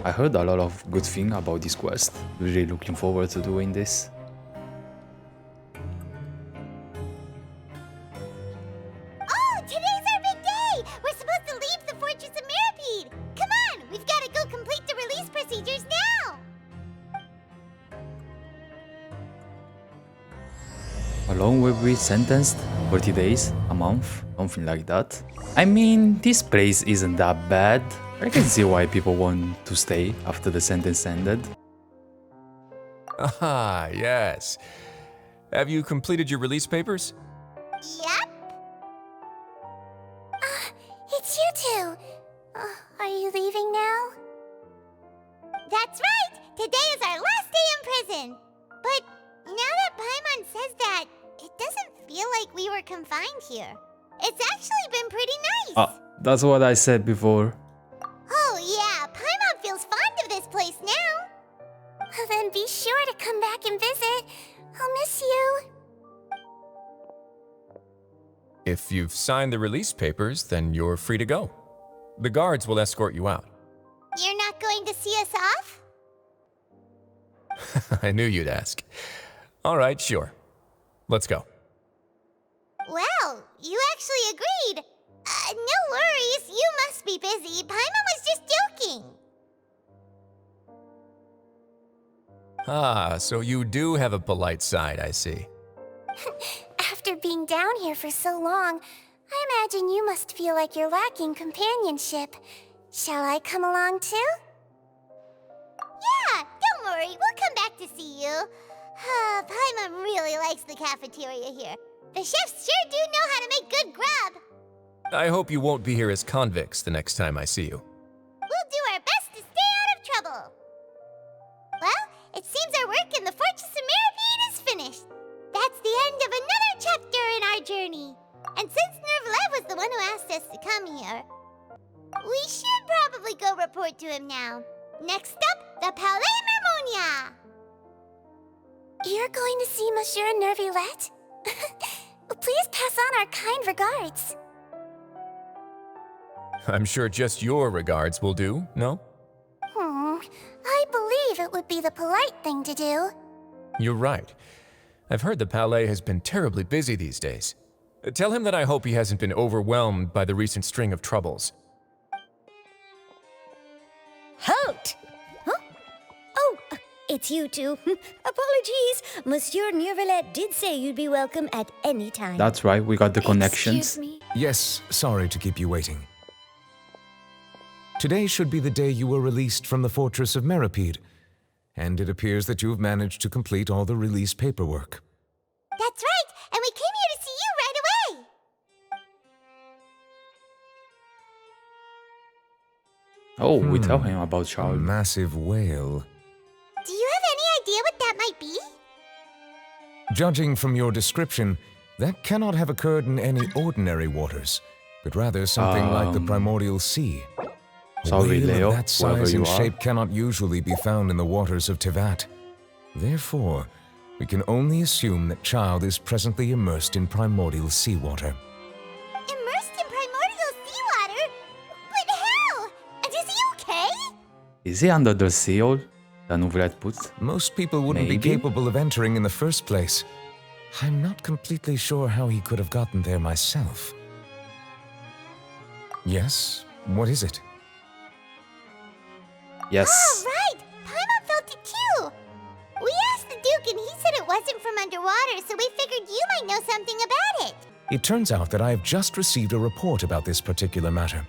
I heard a lot of good things about this quest. Really looking forward to doing this. Oh, today's our big day! We're supposed to leave the Fortress of Maripede! Come on, we've got to go complete the release procedures now! How long will we be sentenced? 40 days? A month? Something like that. I mean, this place isn't that bad. I can see why people want to stay after the sentence ended. Ah, yes. Have you completed your release papers? Yep. It's you two. Are you leaving now? That's right! Today is our last day in prison! But now that Paimon says that, it doesn't feel like we were confined here. It's actually been pretty nice! That's what I said before. Oh yeah, Paimon feels fond of this place now! Then be sure to come back and visit. I'll miss you. If you've signed the release papers, then you're free to go. The guards will escort you out. You're not going to see us off? I knew you'd ask. All right, sure. Let's go. Well, you actually agreed. No worries, you must be busy. Paimon was just joking. Ah, so you do have a polite side, I see. After being down here for so long, I imagine you must feel like you're lacking companionship. Shall I come along too? Yeah, don't worry, we'll come back to see you. Paimon really likes the cafeteria here. The chefs sure do know how to make good grub. I hope you won't be here as convicts the next time I see you. We'll do our best to stay out of trouble. Well, it seems our work in the Fortress of Maripede is finished. That's the end of another chapter in our journey. And since Nervalet was the one who asked us to come here, we should probably go report to him now. Next up, the Palais Mermonia. You're going to see Monsieur Nervalet? Please pass on our kind regards. I'm sure just your regards will do, no? I believe it would be the polite thing to do. You're right. I've heard the Palais has been terribly busy these days. Tell him that I hope he hasn't been overwhelmed by the recent string of troubles. Halt! Huh? Oh, it's you two. Apologies. Monsieur Nervalet did say you'd be welcome at any time. That's right, we got the connections. Excuse me? Yes, sorry to keep you waiting. Today should be the day you were released from the Fortress of Maripede, and it appears that you have managed to complete all the release paperwork. That's right, and we came here to see you right away. Oh, we tell him about A Charles. massive whale. Do you have any idea what that might be? Judging from your description, that cannot have occurred in any ordinary waters, but rather something like the primordial sea. A Sorry, whale Leo, of that wherever size you and are. shape cannot usually be found in the waters of Tevat. Therefore, we can only assume that Child is presently immersed in primordial seawater. Immersed in primordial seawater? But how? And is he okay? Is he under the seal? The Nouvellette put? Most people wouldn't Maybe. be capable of entering in the first place. I'm not completely sure how he could have gotten there myself. Yes? What is it? Yes. Oh, right! Paimon felt it too! We asked the Duke and he said it wasn't from underwater, so we figured you might know something about it. It turns out that I have just received a report about this particular matter.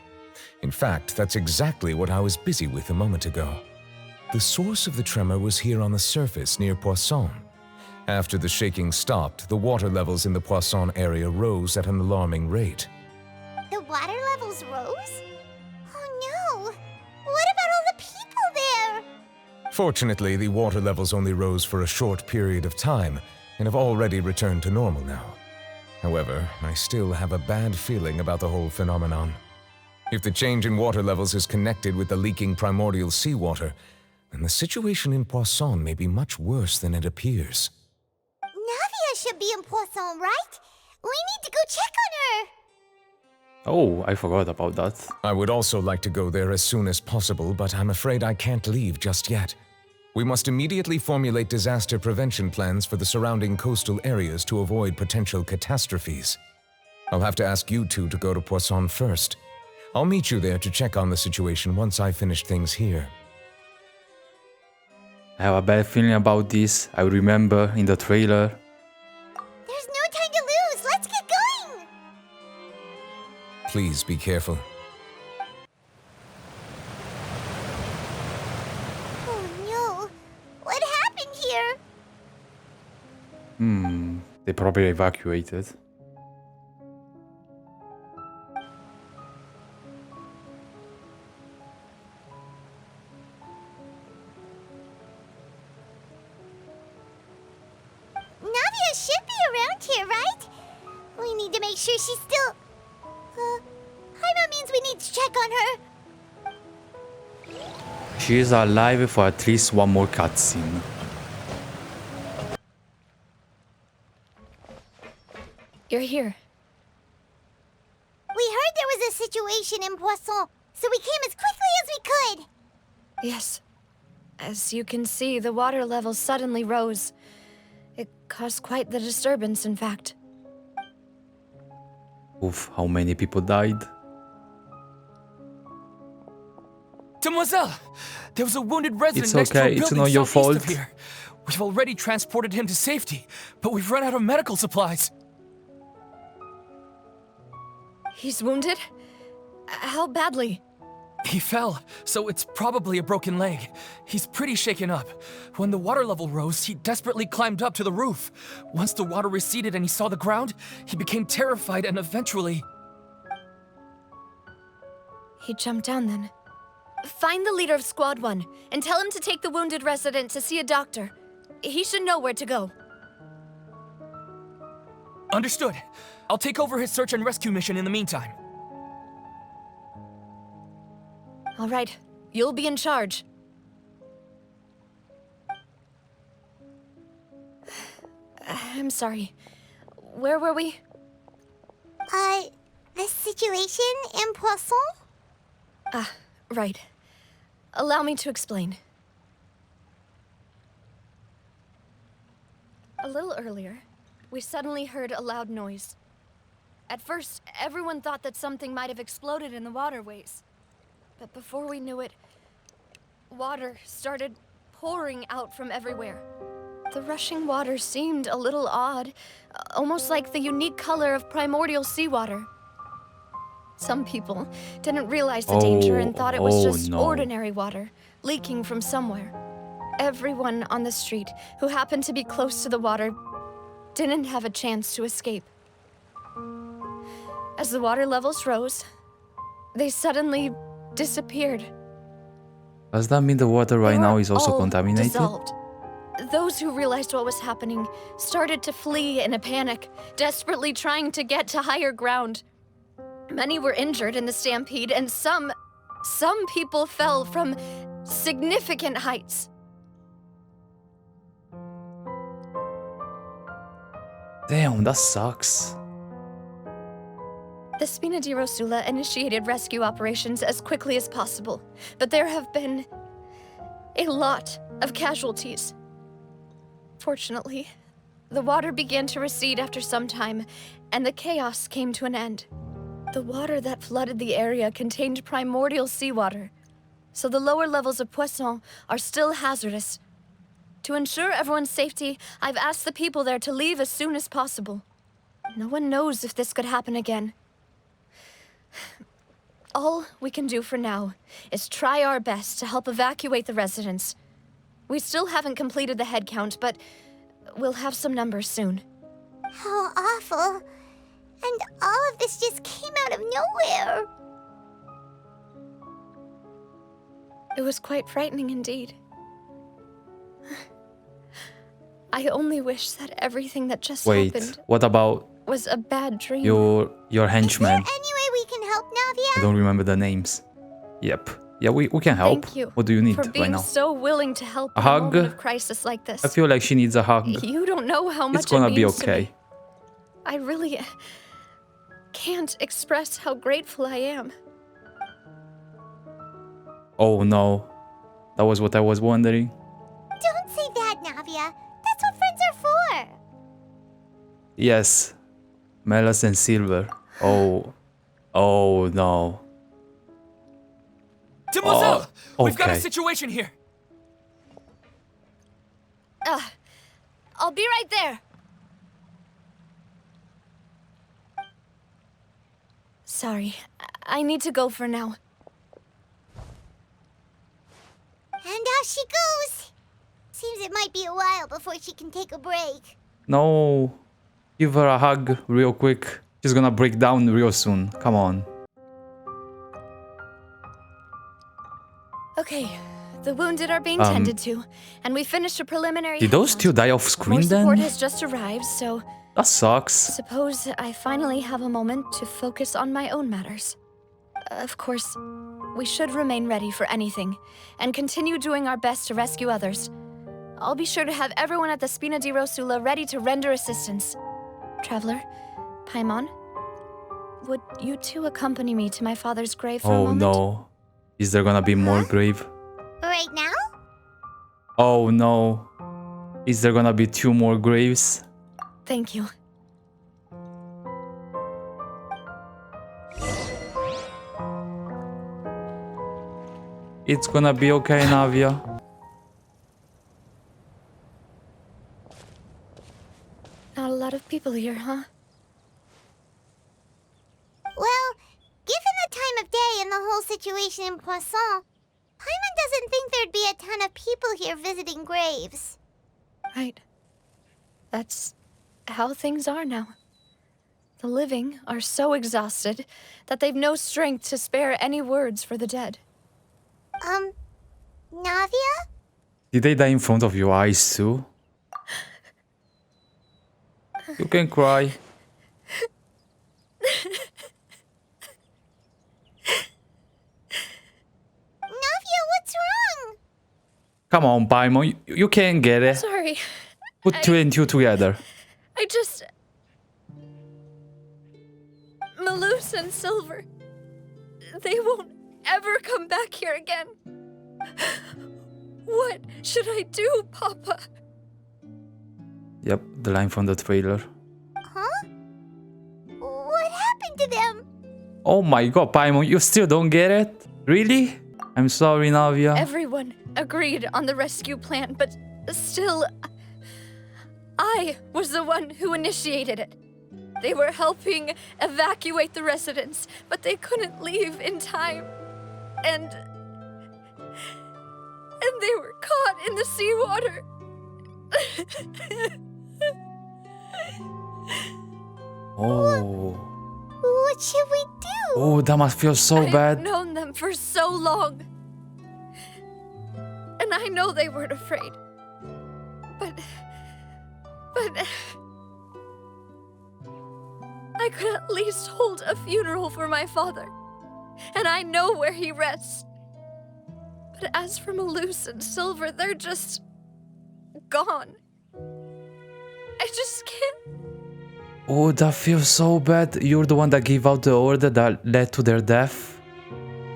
In fact, that's exactly what I was busy with a moment ago. The source of the tremor was here on the surface near Poisson. After the shaking stopped, the water levels in the Poisson area rose at an alarming rate. The water levels rose? Oh no! What about all the people there? Fortunately, the water levels only rose for a short period of time and have already returned to normal now. However, I still have a bad feeling about the whole phenomenon. If the change in water levels is connected with the leaking primordial seawater, then the situation in Poisson may be much worse than it appears. Navia should be in Poisson, right? We need to go check on her! Oh, I forgot about that. I would also like to go there as soon as possible, but I'm afraid I can't leave just yet. We must immediately formulate disaster prevention plans for the surrounding coastal areas to avoid potential catastrophes. I'll have to ask you two to go to Poisson first. I'll meet you there to check on the situation once I finish things here. I have a bad feeling about this. I remember in the trailer. There's no time to lose. Let's get going. Please be careful. Oh no. What happened here? They probably evacuated. Navia should be around here, right? We need to make sure she's still... Hyma means we need to check on her. She is alive for at least one more cutscene. You're here. We heard there was a situation in Poisson, so we came as quickly as we could. Yes. As you can see, the water level suddenly rose. It caused quite the disturbance, in fact. Oof, how many people died? Demoiselle! There was a wounded resident It's next to a okay, it's building not your southeast of fault. here. We've already transported him to safety, but we've run out of medical supplies. He's wounded? How badly? He fell, so it's probably a broken leg. He's pretty shaken up. When the water level rose, he desperately climbed up to the roof. Once the water receded and he saw the ground, he became terrified and eventually... He jumped down then. Find the leader of Squad 1 and tell him to take the wounded resident to see a doctor. He should know where to go. Understood. I'll take over his search and rescue mission in the meantime. All right, you'll be in charge. I'm sorry. Where were we? The situation in Poisson? Ah, right. Allow me to explain. A little earlier, we suddenly heard a loud noise. At first, everyone thought that something might have exploded in the waterways. But before we knew it, water started pouring out from everywhere. The rushing water seemed a little odd, almost like the unique color of primordial seawater. Some people didn't realize the danger and thought it was just ordinary water, leaking from somewhere. Everyone on the street who happened to be close to the water didn't have a chance to escape. As the water levels rose, they suddenly disappeared. Does that mean the water right They now were is also all contaminated? dissolved. Those who realized what was happening started to flee in a panic, desperately trying to get to higher ground. Many were injured in the stampede, and some people fell from significant heights. Damn, that sucks. The Spina di Rosula initiated rescue operations as quickly as possible, but there have been a lot of casualties. Fortunately, the water began to recede after some time, and the chaos came to an end. The water that flooded the area contained primordial seawater, so the lower levels of Poisson are still hazardous. To ensure everyone's safety, I've asked the people there to leave as soon as possible. No one knows if this could happen again. All we can do for now is try our best to help evacuate the residents. We still haven't completed the head count, but we'll have some numbers soon. How awful. And all of this just came out of nowhere. It was quite frightening indeed. I only wish that everything that just Wait, happened what about was a bad dream. your Is there henchman? any way we can help I Navia? don't remember the names. Yep. Yeah, we can help. Thank you What do you need for right being now? so willing to help A in hug? moment of crisis like this. I feel like she needs a hug. You don't know how much It's gonna it be means to okay. me. I really... can't express how grateful I am. Oh no. That was what I was wondering. Don't say that, Navia. That's what friends are for. Yes. Melas and Silver. Oh. Oh no. Demoiselle! We've got a okay. situation here! I'll be right there. Sorry, I need to go for now. And out she goes. Seems it might be a while before she can take a break. No. Give her a hug real quick. She's gonna break down real soon. Come on. Okay, the wounded are being tended to, and we finished a preliminary. Did those headcount. two die off More screen support then? has just arrived, so That sucks. suppose I finally have a moment to focus on my own matters. Of course, we should remain ready for anything, and continue doing our best to rescue others. I'll be sure to have everyone at the Spina di Rosula ready to render assistance. Traveler, Paimon, would you two accompany me to my father's grave for a Oh moment? no. Is there gonna be more grave? Right now? Oh no. Is there gonna be 2 more graves? Thank you. It's gonna be okay, Navia. Not a lot of people here, huh? Well, given the time of day and the whole situation in Poisson, Paimon doesn't think there'd be a ton of people here visiting graves. Right. That's how things are now. The living are so exhausted that they've no strength to spare any words for the dead. Navia? Did they die in front of your eyes too? You can cry. Navia, what's wrong? Come on, Paimon. You can get it. Sorry, Put 2 and 2 together. I just... Malus and Silver, they won't ever come back here again. What should I do, Papa? Yep, the line from the trailer. Huh? What happened to them? Oh my god, Paimon, you still don't get it? Really? I'm sorry, Navia. Everyone agreed on the rescue plan, but still, I was the one who initiated it. They were helping evacuate the residents, but they couldn't leave in time. And they were caught in the seawater. Oh. What should we do? Oh, that must feel so I've bad. known them for so long. And I know they weren't afraid. But I could at least hold a funeral for my father. And I know where he rests. But as for Malus and Silver, they're just gone. I just can't. Oh, that feels so bad. You're the one that gave out the order that led to their death.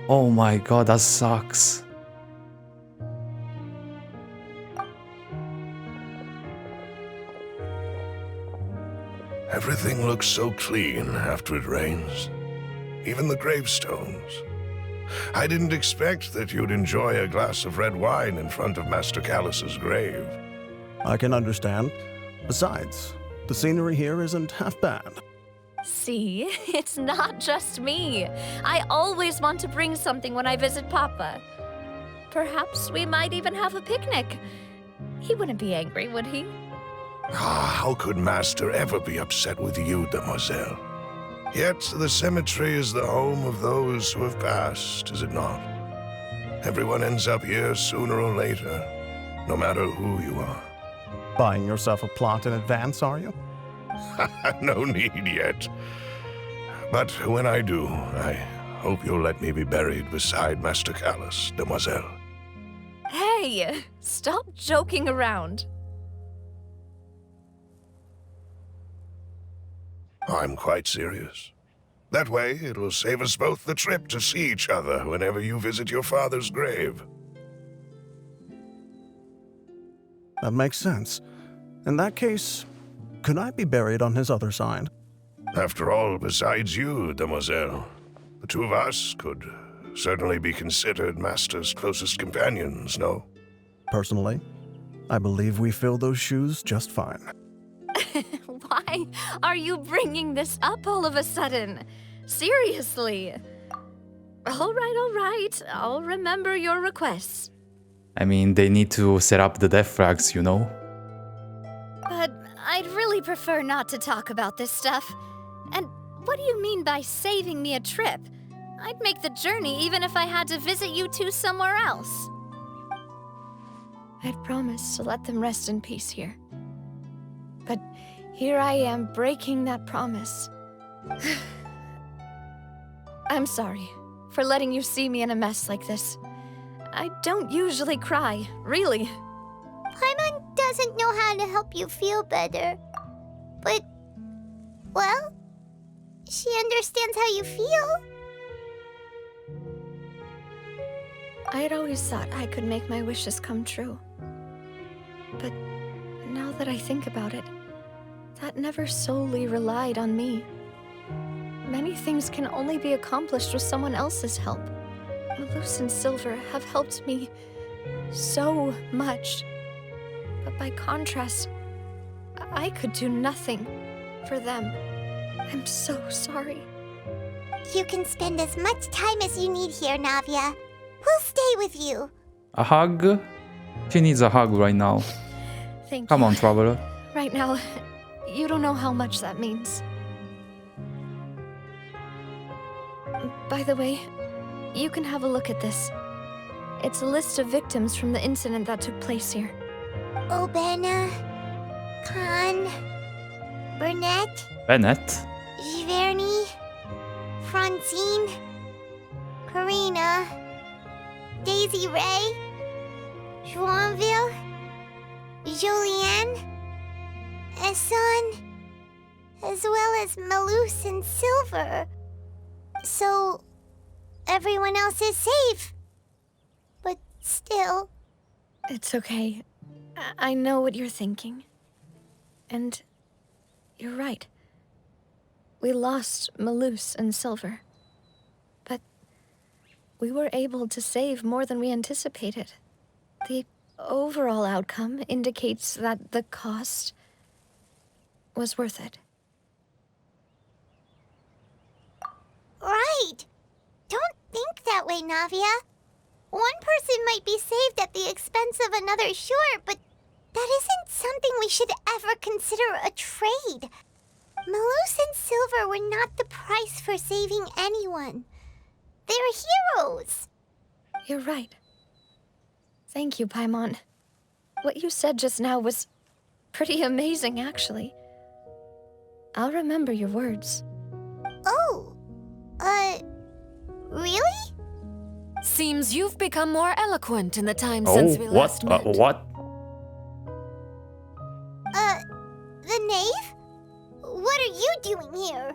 Oh my god, that sucks. Everything looks so clean after it rains. Even the gravestones. I didn't expect that you'd enjoy a glass of red wine in front of Master Callus's grave. I can understand. Besides, the scenery here isn't half bad. See, it's not just me. I always want to bring something when I visit Papa. Perhaps we might even have a picnic. He wouldn't be angry, would he? Ah, how could Master ever be upset with you, Demoiselle? Yet the cemetery is the home of those who have passed, is it not? Everyone ends up here sooner or later, no matter who you are. Buying yourself a plot in advance, are you? No need yet. But when I do, I hope you'll let me be buried beside Master Callus, Demoiselle. Hey, stop joking around. I'm quite serious. That way, it will save us both the trip to see each other whenever you visit your father's grave. That makes sense. In that case, could I be buried on his other side? After all, besides you, demoiselle, the two of us could certainly be considered Master's closest companions, no? Personally, I believe we fill those shoes just fine. Why are you bringing this up all of a sudden? Seriously. All right. I'll remember your requests. I mean, they need to set up the death frags, you know? But I'd really prefer not to talk about this stuff. And what do you mean by saving me a trip? I'd make the journey even if I had to visit you two somewhere else. I'd promised to let them rest in peace here. But here I am breaking that promise. I'm sorry for letting you see me in a mess like this. I don't usually cry, really. Paimon doesn't know how to help you feel better. But, well, she understands how you feel. I had always thought I could make my wishes come true. But now that I think about it, that never solely relied on me. Many things can only be accomplished with someone else's help. Malus and Silver have helped me so much. But by contrast, I could do nothing for them. I'm so sorry. You can spend as much time as you need here, Navia. We'll stay with you. A hug? She needs a hug right now. Thank you. Come on, traveler. Right now, you don't know how much that means. By the way, you can have a look at this. It's a list of victims from the incident that took place here. Obena, Khan, Burnett, Bennett? Giverny, Francine, Karina, Daisy Ray, Joinville, Julianne, Esson, as well as Malus and Silver. So, everyone else is safe. But still... It's okay. I know what you're thinking. And you're right. We lost Malus and Silver. But we were able to save more than we anticipated. The overall outcome indicates that the cost was worth it. Right! Don't think that way, Navia. One person might be saved at the expense of another, sure, but that isn't something we should ever consider a trade. Malus and Silver were not the price for saving anyone. They're heroes. You're right. Thank you, Paimon. What you said just now was pretty amazing, actually. I'll remember your words. Oh, really? Seems you've become more eloquent in the time since we last met. What? The knave? What are you doing here?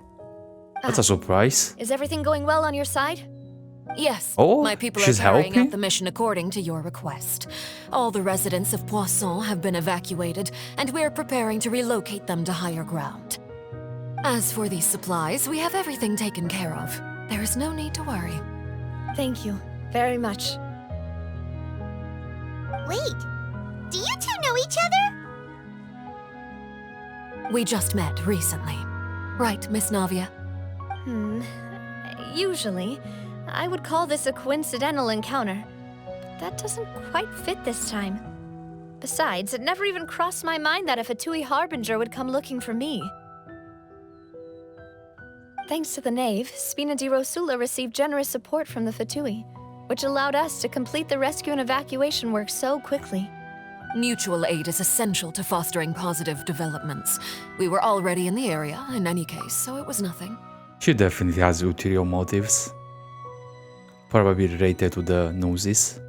That's a surprise. Is everything going well on your side? Yes, Oh, my people she's are carrying helping? out the mission according to your request. All the residents of Poisson have been evacuated, and we're preparing to relocate them to higher ground. As for these supplies, we have everything taken care of. There is no need to worry. Thank you very much. Wait, do you two know each other? We just met recently. Right, Miss Navia? Usually, I would call this a coincidental encounter. But that doesn't quite fit this time. Besides, it never even crossed my mind that a Fatui Harbinger would come looking for me. Thanks to the Knave, Spina di Rosula received generous support from the Fatui, which allowed us to complete the rescue and evacuation work so quickly. Mutual aid is essential to fostering positive developments. We were already in the area, in any case, so it was nothing. She definitely has ulterior motives. Probably related to the noses.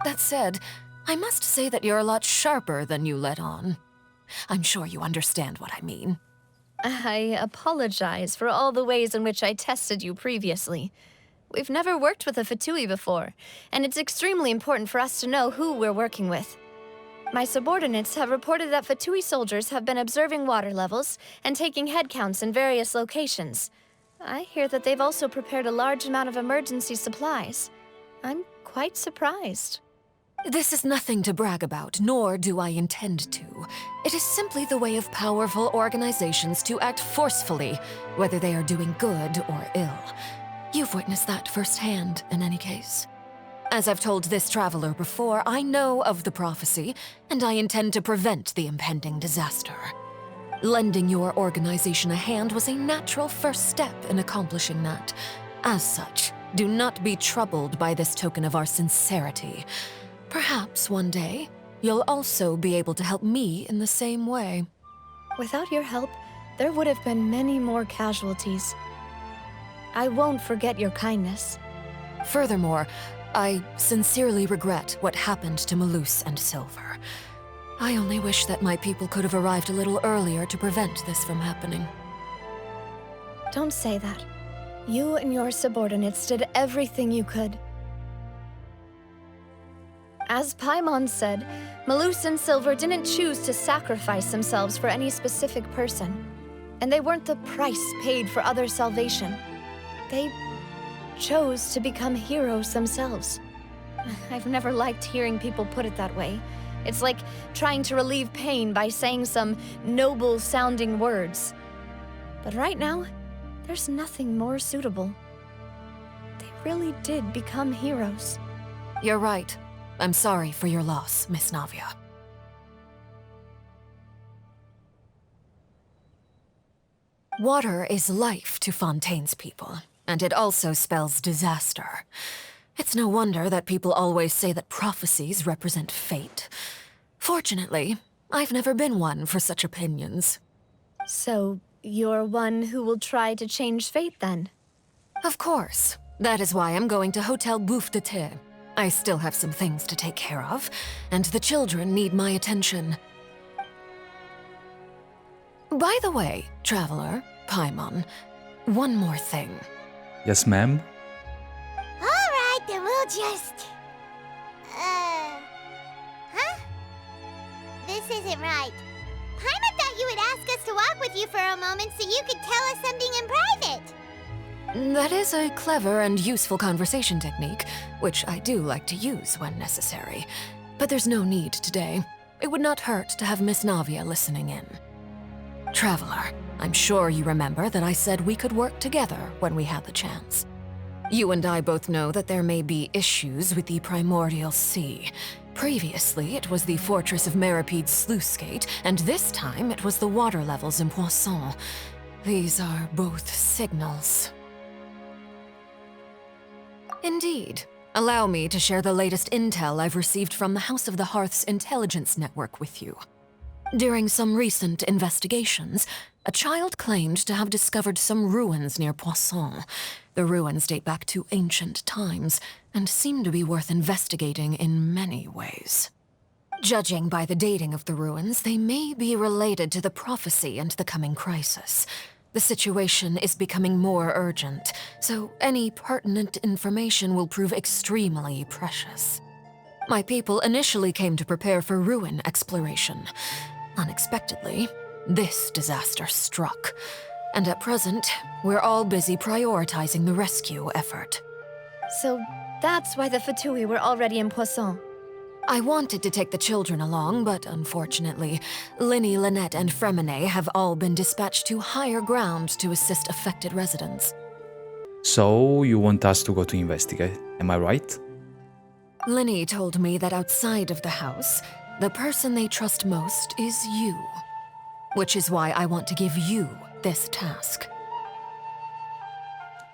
That said, I must say that you're a lot sharper than you let on. I'm sure you understand what I mean. I apologize for all the ways in which I tested you previously. We've never worked with a Fatui before, and it's extremely important for us to know who we're working with. My subordinates have reported that Fatui soldiers have been observing water levels and taking head counts in various locations. I hear that they've also prepared a large amount of emergency supplies. I'm quite surprised. This is nothing to brag about, nor do I intend to. It is simply the way of powerful organizations to act forcefully, whether they are doing good or ill. You've witnessed that firsthand, in any case. As I've told this traveler before, I know of the prophecy, and I intend to prevent the impending disaster. Lending your organization a hand was a natural first step in accomplishing that. As such, do not be troubled by this token of our sincerity. Perhaps one day, you'll also be able to help me in the same way. Without your help, there would have been many more casualties. I won't forget your kindness. Furthermore, I sincerely regret what happened to Malus and Silver. I only wish that my people could have arrived a little earlier to prevent this from happening. Don't say that. You and your subordinates did everything you could. As Paimon said, Malus and Silver didn't choose to sacrifice themselves for any specific person. And they weren't the price paid for other salvation. They chose to become heroes themselves. I've never liked hearing people put it that way. It's like trying to relieve pain by saying some noble-sounding words. But right now, there's nothing more suitable. They really did become heroes. You're right. I'm sorry for your loss, Miss Navia. Water is life to Fontaine's people, and it also spells disaster. It's no wonder that people always say that prophecies represent fate. Fortunately, I've never been one for such opinions. So, you're one who will try to change fate, then? Of course. That is why I'm going to Hotel Bouffe de Thé. I still have some things to take care of, and the children need my attention. By the way, Traveler, Paimon, one more thing. Yes, ma'am? Alright, then we'll just... Huh? This isn't right. Paimon thought you would ask us to walk with you for a moment so you could tell us something in private. That is a clever and useful conversation technique, which I do like to use when necessary. But there's no need today. It would not hurt to have Miss Navia listening in. Traveler, I'm sure you remember that I said we could work together when we had the chance. You and I both know that there may be issues with the Primordial Sea. Previously, it was the Fortress of Meripede's sluice gate, and this time it was the water levels in Poisson. These are both signals. Indeed. Allow me to share the latest intel I've received from the House of the Hearth's intelligence network with you. During some recent investigations, a child claimed to have discovered some ruins near Poisson. The ruins date back to ancient times, and seem to be worth investigating in many ways. Judging by the dating of the ruins, they may be related to the prophecy and the coming crisis. The situation is becoming more urgent, so any pertinent information will prove extremely precious. My people initially came to prepare for ruin exploration. Unexpectedly, this disaster struck, and at present, we're all busy prioritizing the rescue effort. So that's why the Fatui were already in Poisson. I wanted to take the children along, but unfortunately, Linny, Lynette, and Fremine have all been dispatched to higher ground to assist affected residents. So, you want us to go to investigate, am I right? Linny told me that outside of the house, the person they trust most is you. Which is why I want to give you this task.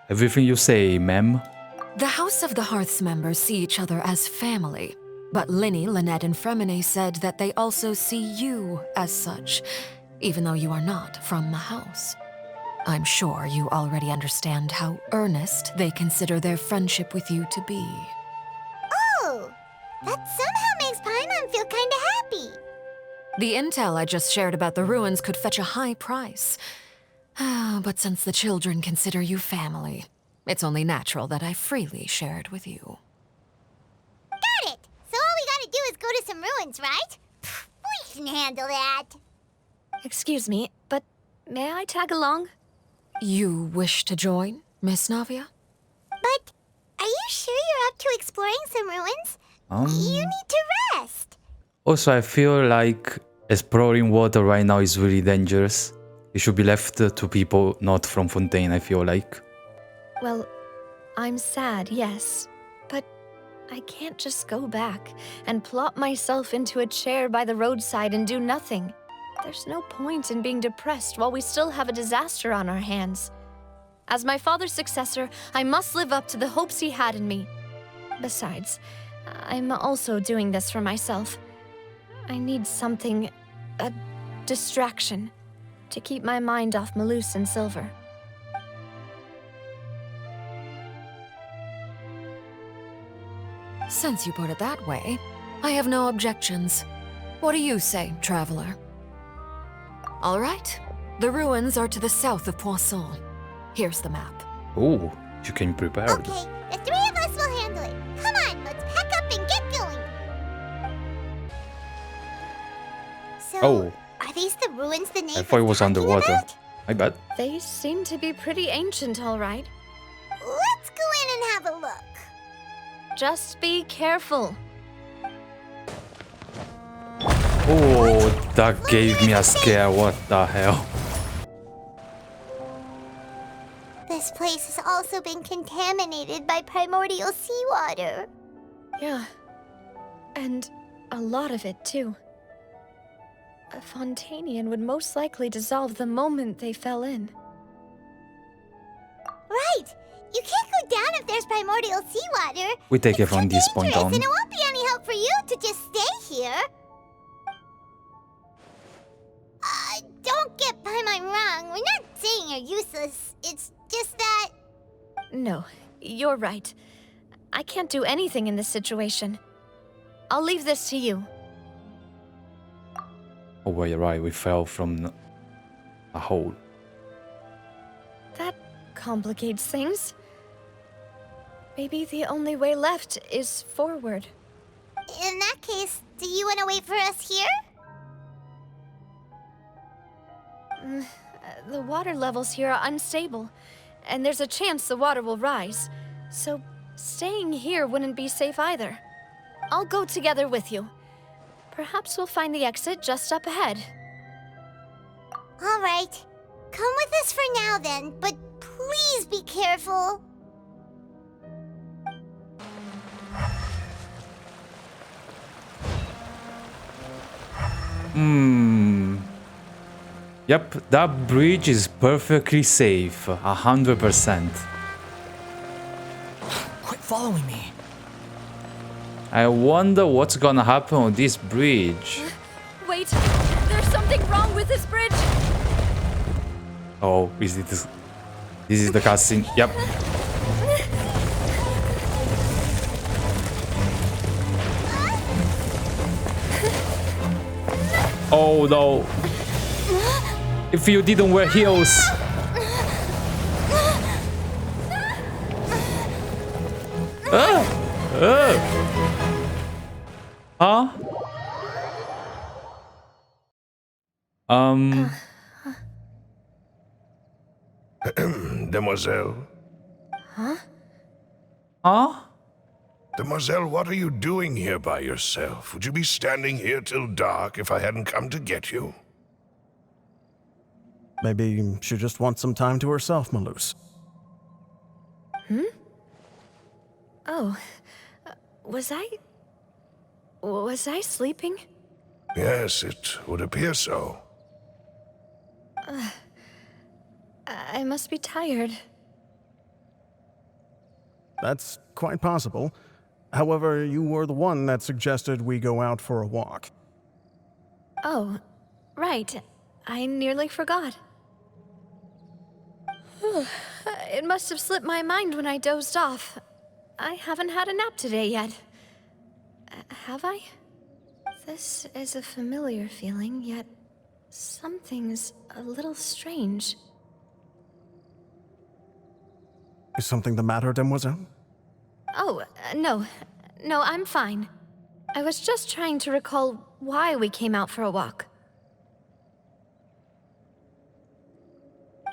Everything you say, ma'am. The House of the Hearth's members see each other as family, but Linny, Lynette, and Fremine said that they also see you as such, even though you are not from the house. I'm sure you already understand how earnest they consider their friendship with you to be. Oh, that somehow makes Paimon feel kinda happy. The intel I just shared about the ruins could fetch a high price. But since the children consider you family, it's only natural that I freely share it with you. Got it! So all we gotta do is go to some ruins, right? Pfft, we can handle that. Excuse me, but may I tag along? You wish to join, Miss Navia? But are you sure you're up to exploring some ruins? You need to rest. Also, I feel like exploring water right now is really dangerous. It should be left to people not from Fontaine, I feel like. Well, I'm sad, yes. But I can't just go back and plop myself into a chair by the roadside and do nothing. There's no point in being depressed while we still have a disaster on our hands. As my father's successor, I must live up to the hopes he had in me. Besides, I'm also doing this for myself. I need something, a distraction, to keep my mind off Malus and Silver. Since you put it that way, I have no objections. What do you say, traveler? All right. The ruins are to the south of Poisson. Here's the map. Oh, you came prepared. Okay, the three of us will handle it. Come on, let's pack up and get going. So, are these the ruins the name I thought it was underwater. about? My bad. They seem to be pretty ancient, all right. Let's go in and have a look. Just be careful. Oh, that gave me a scare. What the hell? This place has also been contaminated by primordial seawater. Yeah. And a lot of it, too. A Fontainian would most likely dissolve the moment they fell in. Right! You can't go down if there's primordial seawater. We take it It's from too this point dangerous, on. And it won't be any help for you to just stay here. Don't get by my wrong. We're not saying you're useless. It's just that... No, you're right. I can't do anything in this situation. I'll leave this to you. Oh, well, you're right. We fell from a hole. That complicates things. Maybe the only way left is forward. In that case, do you want to wait for us here? The water levels here are unstable, and there's a chance the water will rise. So staying here wouldn't be safe either. I'll go together with you. Perhaps we'll find the exit just up ahead. All right. Come with us for now then, but please be careful. Yep, that bridge is perfectly safe. 100%. Quit following me. I wonder what's gonna happen on this bridge. Wait, there's something wrong with this bridge! Oh, is it this? This is the cutscene. Yep. Oh no. If you didn't wear heels. Huh? Demoiselle? Huh? Demoiselle, what are you doing here by yourself? Would you be standing here till dark if I hadn't come to get you? Maybe she just wants some time to herself, Malus. Oh, was I sleeping? Yes, it would appear so. I must be tired. That's quite possible. However, you were the one that suggested we go out for a walk. Oh, right. I nearly forgot. It must have slipped my mind when I dozed off. I haven't had a nap today yet. Have I? This is a familiar feeling, yet something's a little strange. Is something the matter, Demoiselle? Oh, no. No, I'm fine. I was just trying to recall why we came out for a walk.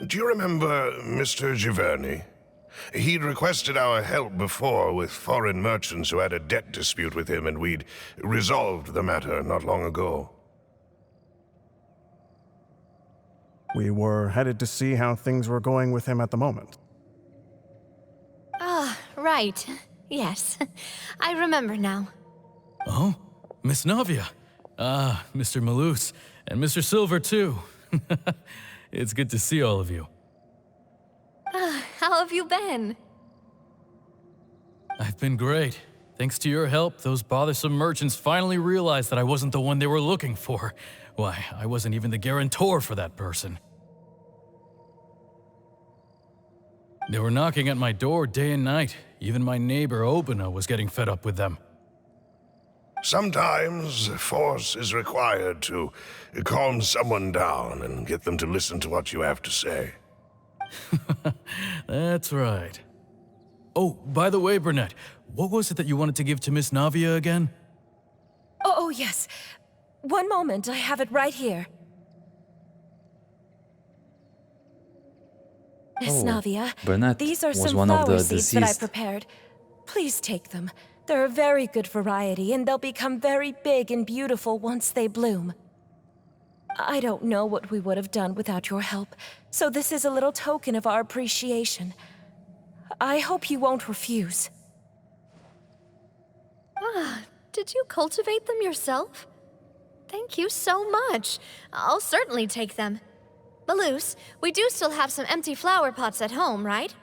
Do you remember Mr. Giverny? He'd requested our help before with foreign merchants who had a debt dispute with him, and we'd resolved the matter not long ago. We were headed to see how things were going with him at the moment. Ah, right. Yes. I remember now. Oh, Miss Navia. Ah, Mr. Malus, and Mr. Silver, too. It's good to see all of you. How have you been? I've been great. Thanks to your help, those bothersome merchants finally realized that I wasn't the one they were looking for. Why, I wasn't even the guarantor for that person. They were knocking at my door day and night. Even my neighbor Obina was getting fed up with them. Sometimes force is required to calm someone down and get them to listen to what you have to say. That's right. Oh, by the way, Burnett, what was it that you wanted to give to Miss Navia again? Oh, yes. One moment, I have it right here. Miss Navia, Burnett these are was some one of flower the seeds that I deceased. prepared. Please take them. They're a very good variety, and they'll become very big and beautiful once they bloom. I don't know what we would have done without your help, so this is a little token of our appreciation. I hope you won't refuse. Ah, did you cultivate them yourself? Thank you so much. I'll certainly take them. Malus, we do still have some empty flower pots at home, right?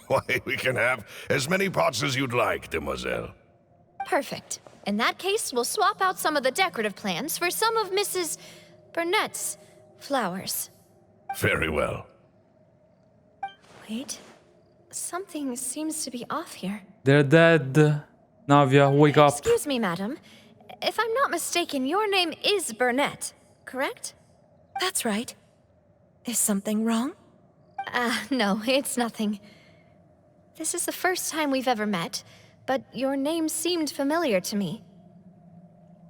Why, we can have as many pots as you'd like, Demoiselle. Perfect. In that case, we'll swap out some of the decorative plants for some of Mrs. Burnett's flowers. Very well. Wait. Something seems to be off here. They're dead. Navia, wake up. Excuse me, madam. If I'm not mistaken, your name is Burnett, correct? That's right. Is something wrong? No, it's nothing. This is the first time we've ever met, but your name seemed familiar to me.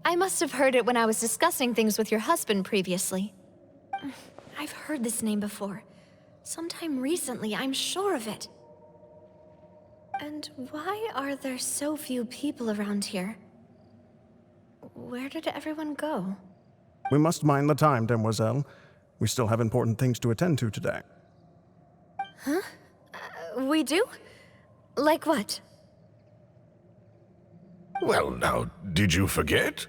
I must have heard it when I was discussing things with your husband previously. I've heard this name before. Sometime recently, I'm sure of it. And why are there so few people around here? Where did everyone go? We must mind the time, Demoiselle. We still have important things to attend to today. We do? Like what? Well, now, did you forget?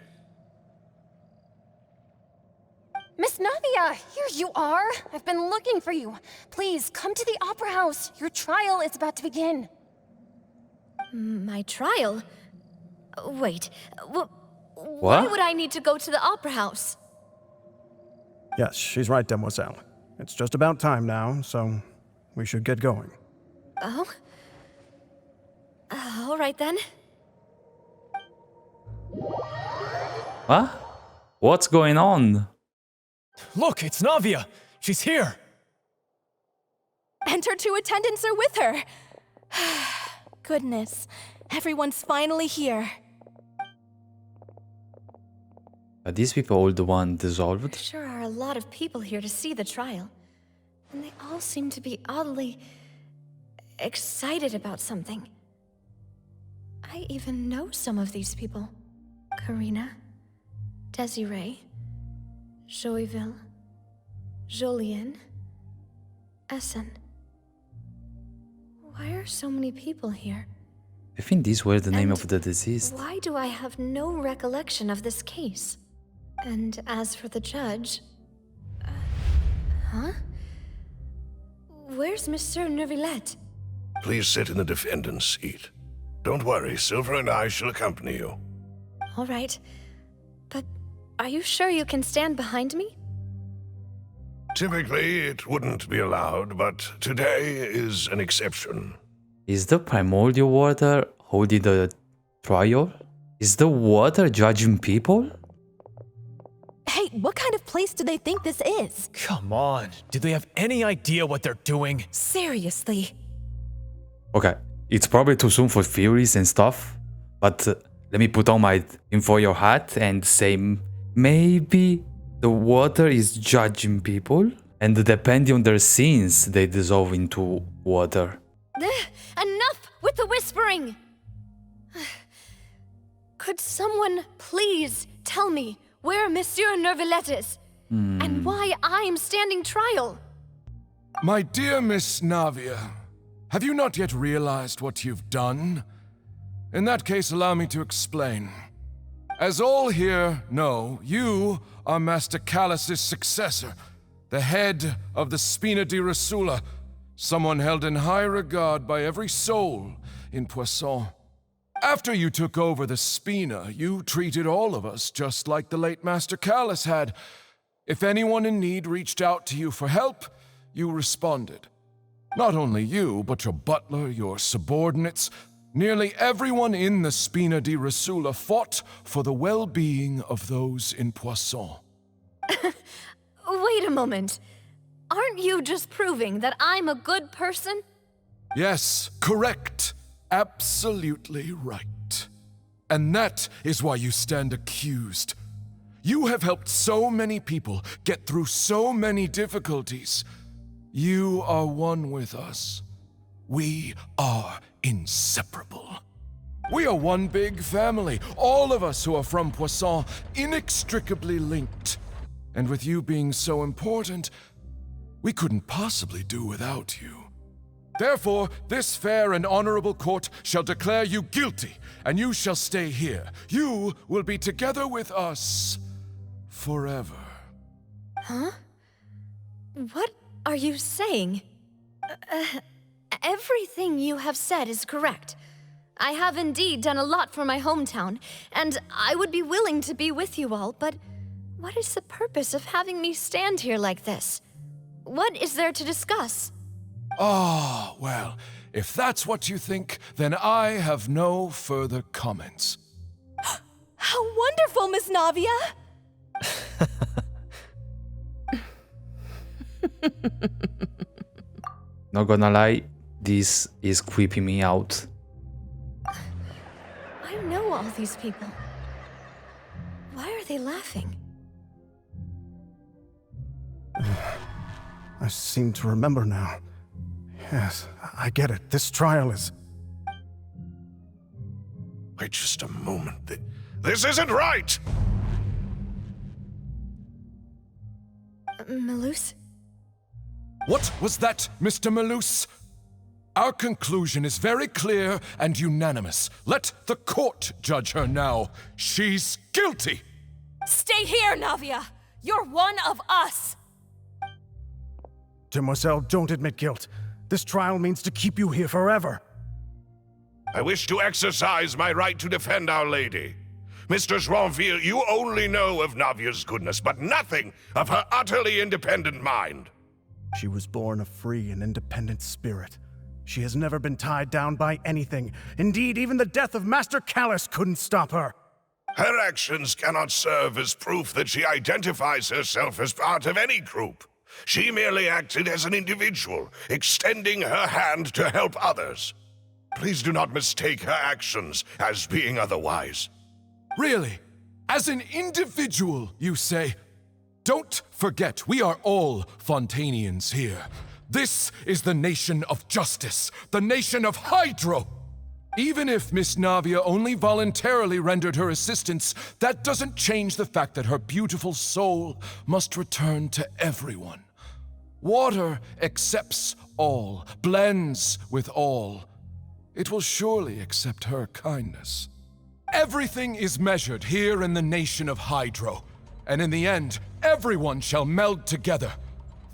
Miss Navia, here you are. I've been looking for you. Please, come to the Opera House. Your trial is about to begin. My trial? Wait, why What? would I need to go to the Opera House? Yes, she's right, Demoiselle. It's just about time now, so we should get going. Oh? All right then. What? What's going on? Look, it's Navia. She's here. And her two attendants are with her. Goodness, everyone's finally here. Are these people all the one There dissolved? sure are a lot of people here to see the trial. And they all seem to be oddly excited about something. I even know some of these people. Karina, Desiree, Joyville, Jolien, Essen. Why are so many people here? I think these were the name And of the deceased. Why do I have no recollection of this case? And as for the judge... huh? Where's Monsieur Neuvillette? Please sit in the defendant's seat. Don't worry, Silver and I shall accompany you. All right. But are you sure you can stand behind me? Typically, it wouldn't be allowed, but today is an exception. Is the primordial water holding the trial? Is the water judging people? Hey, what kind of place do they think this is? Come on. Do they have any idea what they're doing? Seriously. Okay, it's probably too soon for theories and stuff, but let me put on my tinfoil hat and say maybe the water is judging people, and depending on their sins, they dissolve into water. Enough with the whispering! Could someone please tell me where Monsieur Nervalette is? And why I'm standing trial? My dear Miss Navia, have you not yet realized what you've done? In that case, allow me to explain. As all here know, you are Master Callus's successor, the head of the Spina di Rosula, someone held in high regard by every soul in Poisson. After you took over the Spina, you treated all of us just like the late Master Callus had. If anyone in need reached out to you for help, you responded. Not only you, but your butler, your subordinates, nearly everyone in the Spina di Rosula fought for the well-being of those in Poisson. Wait a moment. Aren't you just proving that I'm a good person? Yes, correct. Absolutely right. And that is why you stand accused. You have helped so many people get through so many difficulties. You are one with us. We are inseparable. We are one big family, all of us who are from Poisson, inextricably linked. And with you being so important, we couldn't possibly do without you. Therefore, this fair and honorable court shall declare you guilty, and you shall stay here. You will be together with us forever. Huh? What are you saying? Everything you have said is correct. I have indeed done a lot for my hometown, and I would be willing to be with you all, but what is the purpose of having me stand here like this? What is there to discuss? Ah, well, if that's what you think, then I have no further comments. How wonderful, Miss Navia! Not gonna lie, this is creeping me out. I know all these people. Why are they laughing? I seem to remember now. Yes, I get it. This trial is... Wait just a moment. This isn't right! Malus? What was that, Mr. Malus? Our conclusion is very clear and unanimous. Let the court judge her now. She's guilty! Stay here, Navia! You're one of us! Demoiselle, don't admit guilt. This trial means to keep you here forever. I wish to exercise my right to defend Our Lady. Mistress Ronville, you only know of Navia's goodness, but nothing of her utterly independent mind. She was born a free and independent spirit. She has never been tied down by anything. Indeed, even the death of Master Callus couldn't stop her. Her actions cannot serve as proof that she identifies herself as part of any group. She merely acted as an individual, extending her hand to help others. Please do not mistake her actions as being otherwise. Really? As an individual, you say? Don't forget, we are all Fontanians here. This is the nation of justice, the nation of Hydro. Even if Miss Navia only voluntarily rendered her assistance, that doesn't change the fact that her beautiful soul must return to everyone. Water accepts all, blends with all. It will surely accept her kindness. Everything is measured here in the nation of Hydro, and in the end, everyone shall meld together.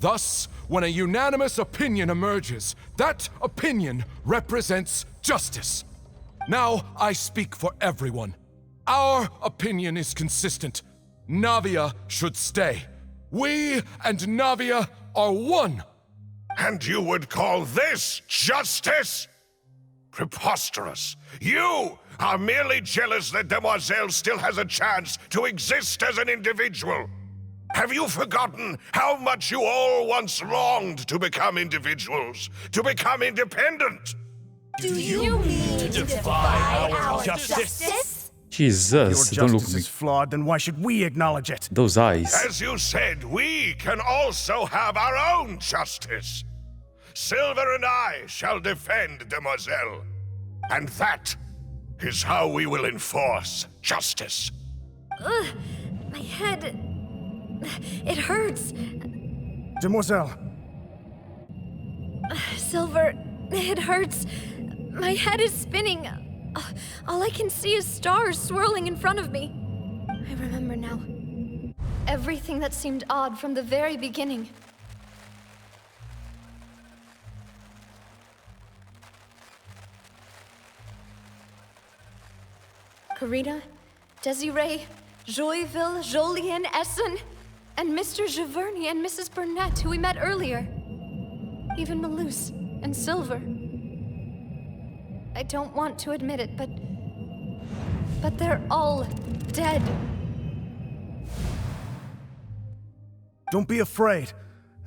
Thus, when a unanimous opinion emerges, that opinion represents justice. Now I speak for everyone. Our opinion is consistent. Navia should stay. We and Navia are one. And you would call this justice? Preposterous. You are merely jealous that Demoiselle still has a chance to exist as an individual. Have you forgotten how much you all once longed to become individuals, to become independent? Do you mean to defy our justice? Jesus, Your don't look justice at me. is flawed, then why should we acknowledge it? Those eyes. As you said, we can also have our own justice. Silver and I shall defend Demoiselle. And that is how we will enforce justice. Ugh, my head. It hurts. Demoiselle, Silver, it hurts. My head is spinning. All I can see is stars swirling in front of me. I remember now. Everything that seemed odd from the very beginning. Karina, Desiree, Joyville, Jolien, Essen, and Mr. Giverny and Mrs. Burnett, who we met earlier. Even Malus and Silver. I don't want to admit it, but they're all dead. don't be afraid,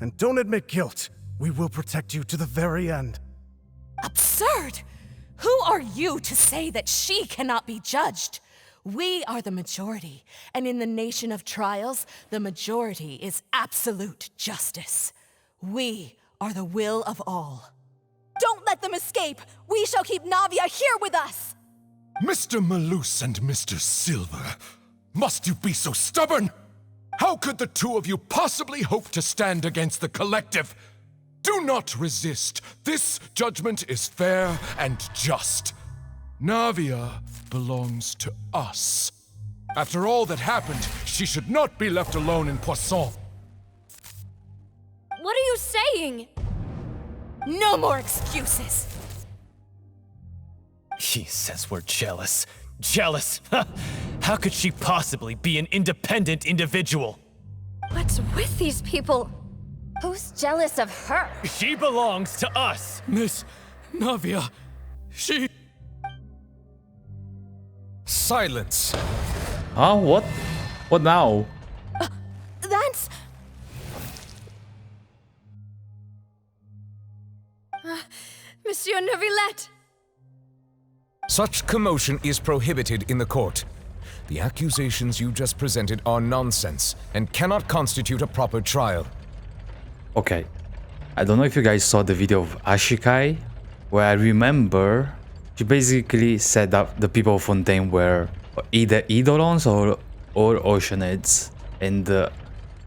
and don't admit guilt. We will protect you to the very end. Absurd! Who are you to say that she cannot be judged? We are the majority, and in the nation of trials, the majority is absolute justice. We are the will of all. Don't let them escape! We shall keep Navia here with us! Mr. Malus and Mr. Silver, must you be so stubborn? How could the two of you possibly hope to stand against the collective? Do not resist. This judgment is fair and just. Navia belongs to us. After all that happened, she should not be left alone in Poisson. What are you saying? No more excuses! She says we're jealous. Jealous? How could she possibly be an independent individual? What's with these people? Who's jealous of her? She belongs to us. Miss Navia, she... Silence! Huh? What? What now? That's... Monsieur Neuvillette! Such commotion is prohibited in the court. The accusations you just presented are nonsense and cannot constitute a proper trial. Okay. I don't know if you guys saw the video of Ashikai, where I remember she basically said that the people of Fontaine were either Eidolons or Oceanids. And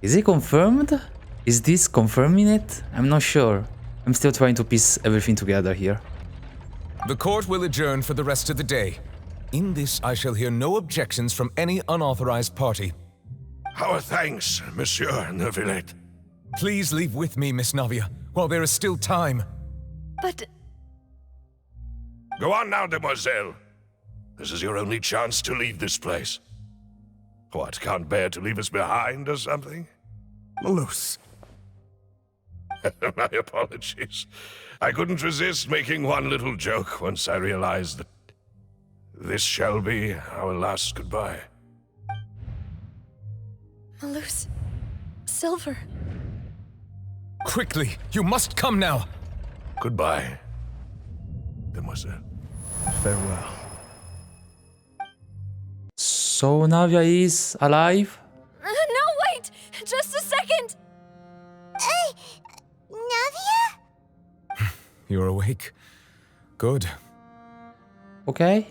is it confirmed? Is this confirming it? I'm not sure. I'm still trying to piece everything together here. The court will adjourn for the rest of the day. In this, I shall hear no objections from any unauthorized party. Our thanks, Monsieur Neuvillette. Please leave with me, Miss Navia, while there is still time. But... Go on now, demoiselle. This is your only chance to leave this place. What, can't bear to leave us behind or something? Malus. My apologies. I couldn't resist making one little joke once I realized that this shall be our last goodbye. Malus... Silver... Quickly, you must come now! Goodbye, demoiselle. Farewell. So Navia is alive? No, wait! Just a second! Navia? You're awake. Good. Okay.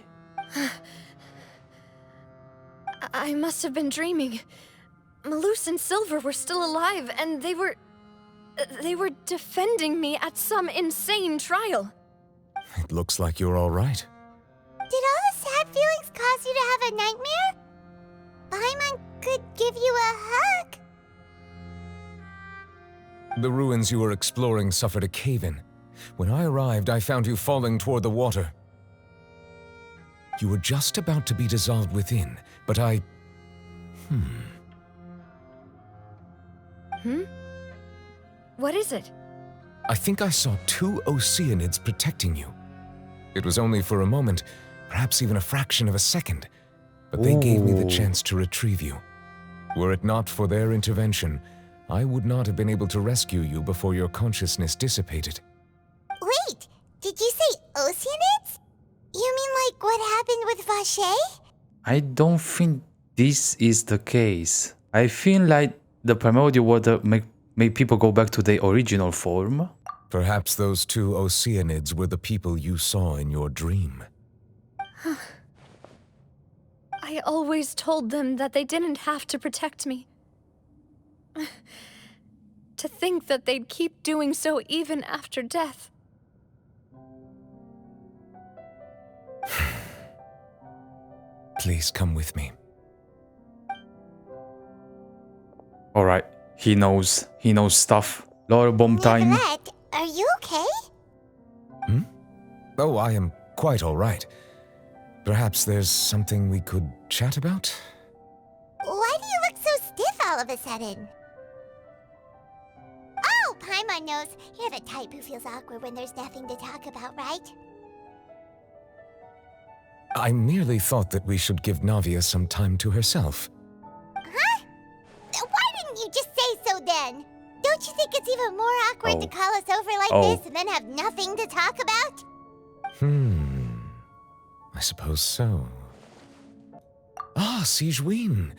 I must have been dreaming. Malus and Silver were still alive, and they were defending me at some insane trial. It looks like you're all right. Did all the sad feelings cause you to have a nightmare? Paimon could give you a hug. The ruins you were exploring suffered a cave-in. When I arrived, I found you falling toward the water. You were just about to be dissolved within, but I... What is it? I think I saw two Oceanids protecting you. It was only for a moment, perhaps even a fraction of a second, but they gave me the Ooh. chance to retrieve you. Were it not for their intervention, I would not have been able to rescue you before your consciousness dissipated. Wait, did you say Oceanids? like what happened with Vache? I don't think this is the case. I feel like the primordial water make people go back to their original form. Perhaps those two Oceanids were the people you saw in your dream. I always told them that they didn't have to protect me. To think that they'd keep doing so even after death. Please come with me. Alright, he knows stuff. Lore bomb time. Nicolette, are you okay? Oh, I am quite all right. Perhaps there's something we could chat about? Why do you look so stiff all of a sudden? Oh, Paimon knows. You're the type who feels awkward when there's nothing to talk about, right? I merely thought that we should give Navia some time to herself. Huh? Why didn't you just say so then? Don't you think it's even more awkward to call us over like this and then have nothing to talk about? I suppose so. Ah, Sigewinne.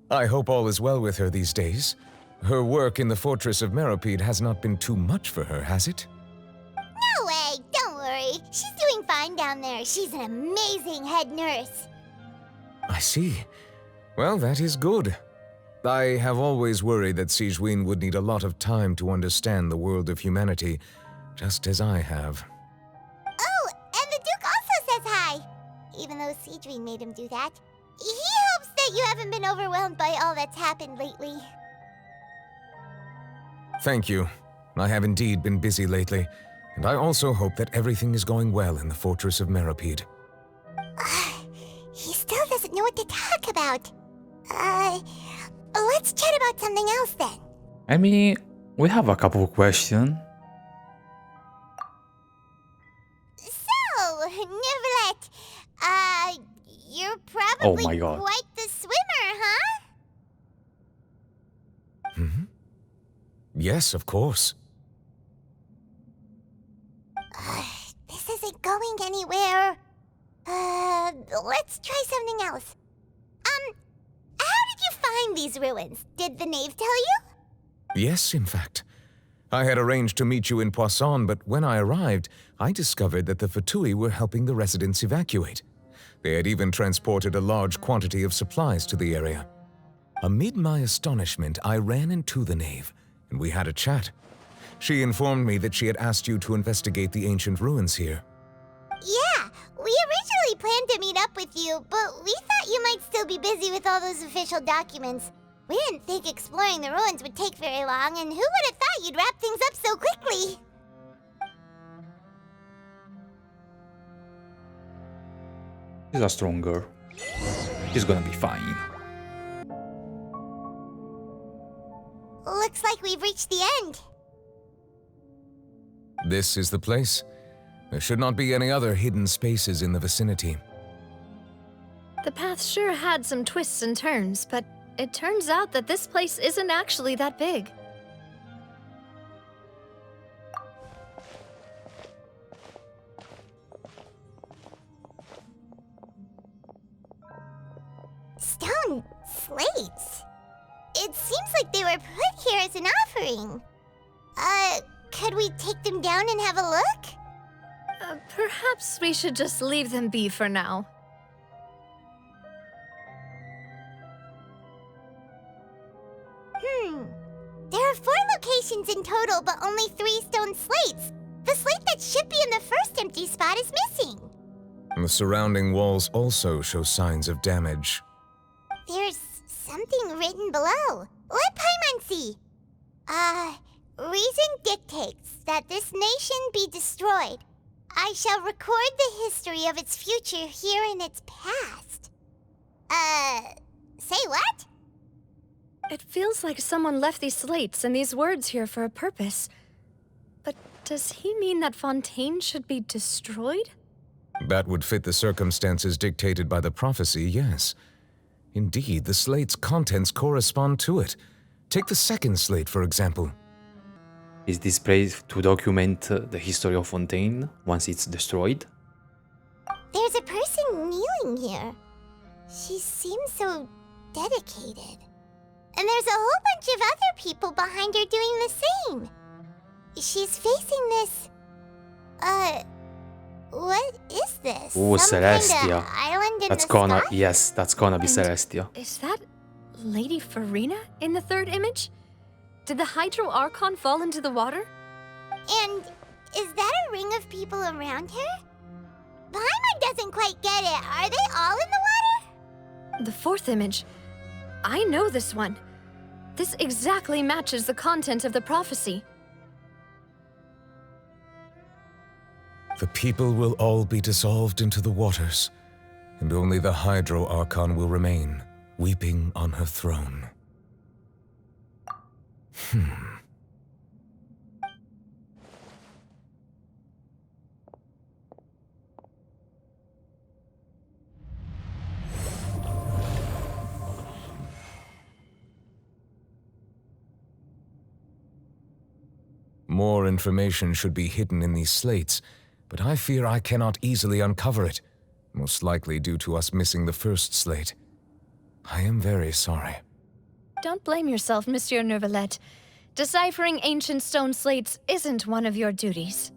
I hope all is well with her these days. Her work in the Fortress of Meropide has not been too much for her, has it? No way, don't worry. She's doing fine down there. She's an amazing head nurse. I see. Well, that is good. I have always worried that Sigewinne would need a lot of time to understand the world of humanity, just as I have. Oh, and the Duke also says hi. Even though Sigewinne made him do that. He hopes that you haven't been overwhelmed by all that's happened lately. Thank you. I have indeed been busy lately, and I also hope that everything is going well in the Fortress of Meropide. He still doesn't know what to talk about. Let's chat about something else then. I mean, we have a couple of questions. So, Neverlet, you're probably Oh my God. quite the swimmer, huh? Yes, of course. This isn't going anywhere. Let's try something else. How did you find these ruins? Did the knave tell you? Yes, in fact. I had arranged to meet you in Poisson, but when I arrived, I discovered that the Fatui were helping the residents evacuate. They had even transported a large quantity of supplies to the area. Amid my astonishment, I ran into the knave, and we had a chat. She informed me that she had asked you to investigate the ancient ruins here. Yeah, we originally planned to meet up with you, but we thought you might still be busy with all those official documents. We didn't think exploring the ruins would take very long, and who would have thought you'd wrap things up so quickly? She's a stronger. She's gonna be fine. Looks like we've reached the end. This is the place. There should not be any other hidden spaces in the vicinity. The path sure had some twists and turns, but it turns out that this place isn't actually that big. Stone slates? It seems like they were put here as an offering. Could we take them down and have a look? Perhaps we should just leave them be for now. There are 4 locations in total, but only 3 stone slates. The slate that should be in the first empty spot is missing. The surrounding walls also show signs of damage. There's something written below. Let Paimon see. Reason dictates that this nation be destroyed. I shall record the history of its future here in its past. Say what? It feels like someone left these slates and these words here for a purpose. But does he mean that Fontaine should be destroyed? That would fit the circumstances dictated by the prophecy, yes. Indeed, the slate's contents correspond to it. Take the second slate, for example. Is displayed to document the history of Fontaine once it's destroyed? There's a person kneeling here. She seems so dedicated. And there's a whole bunch of other people behind her doing the same. She's facing this... what is this? Ooh, Some Celestia. kinda island in That's the gonna... sky? Yes, that's gonna be And Celestia. Is that Lady Farina in the third image? Did the Hydro Archon fall into the water? And is that a ring of people around her? Paimon doesn't quite get it. Are they all in the water? The fourth image. I know this one. This exactly matches the content of the prophecy. The people will all be dissolved into the waters, and only the Hydro Archon will remain, weeping on her throne. More information should be hidden in these slates, but I fear I cannot easily uncover it, most likely due to us missing the first slate. I am very sorry. Don't blame yourself, Monsieur Neuvillette. Deciphering ancient stone slates isn't one of your duties.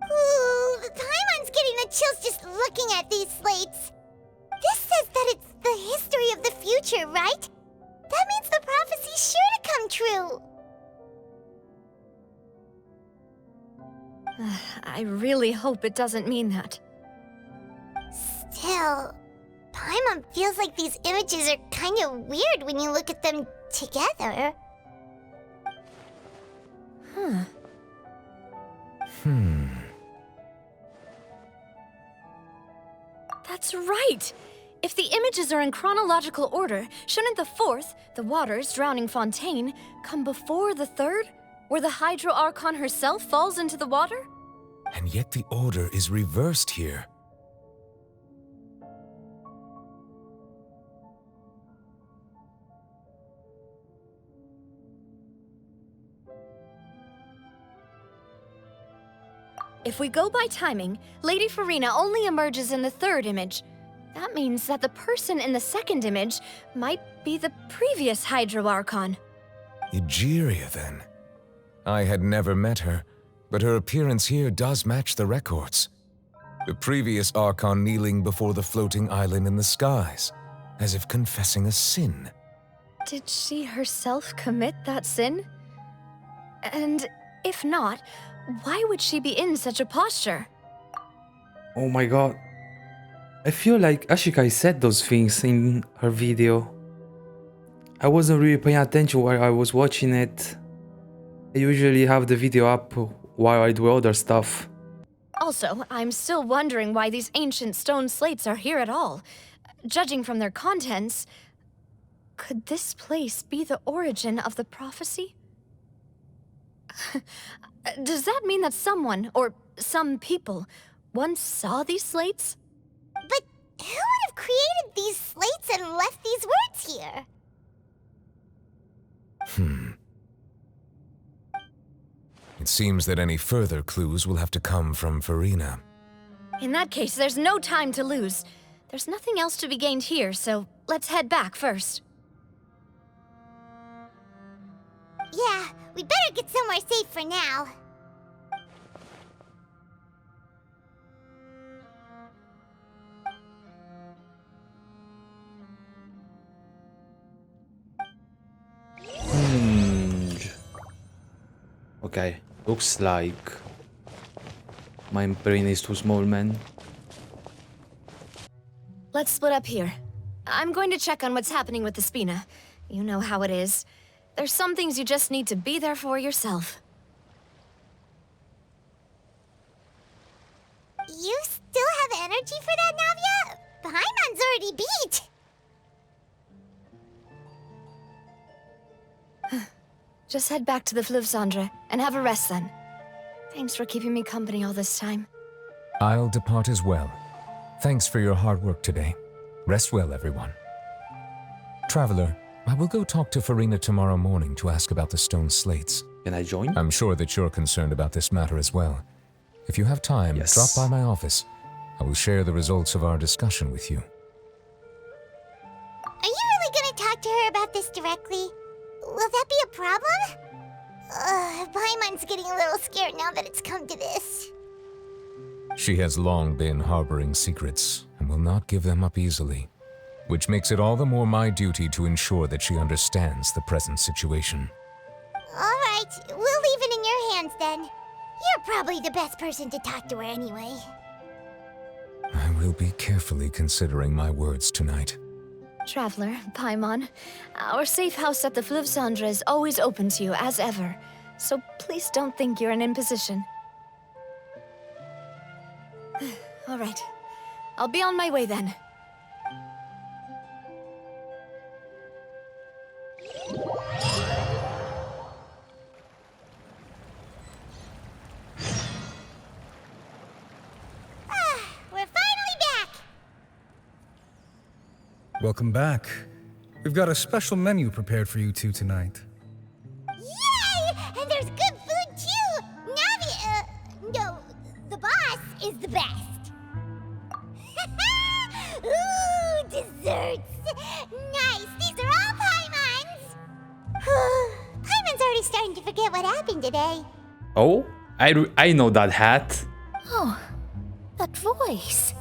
Ooh, Paimon's getting the chills just looking at these slates. This says that it's the history of the future, right? That means the prophecy's sure to come true. I really hope it doesn't mean that. Still, Paimon feels like these images are kind of weird when you look at them together. That's right! If the images are in chronological order, shouldn't the fourth, the waters drowning Fontaine, come before the third, where the Hydro Archon herself falls into the water? And yet the order is reversed here. If we go by timing, Lady Farina only emerges in the third image. That means that the person in the second image might be the previous Hydro Archon. Egeria, then. I had never met her, but her appearance here does match the records. The previous Archon kneeling before the floating island in the skies, as if confessing a sin. Did she herself commit that sin? And if not, why would she be in such a posture? Oh my god. I feel like Ashikai said those things in her video. I wasn't really paying attention while I was watching it. I usually have the video up while I do other stuff. Also, I'm still wondering why these ancient stone slates are here at all. Judging from their contents, could this place be the origin of the prophecy? Does that mean that someone, or some people, once saw these slates? But who would have created these slates and left these words here? It seems that any further clues will have to come from Farina. In that case, there's no time to lose. There's nothing else to be gained here, so let's head back first. Yeah, we better get somewhere safe for now. Okay, looks like my brain is too small, man. Let's split up here. I'm going to check on what's happening with the Spina. You know how it is. There's some things you just need to be there for yourself. You still have energy for that, Navia? Paimon's already beat. Just head back to the Fleuve Cendre and have a rest then. Thanks for keeping me company all this time. I'll depart as well. Thanks for your hard work today. Rest well, everyone. Traveler, I will go talk to Farina tomorrow morning to ask about the stone slates. Can I join? I'm sure that you're concerned about this matter as well. If you have time, Yes. drop by my office. I will share the results of our discussion with you. Are you really gonna talk to her about this directly? Will that be a problem? Paimon's getting a little scared now that it's come to this. She has long been harboring secrets and will not give them up easily, which makes it all the more my duty to ensure that she understands the present situation. Alright, we'll leave it in your hands then. You're probably the best person to talk to her anyway. I will be carefully considering my words tonight. Traveler, Paimon, our safe house at the Fleuve Cendre is always open to you, as ever. So please don't think you're an imposition. All right. I'll be on my way then. We're finally back! Welcome back. We've got a special menu prepared for you two tonight. Yay! And there's good food too! No, the boss is the best. Ooh, desserts! Nice, these are all Paimon's! Paimon's already starting to forget what happened today. Oh, I know that hat. Oh, that voice.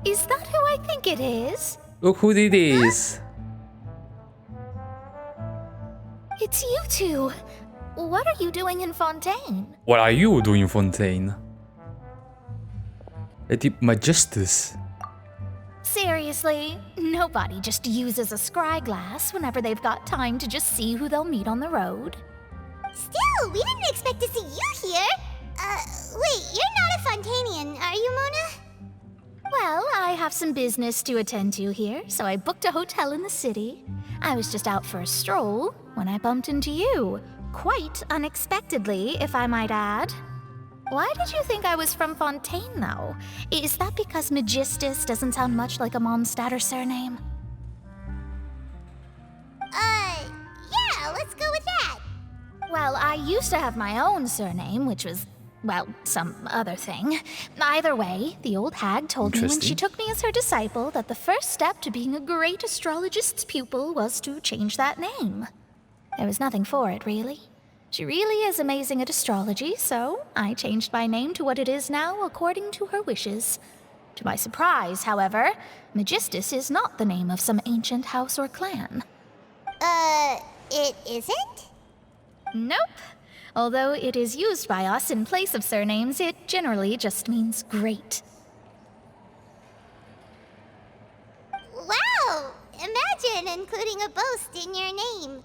Is that who I think it is? Look who it is. It's you two. What are you doing in Fontaine? What are you doing, Fontaine? Lady Majestus. Seriously, nobody just uses a scry glass whenever they've got time to just see who they'll meet on the road. Still, we didn't expect to see you here. Wait, you're not a Fontanian, are you, Mona? Well, I have some business to attend to here, so I booked a hotel in the city. I was just out for a stroll when I bumped into you. Quite unexpectedly, if I might add. Why did you think I was from Fontaine, though? Is that because Magistus doesn't sound much like a Mondstadter surname? Yeah, let's go with that. Well, I used to have my own surname, which was, well, some other thing. Either way, the old hag told me when she took me as her disciple that the first step to being a great astrologist's pupil was to change that name. There was nothing for it, really. She really is amazing at astrology, so I changed my name to what it is now according to her wishes. To my surprise, however, Magistus is not the name of some ancient house or clan. It isn't? Nope. Although it is used by us in place of surnames, it generally just means great. Wow! Imagine including a boast in your name.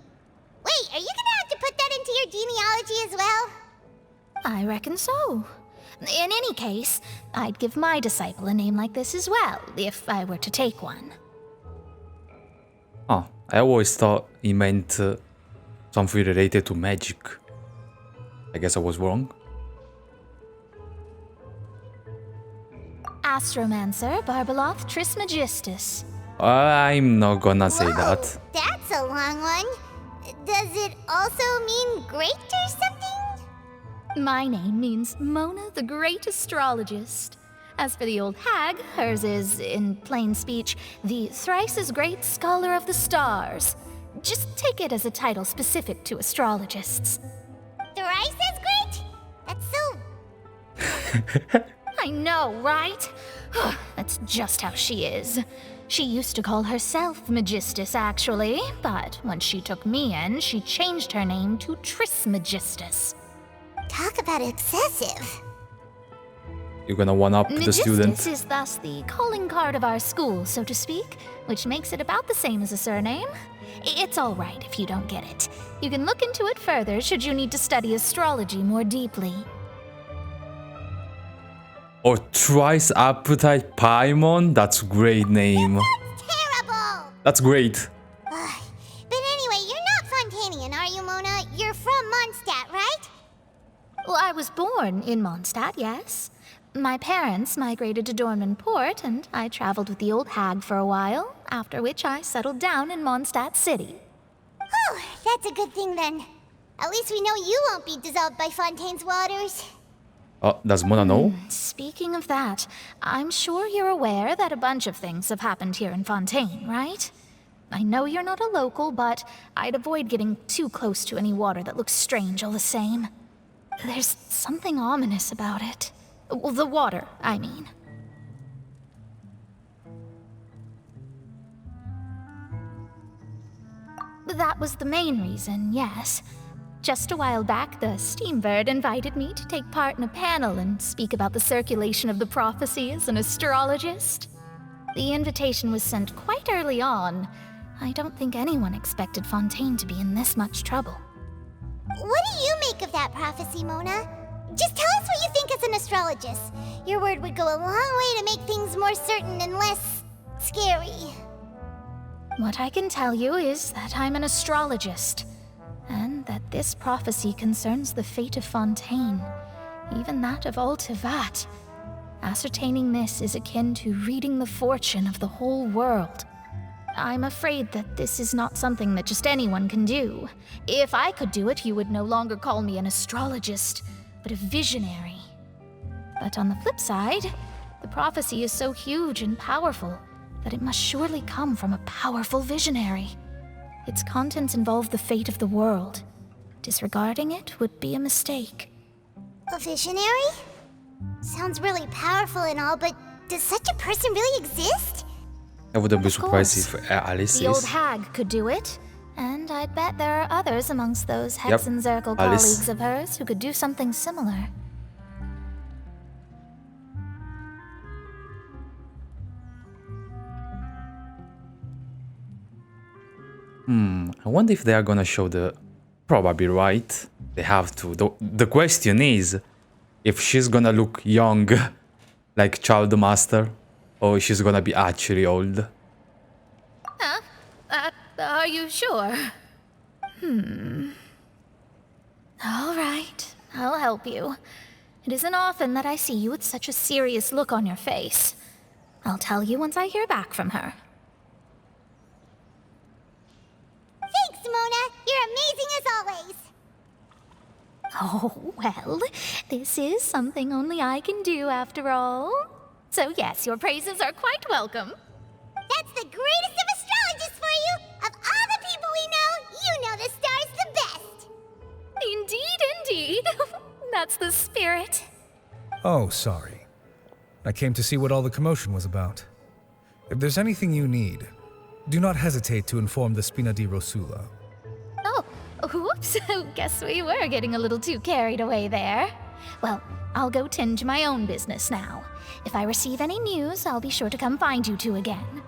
Wait, are you gonna have to put that into your genealogy as well? I reckon so. In any case, I'd give my disciple a name like this as well, if I were to take one. Oh, I always thought he meant something related to magic. I guess I was wrong. Astromancer Barbeloth Trismegistus. I'm not gonna say that. That's a long one. Does it also mean great or something? My name means Mona the Great Astrologist. As for the old hag, hers is, in plain speech, the thrice as great Scholar of the Stars. Just take it as a title specific to astrologists. Thrice as great? That's so... I know, right? That's just how she is. She used to call herself Magistus, actually, but when she took me in, she changed her name to Trismegistus. Talk about excessive. You're gonna one-up the student. Magistus is thus the calling card of our school, so to speak, which makes it about the same as a surname. It's all right if you don't get it. You can look into it further should you need to study astrology more deeply. Or Thrice Appetite Paimon? That's a great name. That's terrible! That's great. But anyway, you're not Fontanian, are you, Mona? You're from Mondstadt, right? Well, I was born in Mondstadt, yes. My parents migrated to Dornman Port, and I traveled with the old hag for a while, after which I settled down in Mondstadt City. That's a good thing then. At least we know you won't be dissolved by Fontaine's waters. Oh, does Mona know? Speaking of that, I'm sure you're aware that a bunch of things have happened here in Fontaine, right? I know you're not a local, but I'd avoid getting too close to any water that looks strange all the same. There's something ominous about it. Well, the water, I mean. That was the main reason, yes. Just a while back, the Steambird invited me to take part in a panel and speak about the circulation of the prophecy as an astrologist. The invitation was sent quite early on. I don't think anyone expected Fontaine to be in this much trouble. What do you make of that prophecy, Mona? Just tell us what you think as an astrologist. Your word would go a long way to make things more certain and less scary. What I can tell you is that I'm an astrologist, and that this prophecy concerns the fate of Fontaine, even that of all Tevat. Ascertaining this is akin to reading the fortune of the whole world. I'm afraid that this is not something that just anyone can do. If I could do it, you would no longer call me an astrologist, but a visionary. But on the flip side, the prophecy is so huge and powerful that it must surely come from a powerful visionary. Its contents involve the fate of the world. Disregarding it would be a mistake. A visionary? Sounds really powerful and all, but does such a person really exist? I wouldn't be surprised if Alice The old is. hag could do it, and I'd bet there are others amongst those Hexen Zirkel Alice. colleagues of hers who could do something similar. I wonder if they are gonna show the... Probably right. They have to. The question is if she's gonna look young, like Child Master, or she's gonna be actually old. Are you sure? All right, I'll help you. It isn't often that I see you with such a serious look on your face. I'll tell you once I hear back from her. Thanks, Mona. You're amazing as always. Oh, well, this is something only I can do after all. So yes, your praises are quite welcome. That's the greatest of astrologists for you. Of all the people we know, you know the star's the best. Indeed, indeed. That's the spirit. Oh, sorry. I came to see what all the commotion was about. If there's anything you need, do not hesitate to inform the Spina di Rosula. Oh, whoops. Guess we were getting a little too carried away there. Well, I'll go tend to my own business now. If I receive any news, I'll be sure to come find you two again.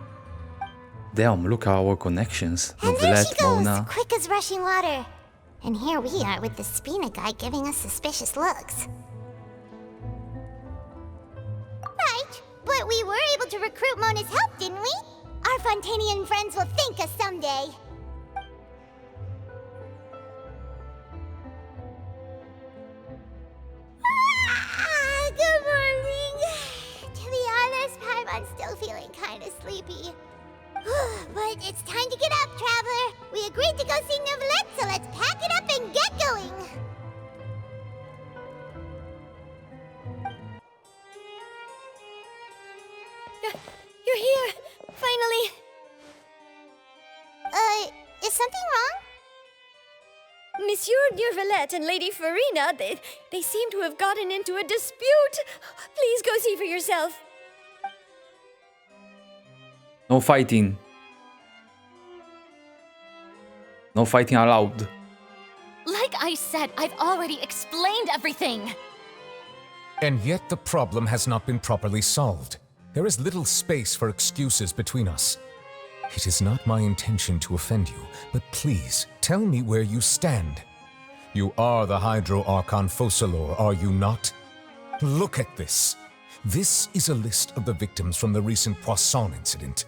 Damn, look at our connections. And there she Novelet, goes, Mona. quick as rushing water. And here we are with the Spina guy giving us suspicious looks. Right, but we were able to recruit Mona's help, didn't we? Our Fontanian friends will thank us someday. Good morning. To be honest, I'm still feeling kind of sleepy. But it's time to get up, Traveler. We agreed to go see Novelet, so let's pack it up and get going. You're here! Finally! Is something wrong? Monsieur Neuvillette and Lady Farina, they seem to have gotten into a dispute. Please go see for yourself. No fighting. No fighting allowed. Like I said, I've already explained everything. And yet the problem has not been properly solved. There is little space for excuses between us. It is not my intention to offend you, but please, tell me where you stand. You are the Hydro Archon Focalor, are you not? Look at this. This is a list of the victims from the recent Poisson incident.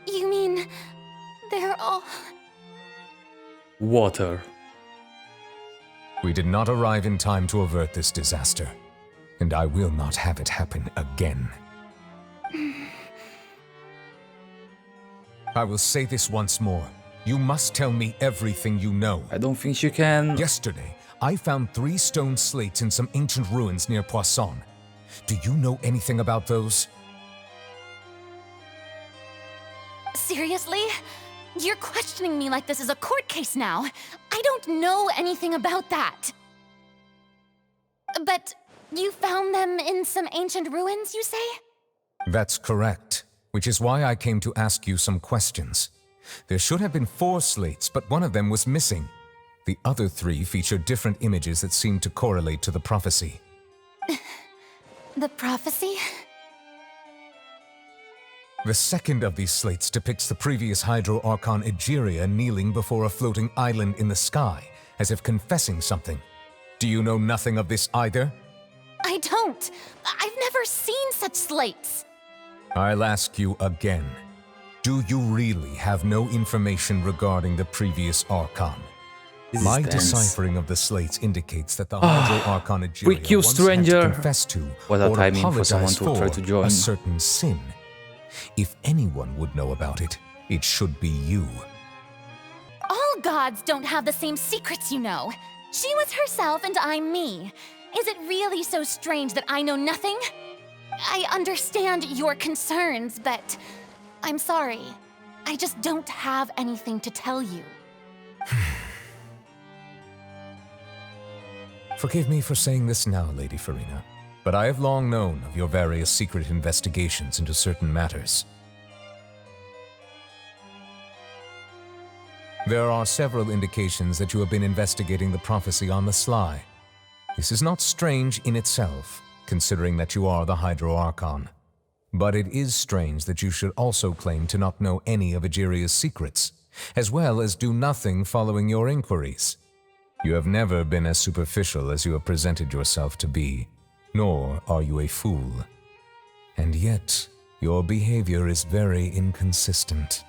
You mean... they're all... Water. We did not arrive in time to avert this disaster, and I will not have it happen again. I will say this once more. You must tell me everything you know. I don't think she can. Yesterday, I found 3 stone slates in some ancient ruins near Poisson. Do you know anything about those? Seriously? You're questioning me like this is a court case now. I don't know anything about that. But you found them in some ancient ruins, you say? That's correct, which is why I came to ask you some questions. There should have been 4 slates, but one of them was missing. The other 3 featured different images that seemed to correlate to the prophecy. The prophecy? The second of these slates depicts the previous Hydro Archon Egeria kneeling before a floating island in the sky, as if confessing something. Do you know nothing of this either? I don't. I've never seen such slates. I'll ask you again. Do you really have no information regarding the previous Archon? My deciphering of the slates indicates that the Hydro Archon Egeria once had to confess to What a or timing for apologize someone to try to for join. a certain sin. If anyone would know about it, it should be you. All gods don't have the same secrets, you know. She was herself and I'm me. Is it really so strange that I know nothing? I understand your concerns, but I'm sorry. I just don't have anything to tell you. Forgive me for saying this now, Lady Farina, but I have long known of your various secret investigations into certain matters. There are several indications that you have been investigating the prophecy on the sly. This is not strange in itself, considering that you are the Hydro Archon. But it is strange that you should also claim to not know any of Egeria's secrets, as well as do nothing following your inquiries. You have never been as superficial as you have presented yourself to be, nor are you a fool. And yet, your behavior is very inconsistent.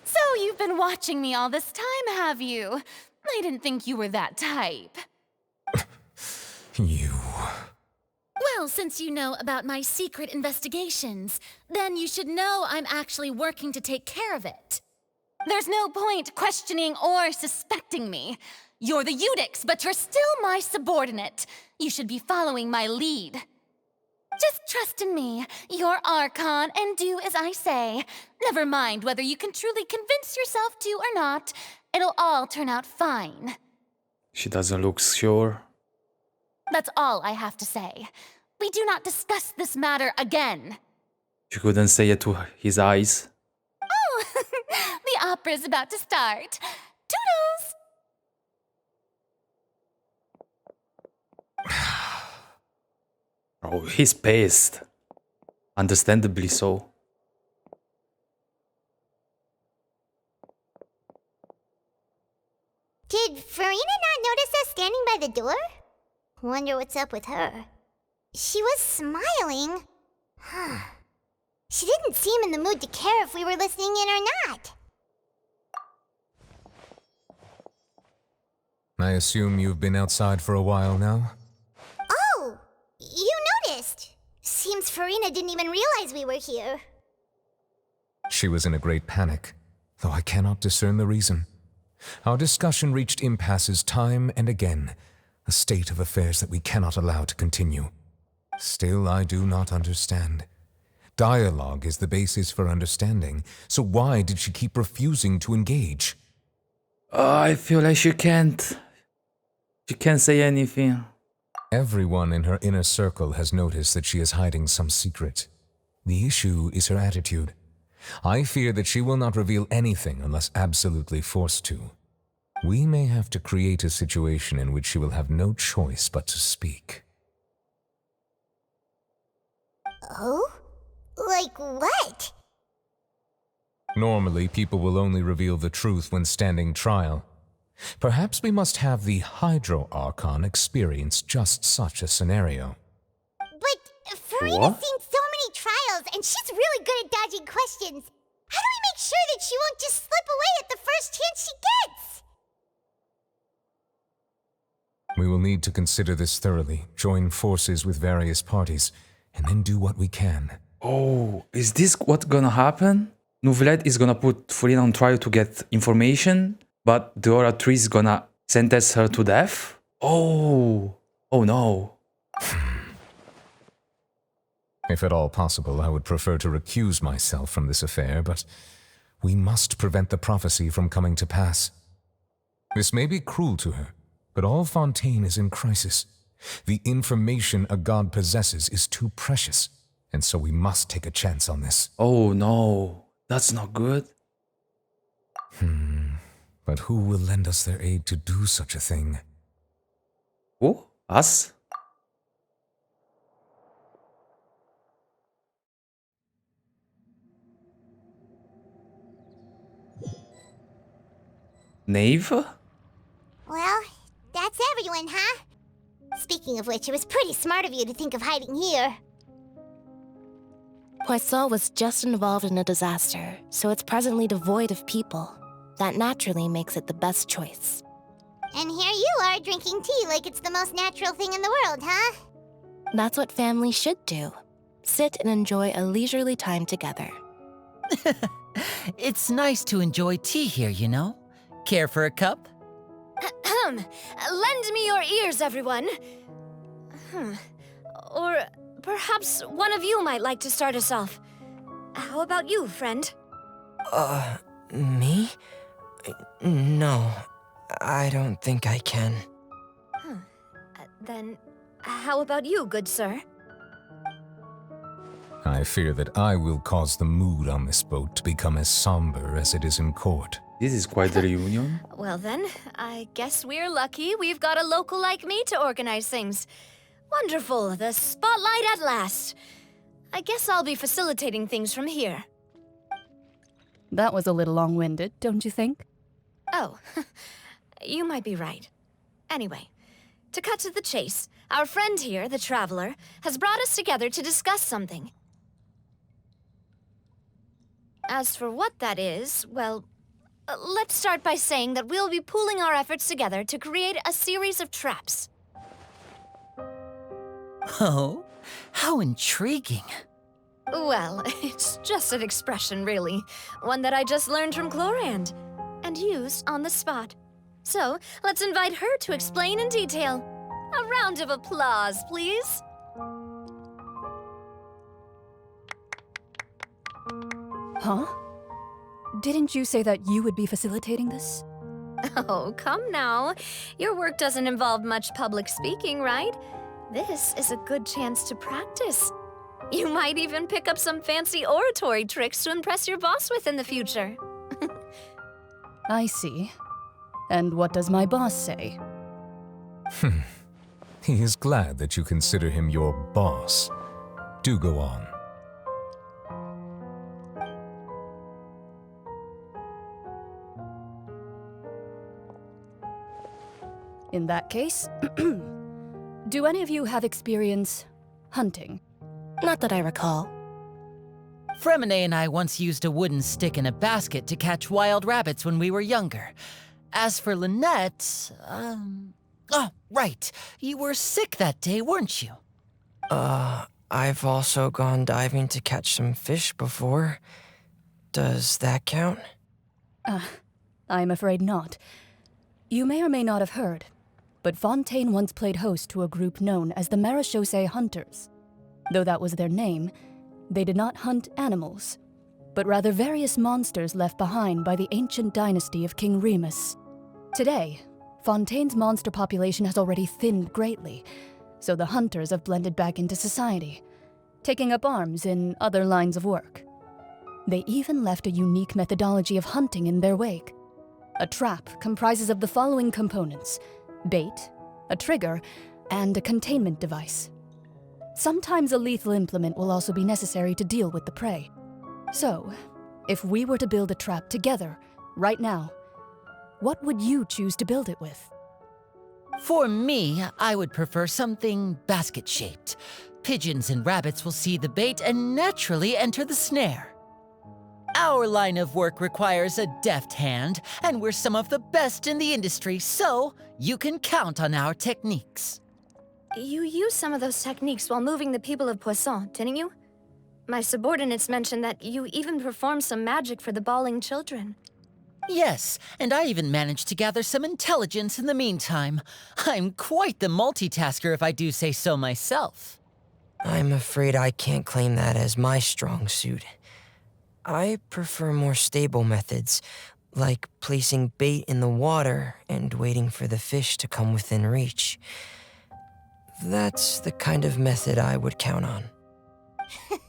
So you've been watching me all this time, have you? I didn't think you were that type. You... Well, since you know about my secret investigations, then you should know I'm actually working to take care of it. There's no point questioning or suspecting me. You're the Eudix, but you're still my subordinate. You should be following my lead. Just trust in me. You're Archon, and do as I say. Never mind whether you can truly convince yourself to or not. It'll all turn out fine. She doesn't look sure. That's all I have to say. We do not discuss this matter again. She couldn't say it to his eyes. Oh, the opera's about to start. Toodles! Oh, he's pissed. Understandably so. Did Farina not notice us standing by the door? Wonder what's up with her. She was smiling. She didn't seem in the mood to care if we were listening in or not. I assume you've been outside for a while now? Oh, you noticed. Seems Farina didn't even realize we were here. She was in a great panic, though I cannot discern the reason. Our discussion reached impasses time and again, a state of affairs that we cannot allow to continue. Still, I do not understand. Dialogue is the basis for understanding, so why did she keep refusing to engage? I feel like she can't. She can't say anything. Everyone in her inner circle has noticed that she is hiding some secret. The issue is her attitude. I fear that she will not reveal anything unless absolutely forced to. We may have to create a situation in which she will have no choice but to speak. Oh? Like what? Normally, people will only reveal the truth when standing trial. Perhaps we must have the Hydro Archon experience just such a scenario. But Farina's seen so many trials, and she's really good at dodging questions. How do we make sure that she won't just slip away at the first chance she gets? We will need to consider this thoroughly, join forces with various parties, and then do what we can. Oh, is this what's gonna happen? Neuvillette is gonna put Furina on trial to get information, but the Oratrice is gonna sentence her to death? Oh, oh no. If at all possible, I would prefer to recuse myself from this affair, but we must prevent the prophecy from coming to pass. This may be cruel to her, but all Fontaine is in crisis. The information a god possesses is too precious, and so we must take a chance on this. Oh no, that's not good. But who will lend us their aid to do such a thing? Who? Us? Knave? Well, that's everyone, huh? Speaking of which, it was pretty smart of you to think of hiding here. Poisson was just involved in a disaster, so it's presently devoid of people. That naturally makes it the best choice. And here you are drinking tea like it's the most natural thing in the world, huh? That's what families should do. Sit and enjoy a leisurely time together. It's nice to enjoy tea here, you know? Care for a cup? Lend me your ears, everyone. Or perhaps one of you might like to start us off. How about you, friend? Me? No, I don't think I can. Then, how about you, good sir? I fear that I will cause the mood on this boat to become as somber as it is in court. This is quite the reunion. Well then, I guess we're lucky we've got a local like me to organize things. Wonderful, the spotlight at last. I guess I'll be facilitating things from here. That was a little long-winded, don't you think? Oh, you might be right. Anyway, to cut to the chase, our friend here, the Traveler, has brought us together to discuss something. As for what that is, well, let's start by saying that we'll be pooling our efforts together to create a series of traps. Oh, how intriguing. Well, it's just an expression, really. One that I just learned from Chlorand, and used on the spot. So, let's invite her to explain in detail. A round of applause, please. Huh? Didn't you say that you would be facilitating this? Oh, come now. Your work doesn't involve much public speaking, right? This is a good chance to practice. You might even pick up some fancy oratory tricks to impress your boss with in the future. I see. And what does my boss say? He is glad that you consider him your boss. Do go on. In that case, do any of you have experience hunting? Not that I recall. Fremine and I once used a wooden stick in a basket to catch wild rabbits when we were younger. As for Lynette, oh, right. You were sick that day, weren't you? I've also gone diving to catch some fish before. Does that count? I'm afraid not. You may or may not have heard, but Fontaine once played host to a group known as the Marechaussee Hunters. Though that was their name, they did not hunt animals, but rather various monsters left behind by the ancient dynasty of King Remus. Today, Fontaine's monster population has already thinned greatly, so the hunters have blended back into society, taking up arms in other lines of work. They even left a unique methodology of hunting in their wake. A trap comprises of the following components: bait, a trigger, and a containment device. Sometimes a lethal implement will also be necessary to deal with the prey. So, if we were to build a trap together, right now, what would you choose to build it with? For me, I would prefer something basket-shaped. Pigeons and rabbits will see the bait and naturally enter the snare. Our line of work requires a deft hand, and we're some of the best in the industry, so you can count on our techniques. You used some of those techniques while moving the people of Poisson, didn't you? My subordinates mentioned that you even performed some magic for the bawling children. Yes, and I even managed to gather some intelligence in the meantime. I'm quite the multitasker if I do say so myself. I'm afraid I can't claim that as my strong suit. I prefer more stable methods, like placing bait in the water and waiting for the fish to come within reach. That's the kind of method I would count on.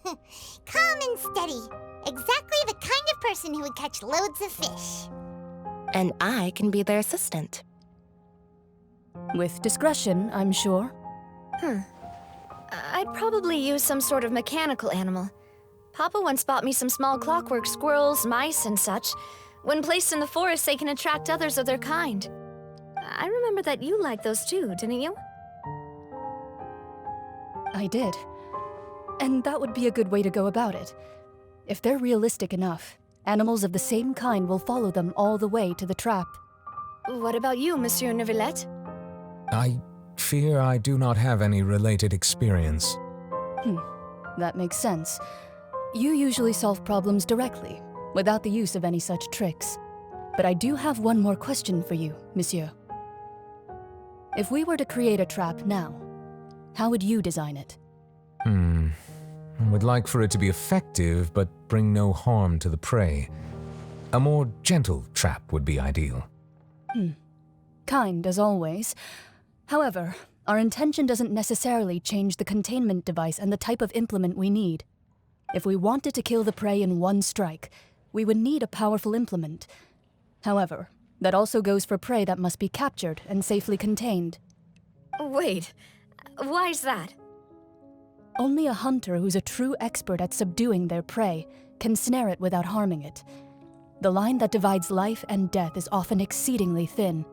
Calm and steady. Exactly the kind of person who would catch loads of fish. And I can be their assistant. With discretion, I'm sure. I'd probably use some sort of mechanical animal. Papa once bought me some small clockwork squirrels, mice, and such. When placed in the forest, they can attract others of their kind. I remember that you liked those too, didn't you? I did. And that would be a good way to go about it. If they're realistic enough, animals of the same kind will follow them all the way to the trap. What about you, Monsieur Neuvillette? I fear I do not have any related experience. That makes sense. You usually solve problems directly, without the use of any such tricks. But I do have one more question for you, Monsieur. If we were to create a trap now, how would you design it? I would like for it to be effective, but bring no harm to the prey. A more gentle trap would be ideal. Kind, as always. However, our intention doesn't necessarily change the containment device and the type of implement we need. If we wanted to kill the prey in one strike, we would need a powerful implement. However, that also goes for prey that must be captured and safely contained. Wait, why's that? Only a hunter who's a true expert at subduing their prey can snare it without harming it. The line that divides life and death is often exceedingly thin.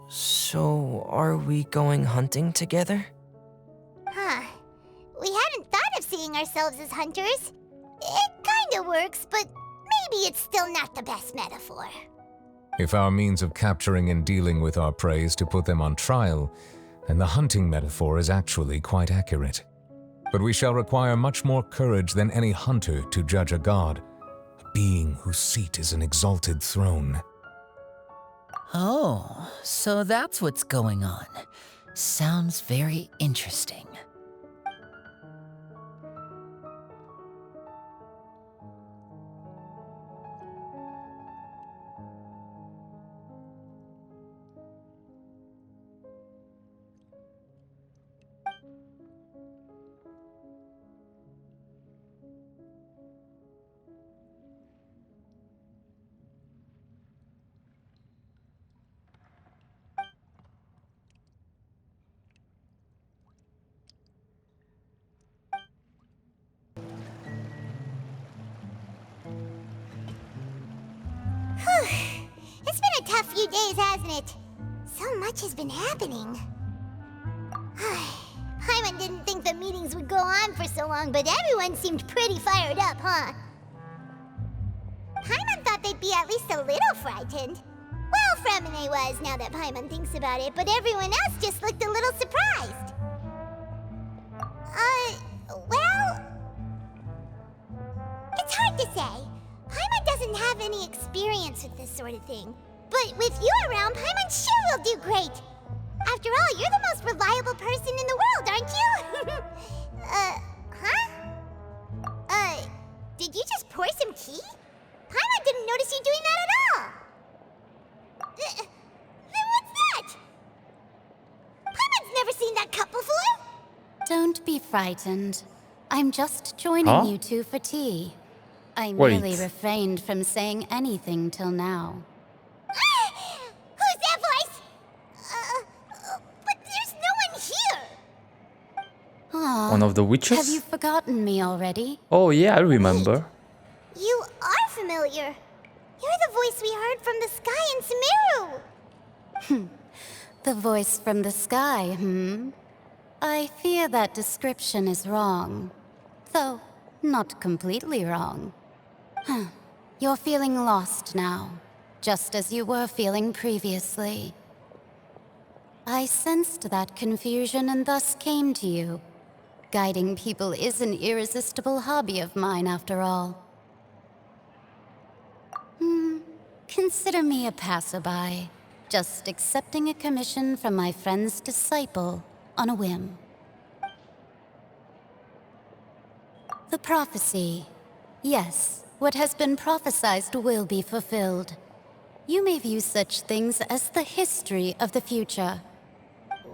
So are we going hunting together? We hadn't thought of seeing ourselves as hunters. It kinda works, but maybe it's still not the best metaphor. If our means of capturing and dealing with our prey is to put them on trial, then the hunting metaphor is actually quite accurate. But we shall require much more courage than any hunter to judge a god, a being whose seat is an exalted throne. Oh, so that's what's going on. Sounds very interesting. It's been a tough few days, hasn't it? So much has been happening. Paimon didn't think the meetings would go on for so long, but everyone seemed pretty fired up, huh? Paimon thought they'd be at least a little frightened. Well, Fremine was, now that Paimon thinks about it, but everyone else just looked a little surprised. Well... It's hard to say. Paimon doesn't have any experience with this sort of thing. But with you around, Paimon sure will do great. After all, you're the most reliable person in the world, aren't you? Did you just pour some tea? Paimon didn't notice you doing that at all. Then what's that? Paimon's never seen that cup before. Don't be frightened. I'm just joining you two for tea. I Wait. merely refrained from saying anything till now. Who's that voice? But there's no one here. Aw, One of the witches? have you forgotten me already? Oh yeah, I remember. You are familiar. You're the voice we heard from the sky in Sumeru. The voice from the sky, I fear that description is wrong. Though, not completely wrong. You're feeling lost now, just as you were feeling previously. I sensed that confusion and thus came to you. Guiding people is an irresistible hobby of mine, after all. Consider me a passerby, just accepting a commission from my friend's disciple on a whim. The prophecy. Yes, what has been prophesied will be fulfilled. You may view such things as the history of the future.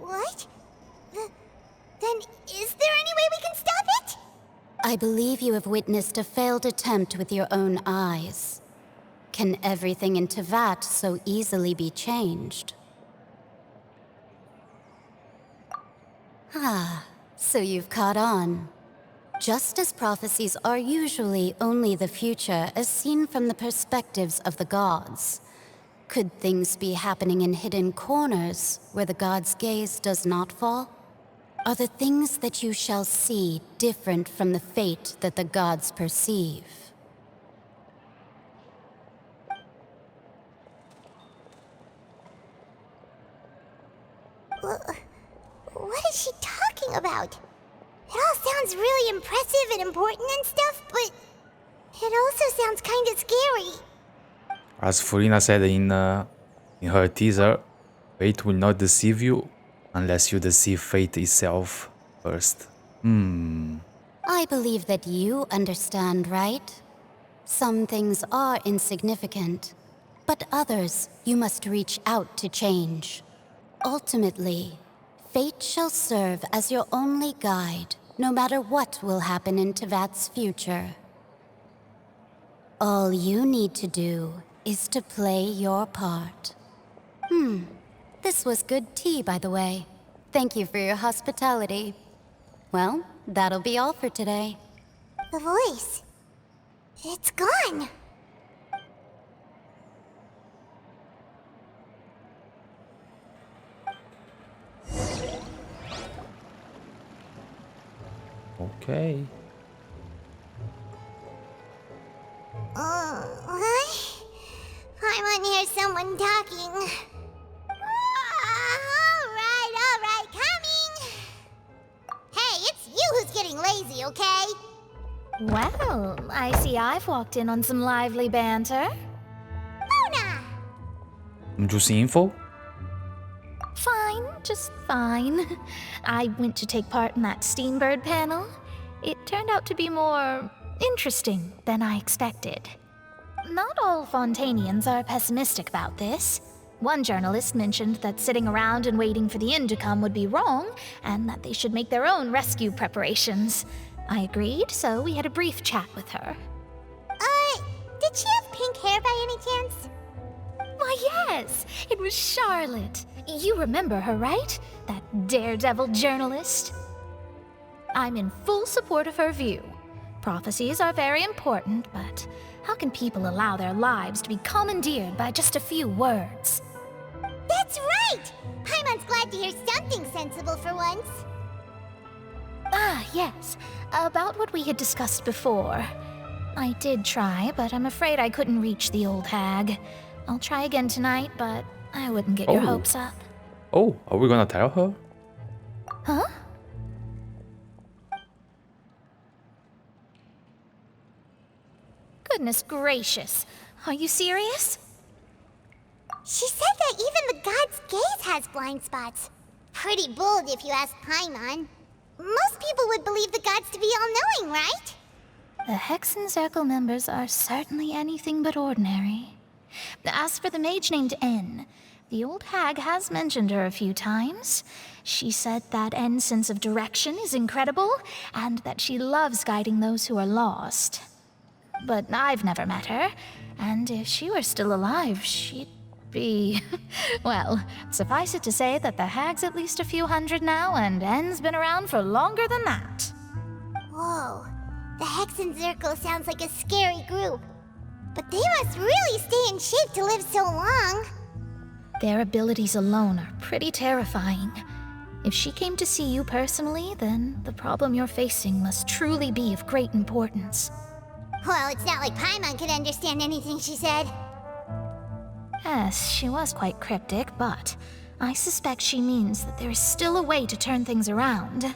What? Then is there any way we can stop it? I believe you have witnessed a failed attempt with your own eyes. Can everything in Tevat so easily be changed? Ah, so you've caught on. Just as prophecies are usually only the future as seen from the perspectives of the gods, could things be happening in hidden corners where the gods' gaze does not fall? Are the things that you shall see different from the fate that the gods perceive? What is she talking about? It all sounds really impressive and important and stuff, but it also sounds kind of scary. As Furina said in her teaser, fate will not deceive you unless you deceive fate itself first. I believe that you understand, right? Some things are insignificant, but others you must reach out to change. Ultimately, fate shall serve as your only guide, no matter what will happen in Tevat's future. All you need to do is to play your part. This was good tea, by the way. Thank you for your hospitality. Well, that'll be all for today. The voice. It's gone. Okay. What? I want to hear someone talking. All right, coming. Hey, it's you who's getting lazy, okay? Well, I see I've walked in on some lively banter. Luna! Juicy info? Fine, just fine. I went to take part in that Steambird panel. It turned out to be more interesting than I expected. Not all Fontanians are pessimistic about this. One journalist mentioned that sitting around and waiting for the end to come would be wrong, and that they should make their own rescue preparations. I agreed, so we had a brief chat with her. Did she have pink hair by any chance? Why, yes! It was Charlotte. You remember her, right? That daredevil journalist? I'm in full support of her view. Prophecies are very important, but how can people allow their lives to be commandeered by just a few words? That's right! Paimon's glad to hear something sensible for once. Ah, yes. About what we had discussed before. I did try, but I'm afraid I couldn't reach the old hag. I'll try again tonight, but I wouldn't get your hopes up. Oh, are we gonna tell her? Huh? Goodness gracious. Are you serious? She said that even the god's gaze has blind spots. Pretty bold if you ask Paimon. Most people would believe the gods to be all-knowing, right? The Hexen Circle members are certainly anything but ordinary. As for the mage named N, the old hag has mentioned her a few times. She said that N's sense of direction is incredible, and that she loves guiding those who are lost. But I've never met her, and if she were still alive, she'd be... well, suffice it to say that the hag's at least a few hundred now, and N's been around for longer than that. Whoa, the Hexen Circle sounds like a scary group. But they must really stay in shape to live so long. Their abilities alone are pretty terrifying. If she came to see you personally, then the problem you're facing must truly be of great importance. Well, it's not like Paimon could understand anything she said. Yes, she was quite cryptic, but I suspect she means that there is still a way to turn things around.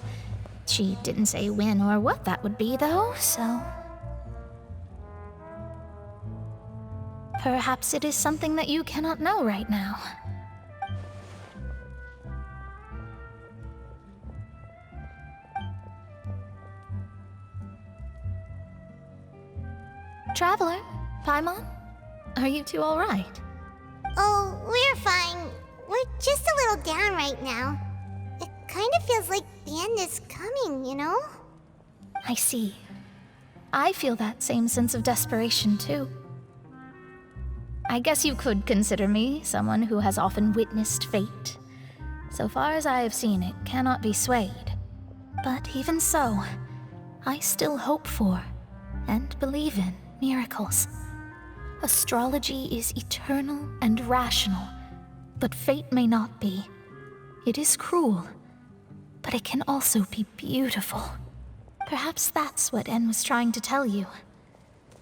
She didn't say when or what that would be, though, so... Perhaps it is something that you cannot know right now. Traveler, Paimon, are you two all right? Oh, we're fine. We're just a little down right now. It kind of feels like the end is coming, you know? I see. I feel that same sense of desperation, too. I guess you could consider me someone who has often witnessed fate. So far as I have seen, it cannot be swayed. But even so, I still hope for and believe in miracles. Astrology is eternal and rational, but fate may not be. It is cruel, but it can also be beautiful. Perhaps that's what En was trying to tell you.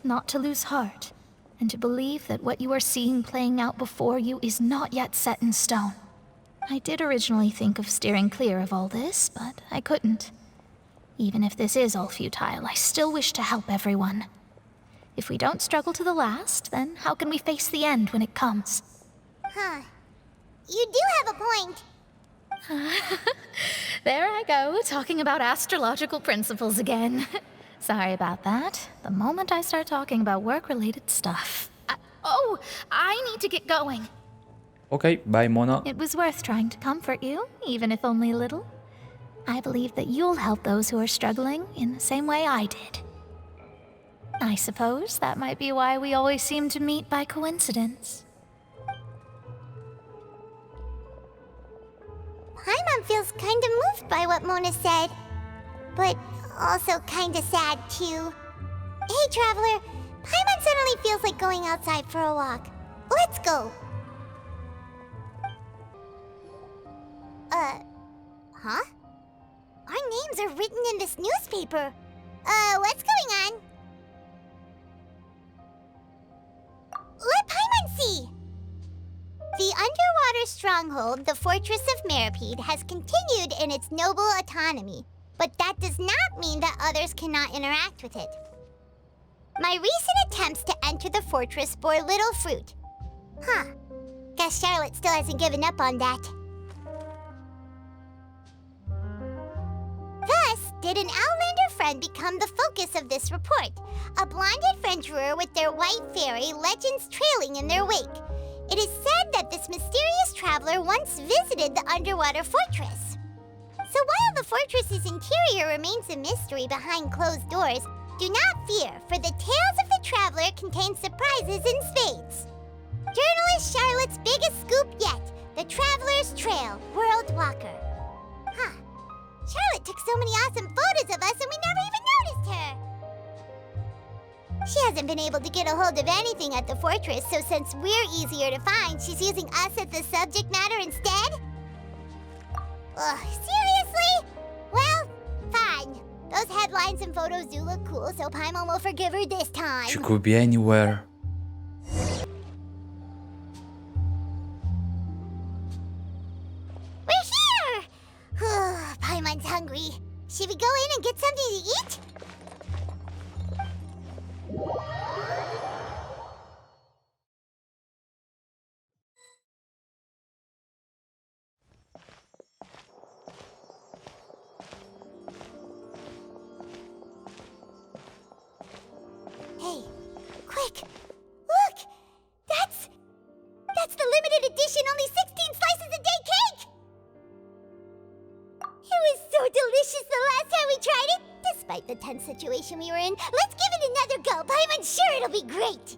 Not to lose heart, and to believe that what you are seeing playing out before you is not yet set in stone. I did originally think of steering clear of all this, but I couldn't. Even if this is all futile, I still wish to help everyone. If we don't struggle to the last, then how can we face the end when it comes? Huh. You do have a point. There I go, talking about astrological principles again. Sorry about that. The moment I start talking about work-related stuff... I need to get going. Okay, bye, Mona. It was worth trying to comfort you, even if only a little. I believe that you'll help those who are struggling in the same way I did. I suppose that might be why we always seem to meet by coincidence. Paimon feels kind of moved by what Mona said, but also kind of sad too. Hey, Traveler, Paimon suddenly feels like going outside for a walk. Let's go. Huh? Our names are written in this newspaper. What's going on? Let Paimon see! The underwater stronghold, the Fortress of Meripede, has continued in its noble autonomy, but that does not mean that others cannot interact with it. My recent attempts to enter the fortress bore little fruit. Huh. Guess Charlotte still hasn't given up on that. Thus, did an Outlander friend become the focus of this report, a blonde adventurer with their white fairy legends trailing in their wake. It is said that this mysterious traveler once visited the underwater fortress. So while the fortress's interior remains a mystery behind closed doors, do not fear, for the tales of the traveler contain surprises in spades. Journalist Charlotte's biggest scoop yet, the Traveler's Trail, World Walker. Huh. Charlotte took so many awesome photos of us and we never even noticed her. She hasn't been able to get a hold of anything at the fortress, so since we're easier to find, she's using us as the subject matter instead? Ugh, seriously? Well, fine. Those headlines and photos do look cool, so Paimon will forgive her this time. She could be anywhere. We're here! Paimon's hungry. Should we go in and get something to eat? Hey, quick! Look! That's the limited edition only 16 slices a day cake! It was so delicious the last time we tried it! Despite the tense situation we were in, let's give it another go. Paimon's sure it'll be great.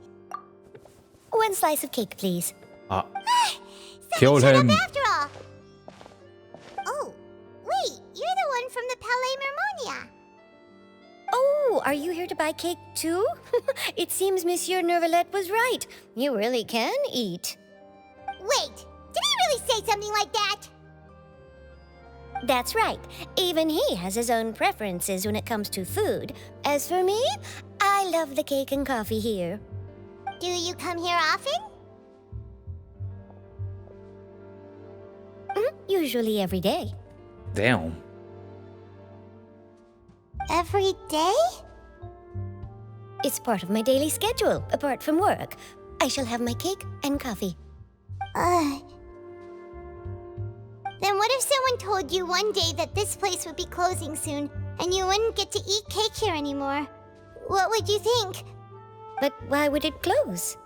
One slice of cake, please. Kill him. After all. Oh, wait, you're the one from the Palais Mermonia. Oh, are you here to buy cake too? It seems Monsieur Nervalette was right. You really can eat. Wait, did he really say something like that? That's right. Even he has his own preferences when it comes to food. As for me, I love the cake and coffee here. Do you come here often? Usually every day. Damn. Every day? It's part of my daily schedule, apart from work. I shall have my cake and coffee. Then what if someone told you one day that this place would be closing soon, and you wouldn't get to eat cake here anymore? What would you think? But why would it close?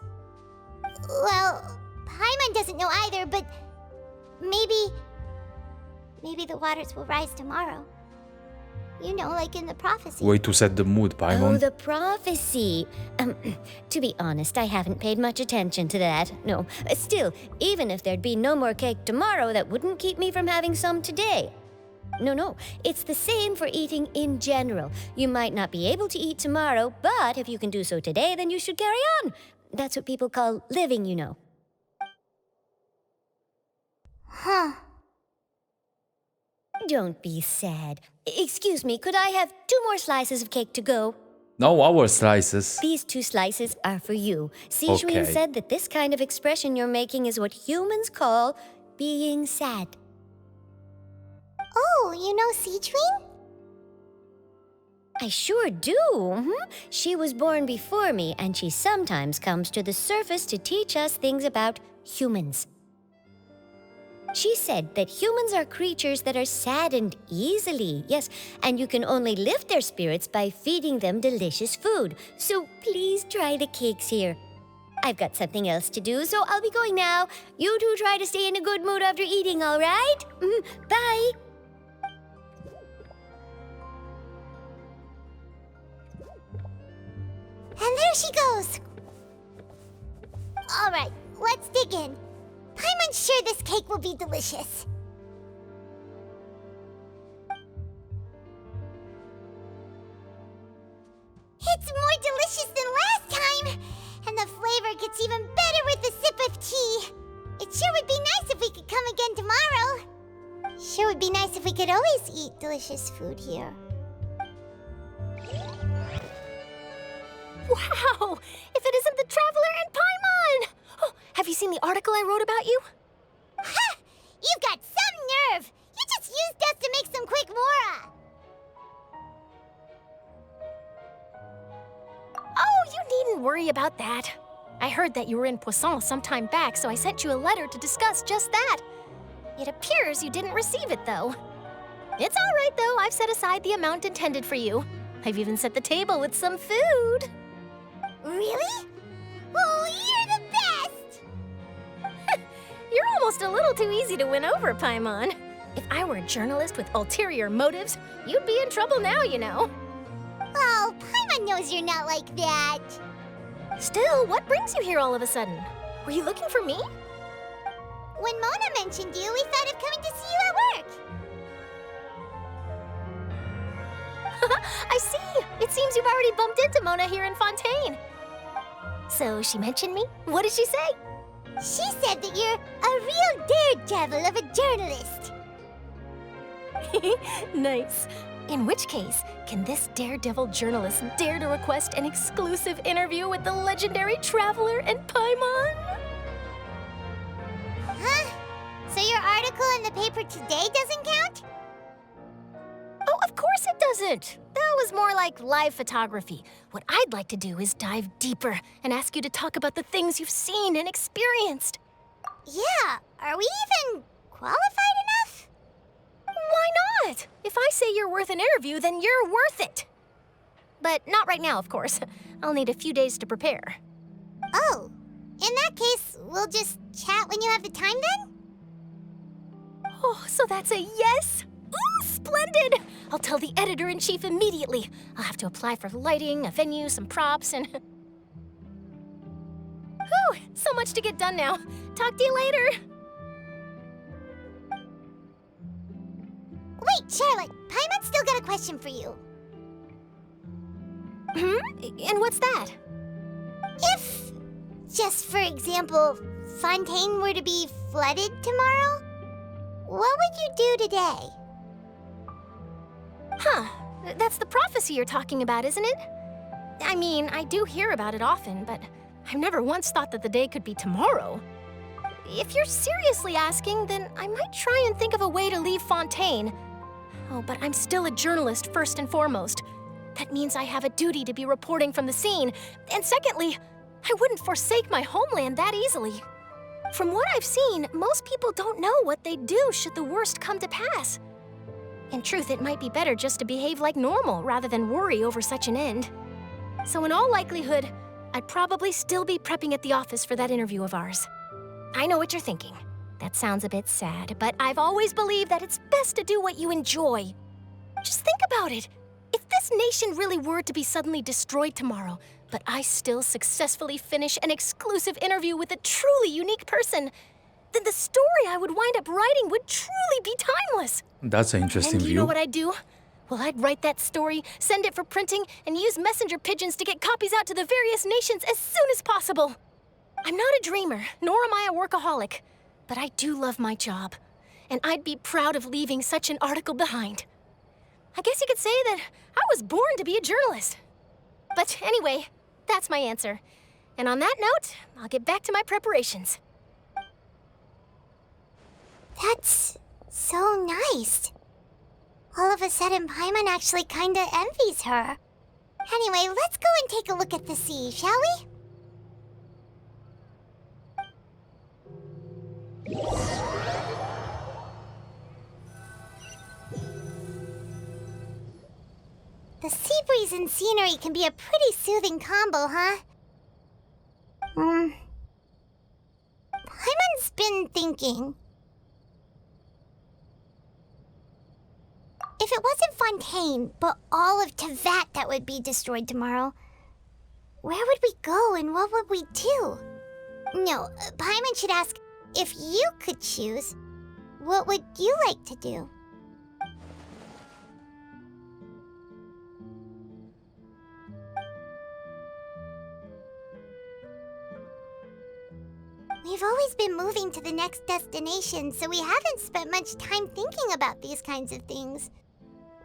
Well, Paimon doesn't know either, but maybe the waters will rise tomorrow. You know, like in the prophecy. Way to set the mood, Paimon. Oh, the prophecy. To be honest, I haven't paid much attention to that. No, still, even if there'd be no more cake tomorrow, that wouldn't keep me from having some today. No, it's the same for eating in general. You might not be able to eat tomorrow, but if you can do so today, then you should carry on. That's what people call living, you know. Huh. Don't be sad. Excuse me, could I have 2 more slices of cake to go? No, our slices. These 2 slices are for you. Sichuan Okay. said that this kind of expression you're making is what humans call being sad. Oh, you know Sichuan? I sure do. She was born before me, and she sometimes comes to the surface to teach us things about humans. She said that humans are creatures that are saddened easily, yes, and you can only lift their spirits by feeding them delicious food. So please try the cakes here. I've got something else to do, so I'll be going now. You two try to stay in a good mood after eating, all right? Bye. And there she goes. All right, let's dig in. Paimon's sure this cake will be delicious. It's more delicious than last time, and the flavor gets even better with a sip of tea. It sure would be nice if we could come again tomorrow. Sure would be nice if we could always eat delicious food here. Wow! If it isn't the Traveler and Paimon! Oh, have you seen the article I wrote about you? Ha! You've got some nerve! You just used us to make some quick mora! Oh, you needn't worry about that. I heard that you were in Poisson some time back, so I sent you a letter to discuss just that. It appears you didn't receive it, though. It's all right, though. I've set aside the amount intended for you. I've even set the table with some food. Really? Oh, you're the best! You're almost a little too easy to win over, Paimon. If I were a journalist with ulterior motives, you'd be in trouble now, you know. Oh, Paimon knows you're not like that. Still, what brings you here all of a sudden? Were you looking for me? When Mona mentioned you, we thought of coming to see you at work. I see! It seems you've already bumped into Mona here in Fontaine. So she mentioned me? What did she say? She said that you're a real daredevil of a journalist. Nice. In which case, can this daredevil journalist dare to request an exclusive interview with the legendary Traveler and Paimon? Huh? So your article in the paper today doesn't count? Oh, of course it doesn't. That was more like live photography. What I'd like to do is dive deeper and ask you to talk about the things you've seen and experienced. Yeah, are we even qualified enough? Why not? If I say you're worth an interview, then you're worth it. But not right now, of course. I'll need a few days to prepare. Oh, in that case, we'll just chat when you have the time then? Oh, so that's a yes? Ooh, splendid! I'll tell the editor-in-chief immediately. I'll have to apply for lighting, a venue, some props, and... Whew, so much to get done now. Talk to you later. Wait, Charlotte, Paimon's still got a question for you. And what's that? If, just for example, Fontaine were to be flooded tomorrow, what would you do today? Huh, that's the prophecy you're talking about, isn't it? I mean, I do hear about it often, but I've never once thought that the day could be tomorrow. if you're seriously asking, then I might try and think of a way to leave Fontaine. Oh, but I'm still a journalist first and foremost. That means I have a duty to be reporting from the scene. And secondly, I wouldn't forsake my homeland that easily. From what I've seen, most people don't know what they'd do should the worst come to pass. In truth, it might be better just to behave like normal rather than worry over such an end. So in all likelihood, I'd probably still be prepping at the office for that interview of ours. I know what you're thinking. That sounds a bit sad, but I've always believed that it's best to do what you enjoy. Just think about it. If this nation really were to be suddenly destroyed tomorrow, but I still successfully finish an exclusive interview with a truly unique person, then the story I would wind up writing would truly be timeless. That's an interesting And do view. you know what I'd do? Well, I'd write that story, send it for printing, and use messenger pigeons to get copies out to the various nations as soon as possible. I'm not a dreamer, nor am I a workaholic, but I do love my job, and I'd be proud of leaving such an article behind. I guess you could say that I was born to be a journalist. But anyway, that's my answer. And on that note, I'll get back to my preparations. That's so nice. All of a sudden, Paimon actually kinda envies her. Anyway, let's go and take a look at the sea, shall we? The sea breeze and scenery can be a pretty soothing combo, huh? Paimon's been thinking. If it wasn't Fontaine, but all of Tevat that would be destroyed tomorrow, where would we go and what would we do? No, Paimon should ask, if you could choose, what would you like to do? We've always been moving to the next destination, so we haven't spent much time thinking about these kinds of things.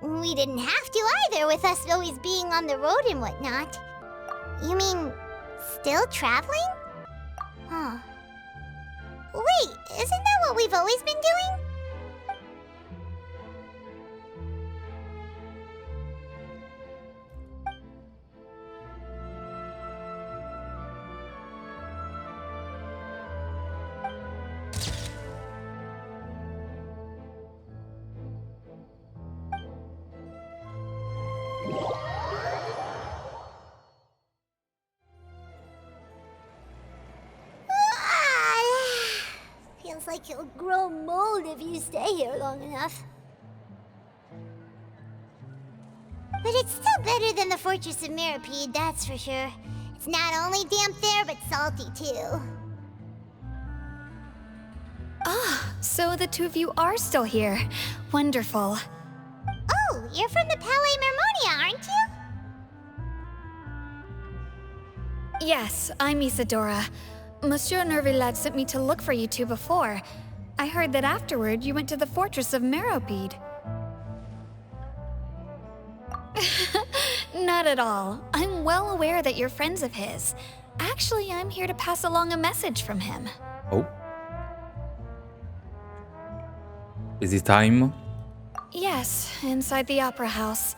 We didn't have to either, with us always being on the road and whatnot. You mean, still traveling? Huh. Wait, isn't that what we've always been doing? Feels like you'll grow mold if you stay here long enough. But it's still better than the Fortress of Mirapede, that's for sure. It's not only damp there, but salty too. Ah, so the two of you are still here. Wonderful. Oh, you're from the Palais Mermonia, aren't you? Yes, I'm Isadora. Monsieur Nervillat sent me to look for you two before. I heard that afterward you went to the Fortress of Mirapede. Not at all. I'm well aware that you're friends of his. Actually, I'm here to pass along a message from him. Oh. Is it time? Yes, inside the Opera House.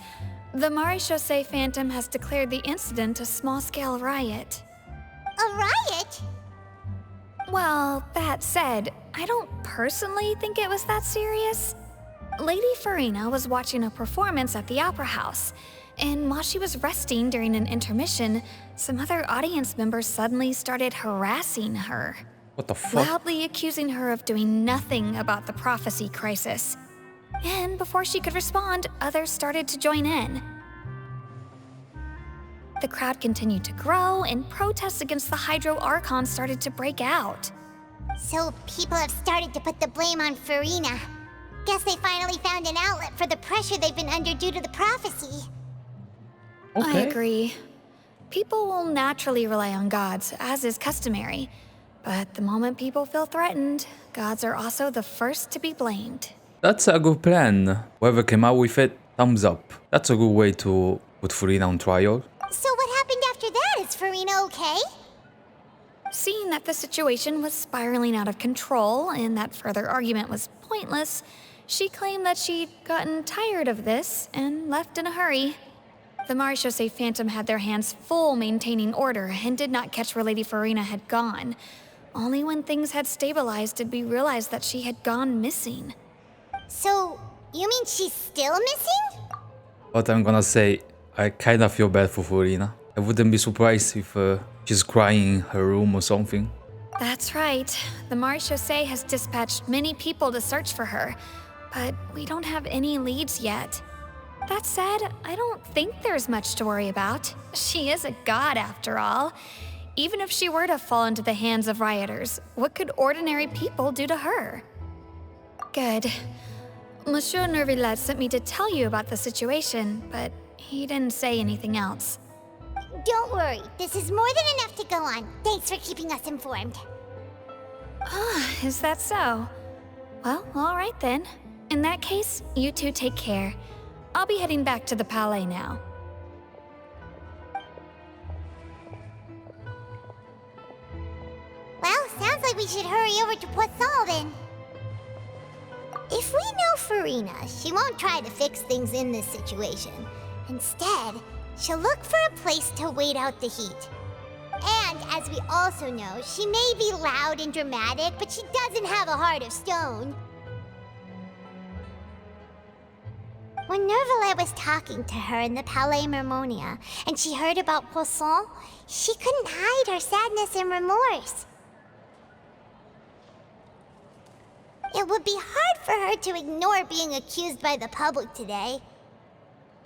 The Maréchaussée Phantom has declared the incident a small-scale riot. A riot? Well, that said, I don't personally think it was that serious. Lady Farina was watching a performance at the Opera House, and while she was resting during an intermission, some other audience members suddenly started harassing her. What the fuck? Loudly accusing her of doing nothing about the prophecy crisis. And before she could respond, others started to join in. The crowd continued to grow, and protests against the Hydro Archon started to break out. So people have started to put the blame on Farina. Guess they finally found an outlet for the pressure they've been under due to the prophecy. I agree. People will naturally rely on gods, as is customary. But the moment people feel threatened, gods are also the first to be blamed. That's a good plan. Whoever came out with it, thumbs up. That's a good way to put Farina on trial. So what happened after that? Is Farina okay? Seeing that the situation was spiraling out of control and that further argument was pointless, she claimed that she'd gotten tired of this and left in a hurry. The Marechaussee Phantom had their hands full maintaining order and did not catch where Lady Farina had gone. Only when things had stabilized did we realize that she had gone missing. So, you mean she's still missing? But I'm gonna say, I kinda feel bad for Farina. I wouldn't be surprised if she's crying in her room or something. That's right. The Marechaussee has dispatched many people to search for her, but we don't have any leads yet. That said, I don't think there's much to worry about. She is a god after all. Even if she were to fall into the hands of rioters, what could ordinary people do to her? Good. Monsieur Nervillet sent me to tell you about the situation, but he didn't say anything else. Don't worry, this is more than enough to go on. Thanks for keeping us informed. Ah, is that so? Well, all right then. In that case, you two take care. I'll be heading back to the Palais now. Well, sounds like we should hurry over to Poisson then. If we know Farina, she won't try to fix things in this situation. Instead, she'll look for a place to wait out the heat. And as we also know, she may be loud and dramatic, but she doesn't have a heart of stone. When Nervillet was talking to her in the Palais Mermonia, and she heard about Poisson, she couldn't hide her sadness and remorse. It would be hard for her to ignore being accused by the public today.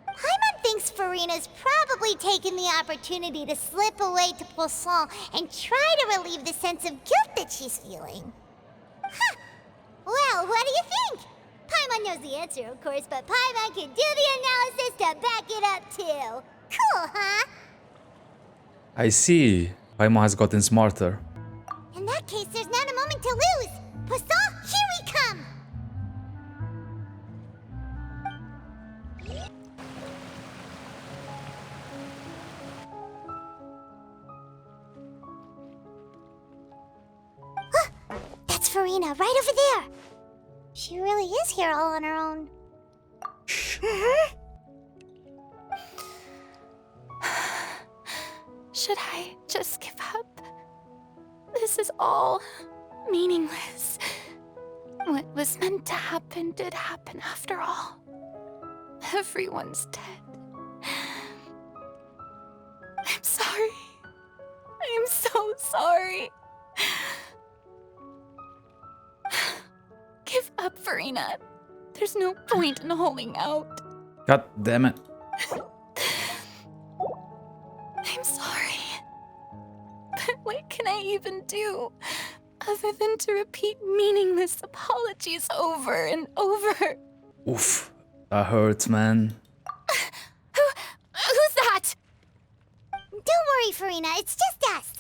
Paimon thinks Farina's probably taken the opportunity to slip away to Poisson and try to relieve the sense of guilt that she's feeling. Huh! Well, what do you think? Paimon knows the answer, of course, but Paimon can do the analysis to back it up too. Cool, huh? I see. Paimon has gotten smarter. In that case, there's not a moment to lose. Poisson, here we come! That's Farina, right over there. She really is here all on her own. Should I just give up? This is all meaningless. What was meant to happen did happen after all. Everyone's dead. I'm sorry. I'm so sorry. Give up, Farina. There's no point in holding out. God damn it. I'm sorry. But what can I even do other than to repeat meaningless apologies over and over? Oof. That hurts, man. Who's that? Don't worry, Farina. It's just us.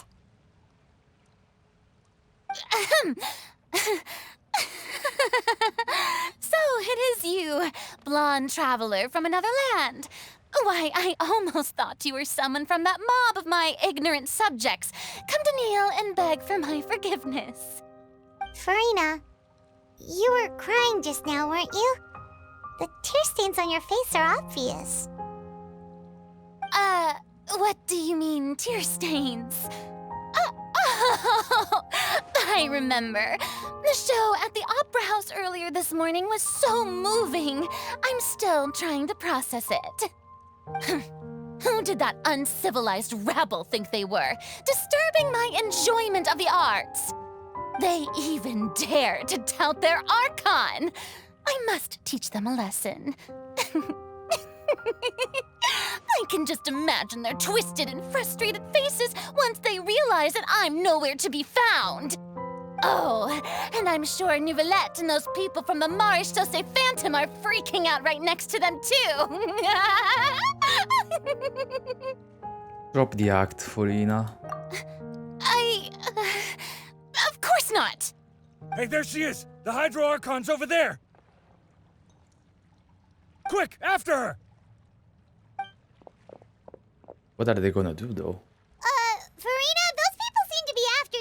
So it is you, blonde traveler from another land. Why, I almost thought you were someone from that mob of my ignorant subjects. Come to kneel and beg for my forgiveness. Farina, you were crying just now, weren't you? The tear stains on your face are obvious. What do you mean, tear stains? Oh, I remember. The show at the Opera House earlier this morning was so moving. I'm still trying to process it. Who did that uncivilized rabble think they were, disturbing my enjoyment of the arts? They even dare to tout their Archon. I must teach them a lesson. I can just imagine their twisted and frustrated faces once they realize that I'm nowhere to be found. Oh, and I'm sure Neuvillette and those people from the Marechaussee Phantom are freaking out right next to them too. Drop the act, Farina. Of course not. Hey, there she is! The Hydro Archon's over there! Quick, after her! What are they gonna do, though? Farina, those people seem to be after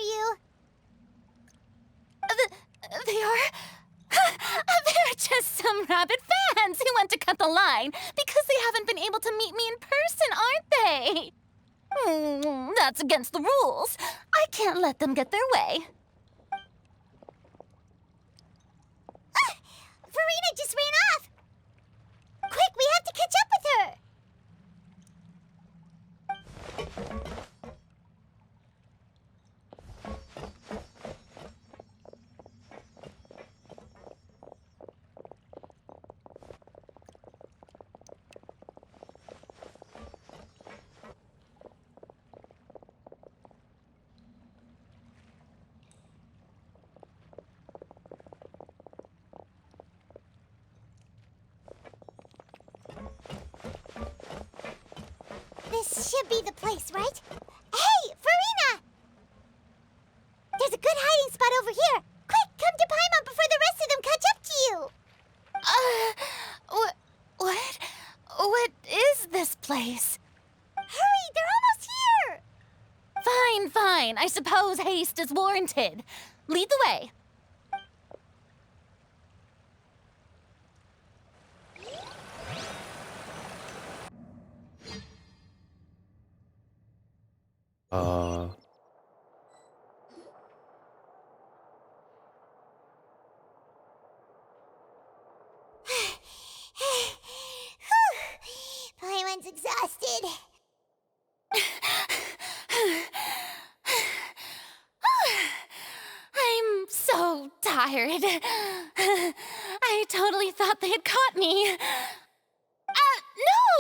ones who want to cut the line because they haven't been able to meet me in person, aren't they? That's against the rules. I can't let them get their way. Farina just ran off! Quick, we have to catch up with her! This should be the place, right? Hey, Farina! There's a good hiding spot over here. Quick, come to Paimon before the rest of them catch up to you. What is this place? Hurry, they're almost here! Fine. I suppose haste is warranted. Lead the way. Paimon's exhausted. I'm so tired. I totally thought they had caught me. No,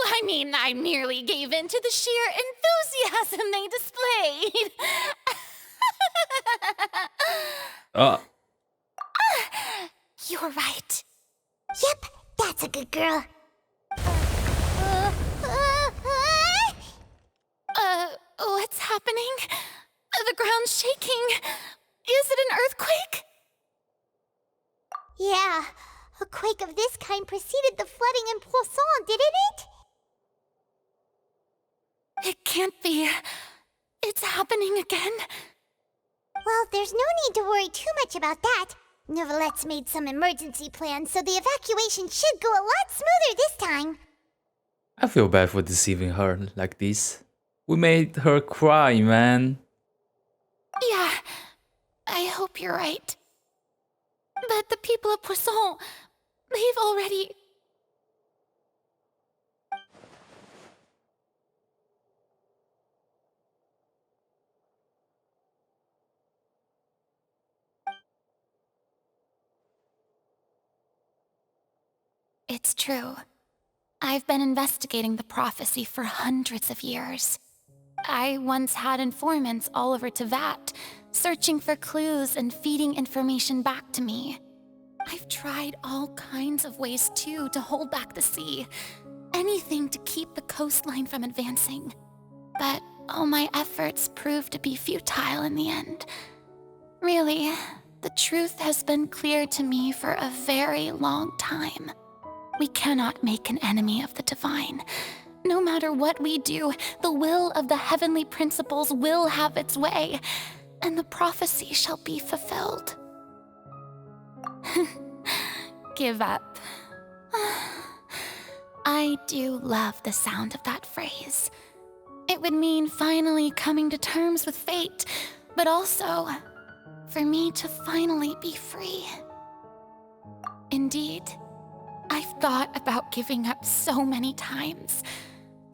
I mean, I merely gave in to the sheer enthusiasm they displayed. You're right. Yep, that's a good girl. What's happening? The ground's shaking. Is it an earthquake? Yeah, a quake of this kind preceded the flooding in Poisson, didn't it? It can't be. It's happening again. Well, there's no need to worry too much about that. Neuvillette made some emergency plans, so the evacuation should go a lot smoother this time. I feel bad for deceiving her like this. We made her cry, man. Yeah, I hope you're right. But the people of Poisson, they've already... It's true. I've been investigating the prophecy for hundreds of years. I once had informants all over Tevat, searching for clues and feeding information back to me. I've tried all kinds of ways, too, to hold back the sea. Anything to keep the coastline from advancing. But all my efforts proved to be futile in the end. Really, the truth has been clear to me for a very long time. We cannot make an enemy of the divine. No matter what we do, the will of the heavenly principles will have its way, and the prophecy shall be fulfilled. Give up. I do love the sound of that phrase. It would mean finally coming to terms with fate, but also for me to finally be free. Indeed, I've thought about giving up so many times,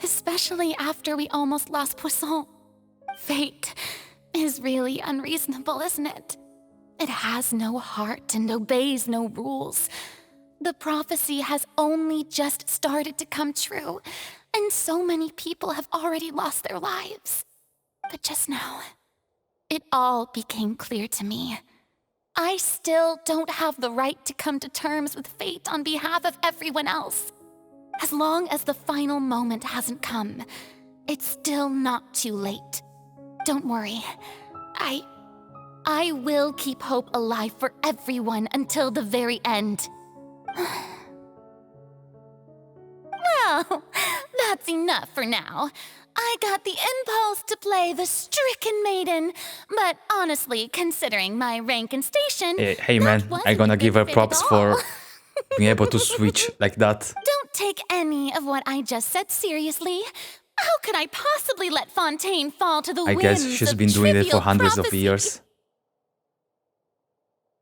especially after we almost lost Poisson. Fate is really unreasonable, isn't it? It has no heart and obeys no rules. The prophecy has only just started to come true, and so many people have already lost their lives. But just now, it all became clear to me. I still don't have the right to come to terms with fate on behalf of everyone else. As long as the final moment hasn't come, it's still not too late. Don't worry. I will keep hope alive for everyone until the very end. Well, that's enough for now. I got the impulse to play the stricken maiden, but honestly, considering my rank and station, Hey man, I'm gonna give her props for being able to switch like that. Don't take any of what I just said seriously. How could I possibly let Fontaine fall to the I whims guess she's of been doing it for trivial hundreds of prophecy? years.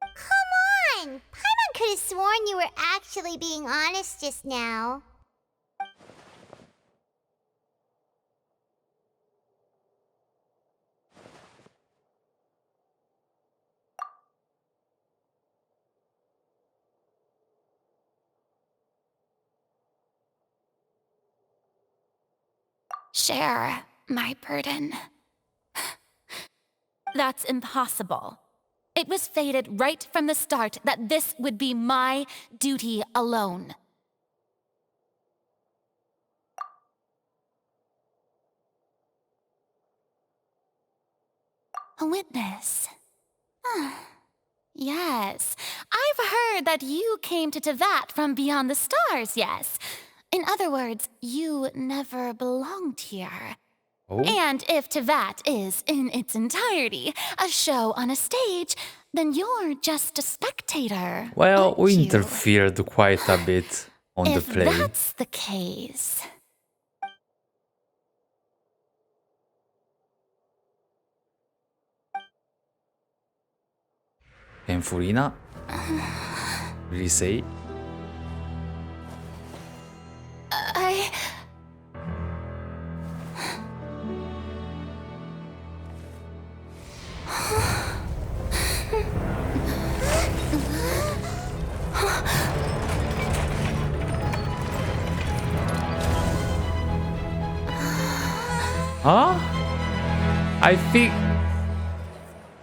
Come on! Paimon could have sworn you were actually being honest just now. Share my burden. That's impossible. It was fated right from the start that this would be my duty alone. A witness. Yes, I've heard that you came to Tevat from beyond the stars, yes. In other words, you never belonged here. Oh. And if Tevat is, in its entirety, a show on a stage, then you're just a spectator. Well, we aren't you? interfered quite a bit on the If play. that's the case... And Furina? Really say? I... Huh? I think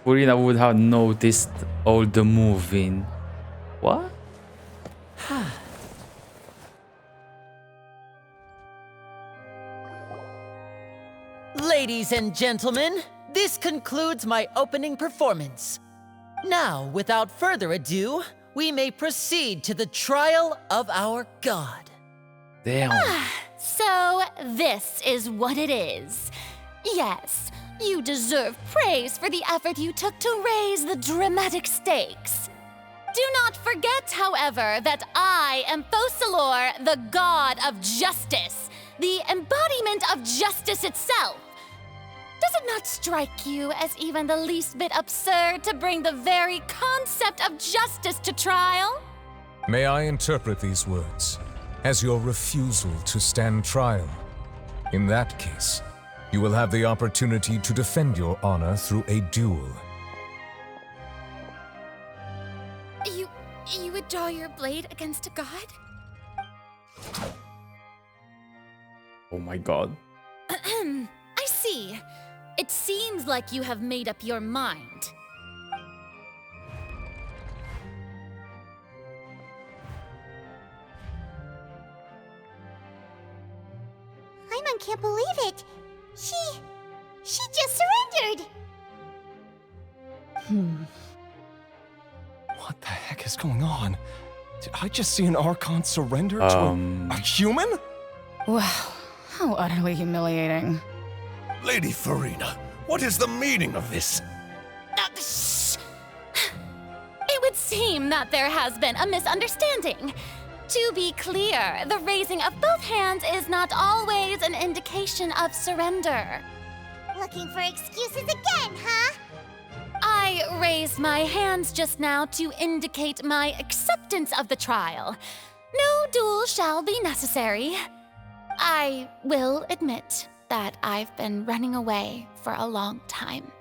Furina would have noticed all the moving. What? Ladies and gentlemen, this concludes my opening performance. Now, without further ado, we may proceed to the trial of our god. Damn. So, this is what it is. Yes, you deserve praise for the effort you took to raise the dramatic stakes. Do not forget, however, that I am Focalor, the god of justice, the embodiment of justice itself. Does it not strike you as even the least bit absurd to bring the very concept of justice to trial? May I interpret these words as your refusal to stand trial? In that case, you will have the opportunity to defend your honor through a duel. You would draw your blade against a god? Oh my god. I see. It seems like you have made up your mind. Paimon can't believe it. She just surrendered. What the heck is going on? Did I just see an Archon surrender to a human? Wow, how utterly humiliating. Lady Furina, what is the meaning of this? Shh! It would seem that there has been a misunderstanding. To be clear, the raising of both hands is not always an indication of surrender. Looking for excuses again, huh? I raised my hands just now to indicate my acceptance of the trial. No duel shall be necessary. I will admit that I've been running away for a long time.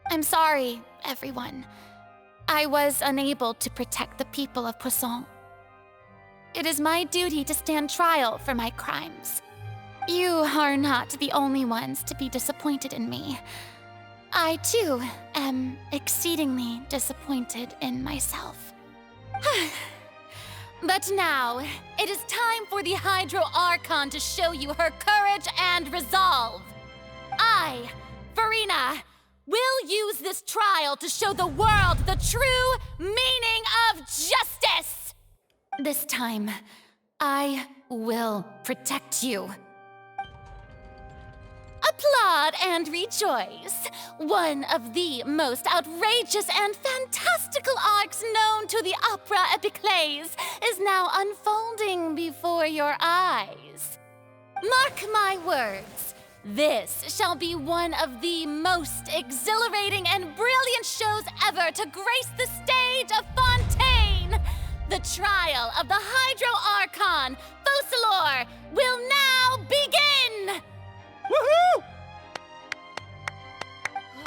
I'm sorry, everyone. I was unable to protect the people of Poisson. It is my duty to stand trial for my crimes. You are not the only ones to be disappointed in me. I, too, am exceedingly disappointed in myself. But now, it is time for the Hydro Archon to show you her courage and resolve. I, Furina, will use this trial to show the world the true meaning of justice. This time, I will protect you. A applaud and rejoice. One of the most outrageous and fantastical arcs known to the opera epiclese is now unfolding before your eyes. Mark my words, this shall be one of the most exhilarating and brilliant shows ever to grace the stage of Fontaine. The trial of the Hydro Archon, Focalor, will now begin! Woohoo!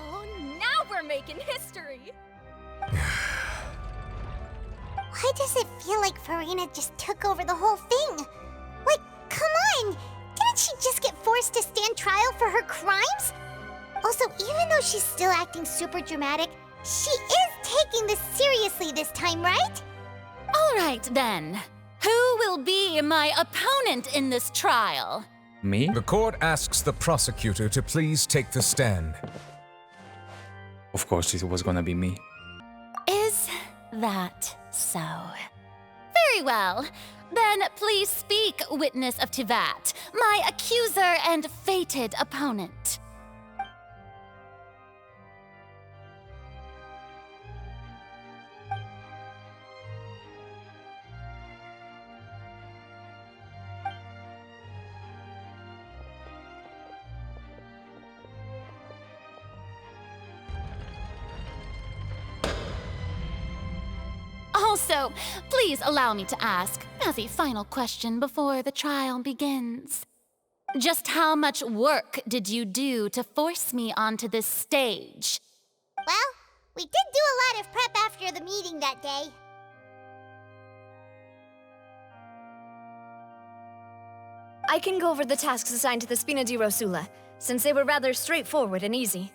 Oh, now we're making history! Why does it feel like Farina just took over the whole thing? Like, come on! Didn't she just get forced to stand trial for her crimes? Also, even though she's still acting super dramatic, she is taking this seriously this time, right? All right, then. Who will be my opponent in this trial? Me? The court asks the prosecutor to please take the stand. Of course it was gonna be me. Is that so? Very well. Then please speak, witness of Tivat, my accuser and fated opponent. Also, please allow me to ask, as a final question before the trial begins. Just how much work did you do to force me onto this stage? Well, we did do a lot of prep after the meeting that day. I can go over the tasks assigned to the Spina di Rosula, since they were rather straightforward and easy.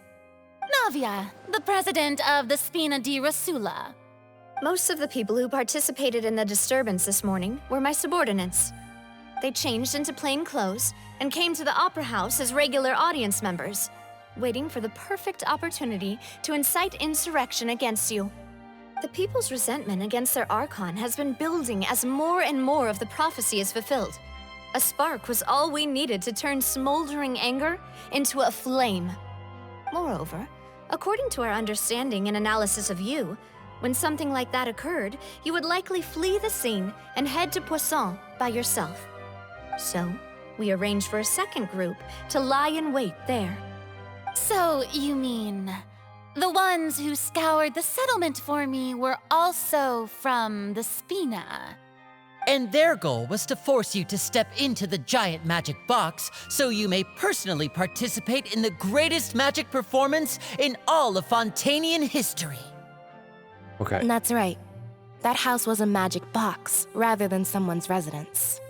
Navia, the president of the Spina di Rosula. Most of the people who participated in the disturbance this morning were my subordinates. They changed into plain clothes and came to the Opera House as regular audience members, waiting for the perfect opportunity to incite insurrection against you. The people's resentment against their Archon has been building as more and more of the prophecy is fulfilled. A spark was all we needed to turn smoldering anger into a flame. Moreover, according to our understanding and analysis of you, when something like that occurred, you would likely flee the scene and head to Poisson by yourself. So, we arranged for a second group to lie in wait there. So, you mean, the ones who scoured the settlement for me were also from the Spina? And their goal was to force you to step into the giant magic box so you may personally participate in the greatest magic performance in all of Fontainian history. Okay. And that's right. That house was a magic box, rather than someone's residence.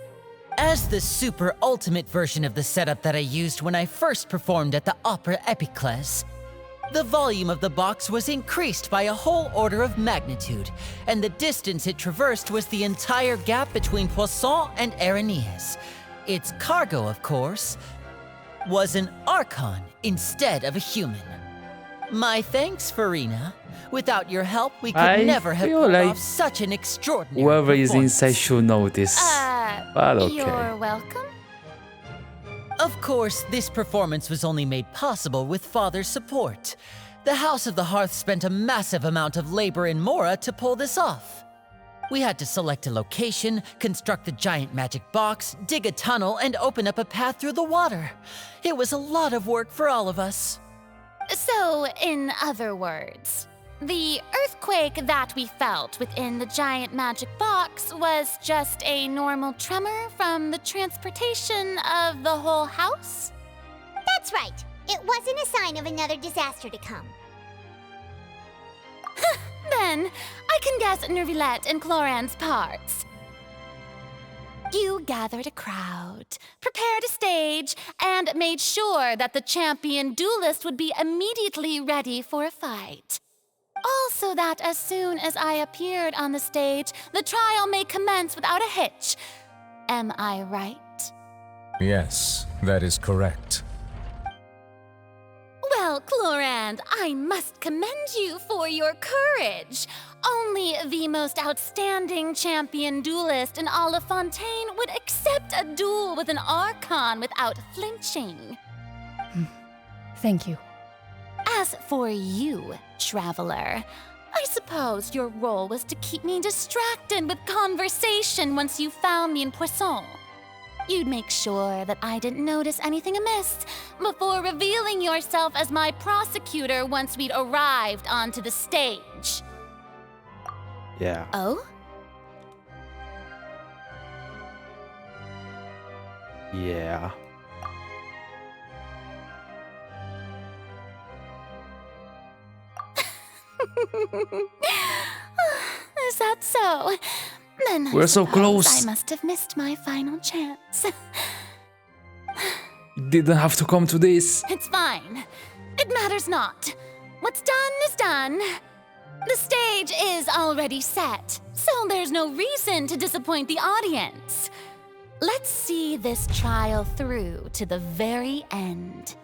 As the super ultimate version of the setup that I used when I first performed at the Opera Epiclese, the volume of the box was increased by a whole order of magnitude, and the distance it traversed was the entire gap between Poisson and Areneas. Its cargo, of course, was an Archon instead of a human. My thanks, Farina. Without your help, we could never have pulled off such an extraordinary whoever is performance. inside should know this. But okay. You're welcome. Of course, this performance was only made possible with Father's support. The House of the Hearth spent a massive amount of labor in Mora to pull this off. We had to select a location, construct the giant magic box, dig a tunnel, and open up a path through the water. It was a lot of work for all of us. So, in other words, the earthquake that we felt within the giant magic box was just a normal tremor from the transportation of the whole house? That's right. It wasn't a sign of another disaster to come. Then, I can guess Nervilette and Cloran's parts. You gathered a crowd, prepared a stage, and made sure that the champion duelist would be immediately ready for a fight. Also that as soon as I appeared on the stage, the trial may commence without a hitch. Am I right? Yes, that is correct. Well, Clorand, I must commend you for your courage. Only the most outstanding champion duelist in all of Fontaine would accept a duel with an Archon without flinching. Thank you. As for you, traveler, I suppose your role was to keep me distracted with conversation once you found me in Poisson. You'd make sure that I didn't notice anything amiss before revealing yourself as my prosecutor once we'd arrived onto the stage. Yeah. Oh? Yeah. Is that so? Then We're so close. I must have missed my final chance. You didn't have to come to this. It's fine. It matters not. What's done is done. The stage is already set, so there's no reason to disappoint the audience. Let's see this trial through to the very end.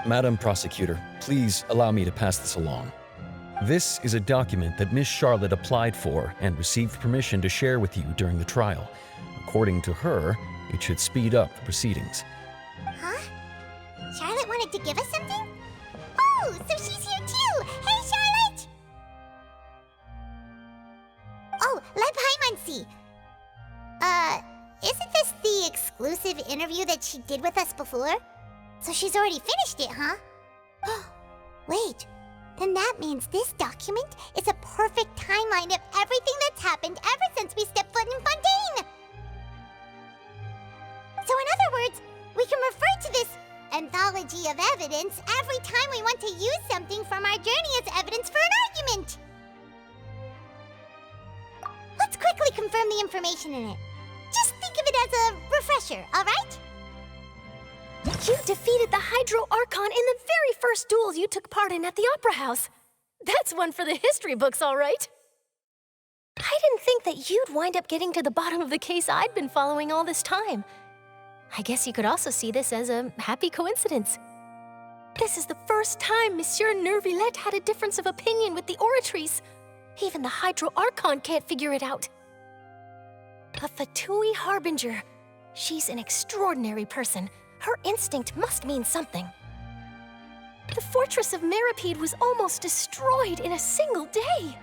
Madam Prosecutor, please allow me to pass this along. This is a document that Miss Charlotte applied for and received permission to share with you during the trial. According to her, it should speed up the proceedings. Huh? Charlotte wanted to give us something? Oh, so she's here too! Hey, Charlotte! Oh, let Paimon see. Isn't this the exclusive interview that she did with us before? So she's already finished it, huh? Wait, then that means this document is a perfect timeline of everything that's happened ever since we stepped foot in Fontaine! So in other words, we can refer to this anthology of evidence every time we want to use something from our journey as evidence for an argument! Let's quickly confirm the information in it. Just think of it as a refresher, alright? You defeated the Hydro Archon in the very first duels you took part in at the Opera House. That's one for the history books, all right. I didn't think that you'd wind up getting to the bottom of the case I'd been following all this time. I guess you could also see this as a happy coincidence. This is the first time Monsieur Neuvillette had a difference of opinion with the oratories. Even the Hydro Archon can't figure it out. A Fatui Harbinger. She's an extraordinary person. Her instinct must mean something. The fortress of Meripede was almost destroyed in a single day.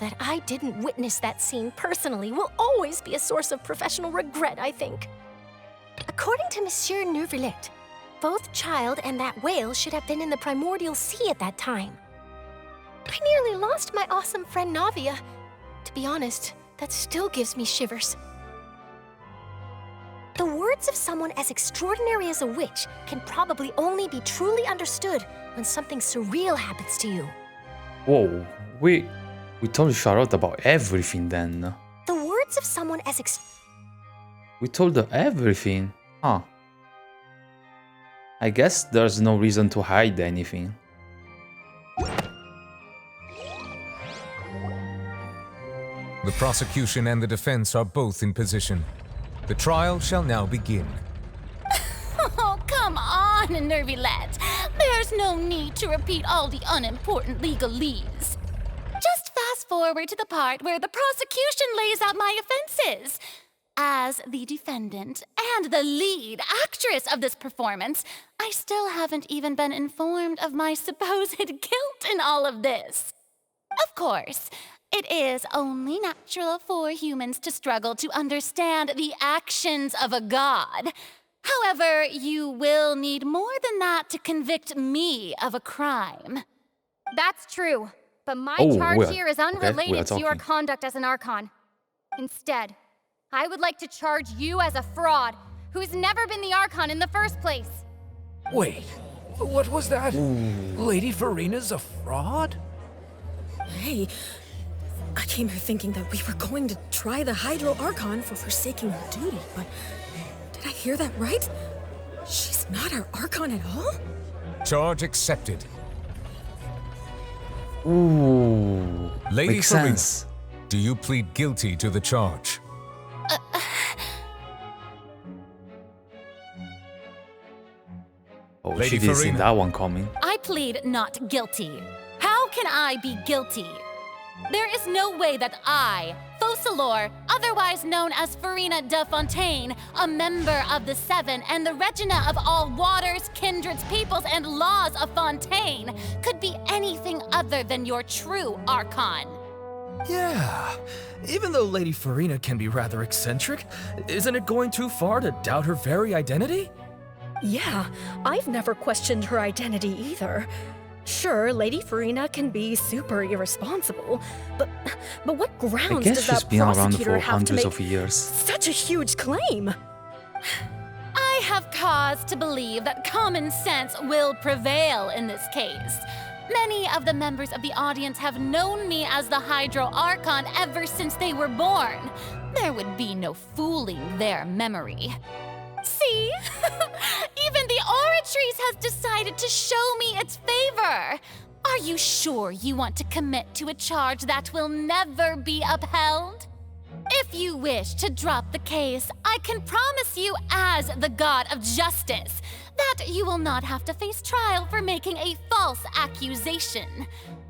That I didn't witness that scene personally will always be a source of professional regret, I think. According to Monsieur Neuvillette, both Child and that whale should have been in the primordial sea at that time. I nearly lost my awesome friend Navia. To be honest, that still gives me shivers. The words of someone as extraordinary as a witch can probably only be truly understood when something surreal happens to you. Whoa, we told Charlotte about everything then. The words of someone as We told her everything, huh? I guess there's no reason to hide anything. The prosecution and the defense are both in position. The trial shall now begin. Oh, come on, Neuvillette. There's no need to repeat all the unimportant legalese. Just fast forward to the part where the prosecution lays out my offenses. As the defendant and the lead actress of this performance, I still haven't even been informed of my supposed guilt in all of this. Of course, it is only natural for humans to struggle to understand the actions of a god. However, you will need more than that to convict me of a crime. That's true, but my Oh, charge here is unrelated we are to your talking. conduct as an Archon. Instead, I would like to charge you as a fraud who's never been the Archon in the first place. Wait, what was that? Lady Farina's a fraud? Hey, I came here thinking that we were going to try the Hydro Archon for forsaking her duty, but did I hear that right? She's not our Archon at all? Charge accepted. Ooh, Lady makes Farina, sense. do you plead guilty to the charge? Oh, Lady she didn't see Farina. that one coming. I plead not guilty. How How can I be guilty? There is no way that I, Focalor, otherwise known as Farina de Fontaine, a member of the Seven and the Regina of all waters, kindreds, peoples, and laws of Fontaine, could be anything other than your true Archon. Yeah, even though Lady Farina can be rather eccentric, isn't it going too far to doubt her very identity? Yeah, I've never questioned her identity either. Sure, Lady Farina can be super irresponsible, but what grounds does she's that been around prosecutor for have to hundreds make of years. such a huge claim? I have cause to believe that common sense will prevail in this case. Many of the members of the audience have known me as the Hydro Archon ever since they were born. There would be no fooling their memory. See? Even the Oratrice has decided to show me its favor. Are you sure you want to commit to a charge that will never be upheld? If you wish to drop the case, I can promise you as the God of Justice that you will not have to face trial for making a false accusation.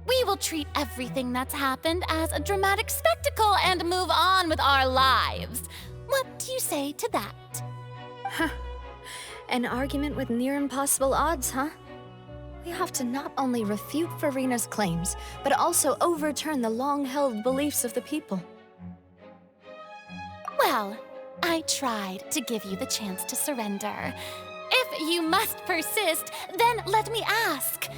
We will treat everything that's happened as a dramatic spectacle and move on with our lives. What do you say to that? Huh. An argument with near impossible odds, huh? We have to not only refute Farina's claims, but also overturn the long-held beliefs of the people. Well, I tried to give you the chance to surrender. If you must persist, then let me ask.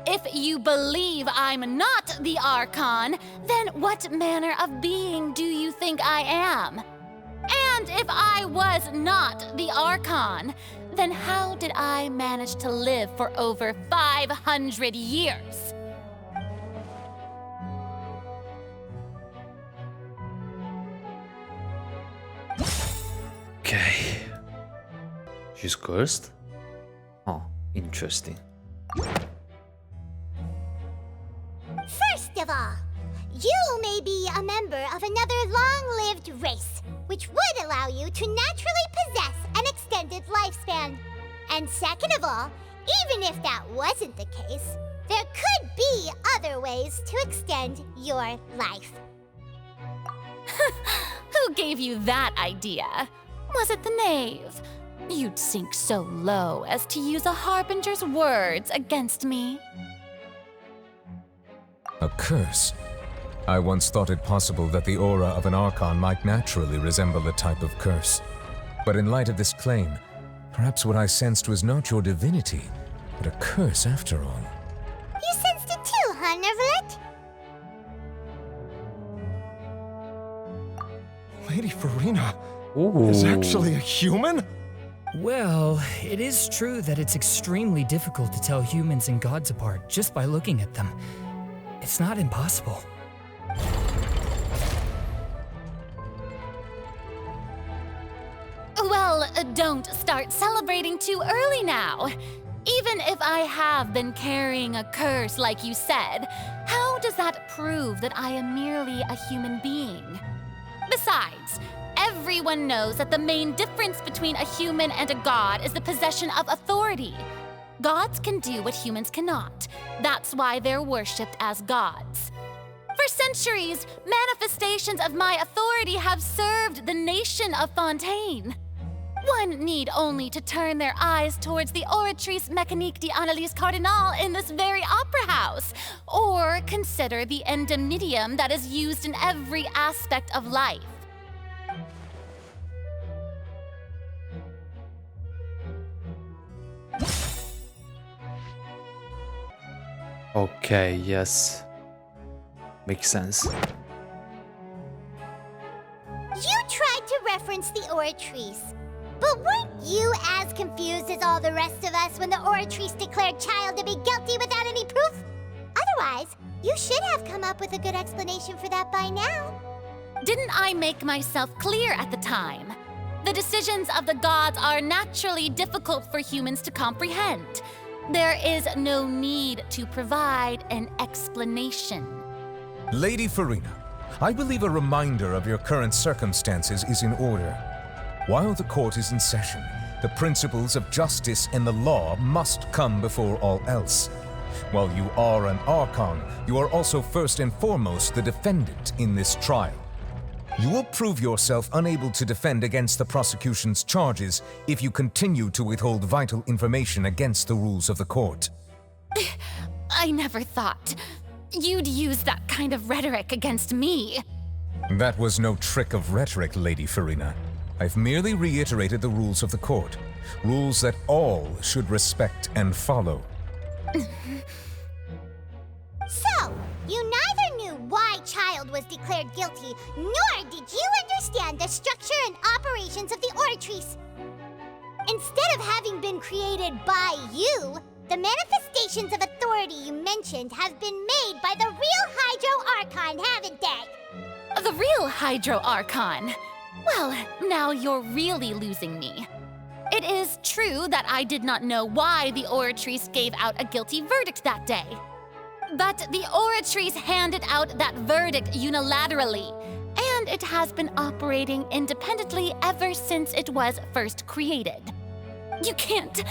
If you believe I'm not the Archon, then what manner of being do you think I am? And if I was not the Archon, then how did I manage to live for over 500 years? Okay. She's cursed? Oh, interesting. First of all, you may be a member of another long-lived race, which would allow you to naturally possess an extended lifespan. And second of all, even if that wasn't the case, there could be other ways to extend your life. Who gave you that idea? Was it the knave? You'd sink so low as to use a harbinger's words against me. A curse? I once thought it possible that the aura of an Archon might naturally resemble a type of curse. But in light of this claim, perhaps what I sensed was not your divinity, but a curse after all. You sensed it too, huh, Nervalet? Lady Farina is actually a human? Well, it is true that it's extremely difficult to tell humans and gods apart just by looking at them. It's not impossible. Well, don't start celebrating too early now. Even if I have been carrying a curse like you said, how does that prove that I am merely a human being? Besides, everyone knows that the main difference between a human and a god is the possession of authority. Gods can do what humans cannot. That's why they're worshipped as gods. For centuries, manifestations of my authority have served the nation of Fontaine. One need only to turn their eyes towards the Oratrice Mécanique d'Analyse Cardinal in this very opera house, or consider the endemitium that is used in every aspect of life. Okay, yes. Makes sense. You tried to reference the Oratrice, but weren't you as confused as all the rest of us when the Oratrice declared Child to be guilty without any proof? Otherwise, you should have come up with a good explanation for that by now. Didn't I make myself clear at the time? The decisions of the gods are naturally difficult for humans to comprehend. There is no need to provide an explanation. Lady Farina, I believe a reminder of your current circumstances is in order. While the court is in session, the principles of justice and the law must come before all else. While you are an Archon, you are also first and foremost the defendant in this trial. You will prove yourself unable to defend against the prosecution's charges if you continue to withhold vital information against the rules of the court. I never thought you'd use that kind of rhetoric against me. That was no trick of rhetoric, Lady Farina. I've merely reiterated the rules of the court. Rules that all should respect and follow. So, you neither knew why Child was declared guilty, nor did you understand the structure and operations of the Oratrice. Instead of having been created by you, the manifestations of authority you mentioned have been made by the real Hydro Archon, haven't they? The real Hydro Archon? Well, now you're really losing me. It is true that I did not know why the Oratrice gave out a guilty verdict that day. But the Oratrice handed out that verdict unilaterally, and it has been operating independently ever since it was first created. You can't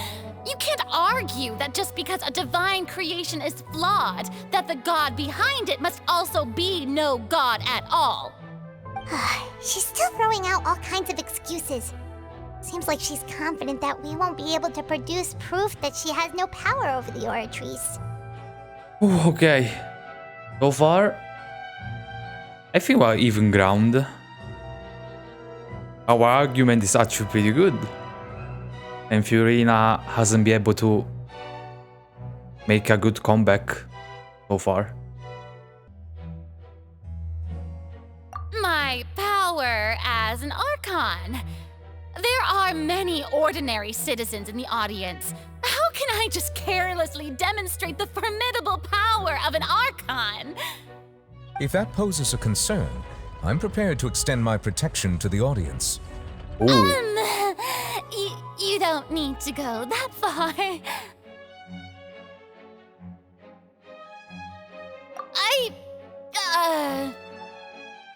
argue that just because a divine creation is flawed, that the god behind it must also be no god at all. She's still throwing out all kinds of excuses. Seems like she's confident that we won't be able to produce proof that she has no power over the Oratrice. Okay. So far, I think we're even ground. Our argument is actually pretty good. And Fiorina hasn't been able to make a good comeback so far. My power as an Archon. There are many ordinary citizens in the audience. How can I just carelessly demonstrate the formidable power of an Archon? If that poses a concern, I'm prepared to extend my protection to the audience. You don't need to go that far.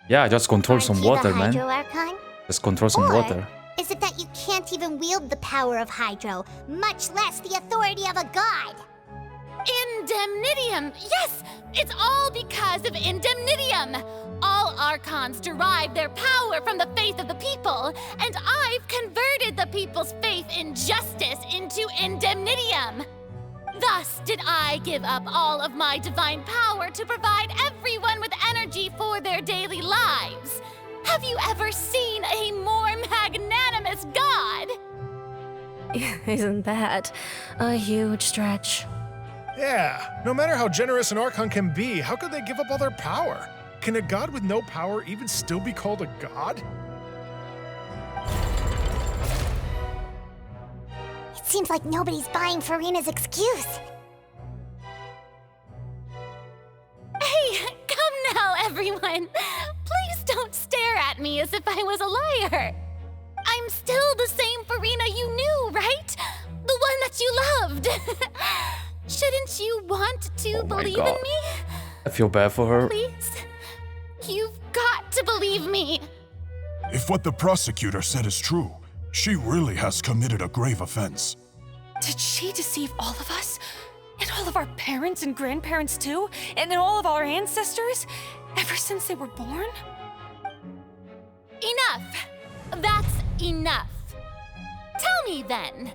Yeah, just control some water, man. Hydro Archon? Just control some water. Is it that you can't even wield the power of Hydro, much less the authority of a god? Indemnitium! Yes! It's all because of Indemnitium! All Archons derive their power from the faith of the people, and I've converted the people's faith in justice into Indemnitium! Thus did I give up all of my divine power to provide everyone with energy for their daily lives. Have you ever seen a more magnanimous god? Isn't that a huge stretch? Yeah, no matter how generous an Archon can be, how could they give up all their power? Can a god with no power even still be called a god? It seems like nobody's buying Farina's excuse. Hey, come now, everyone. Please don't stare at me as if I was a liar. I'm still the same Farina you knew, right? The one that you loved. Shouldn't you want to believe in me? I feel bad for her. Please? You've got to believe me. If what the prosecutor said is true, she really has committed a grave offense. Did she deceive all of us? And all of our parents and grandparents too? And all of our ancestors? Ever since they were born? Enough. That's enough. Tell me then,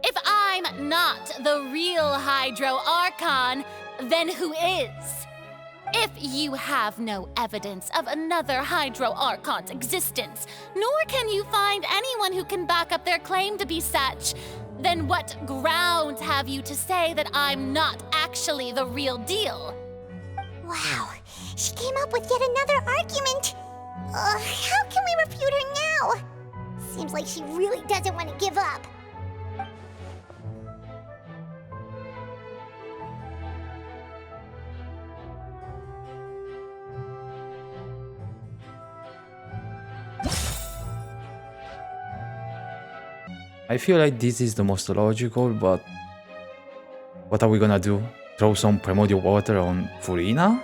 if I'm not the real Hydro Archon, then who is? If you have no evidence of another Hydro Archon's existence, nor can you find anyone who can back up their claim to be such, then what grounds have you to say that I'm not actually the real deal? Wow, she came up with yet another argument. How can we refute her now? Seems like she really doesn't want to give up. I feel like this is the most logical, but what are we gonna do? Throw some primordial water on Farina?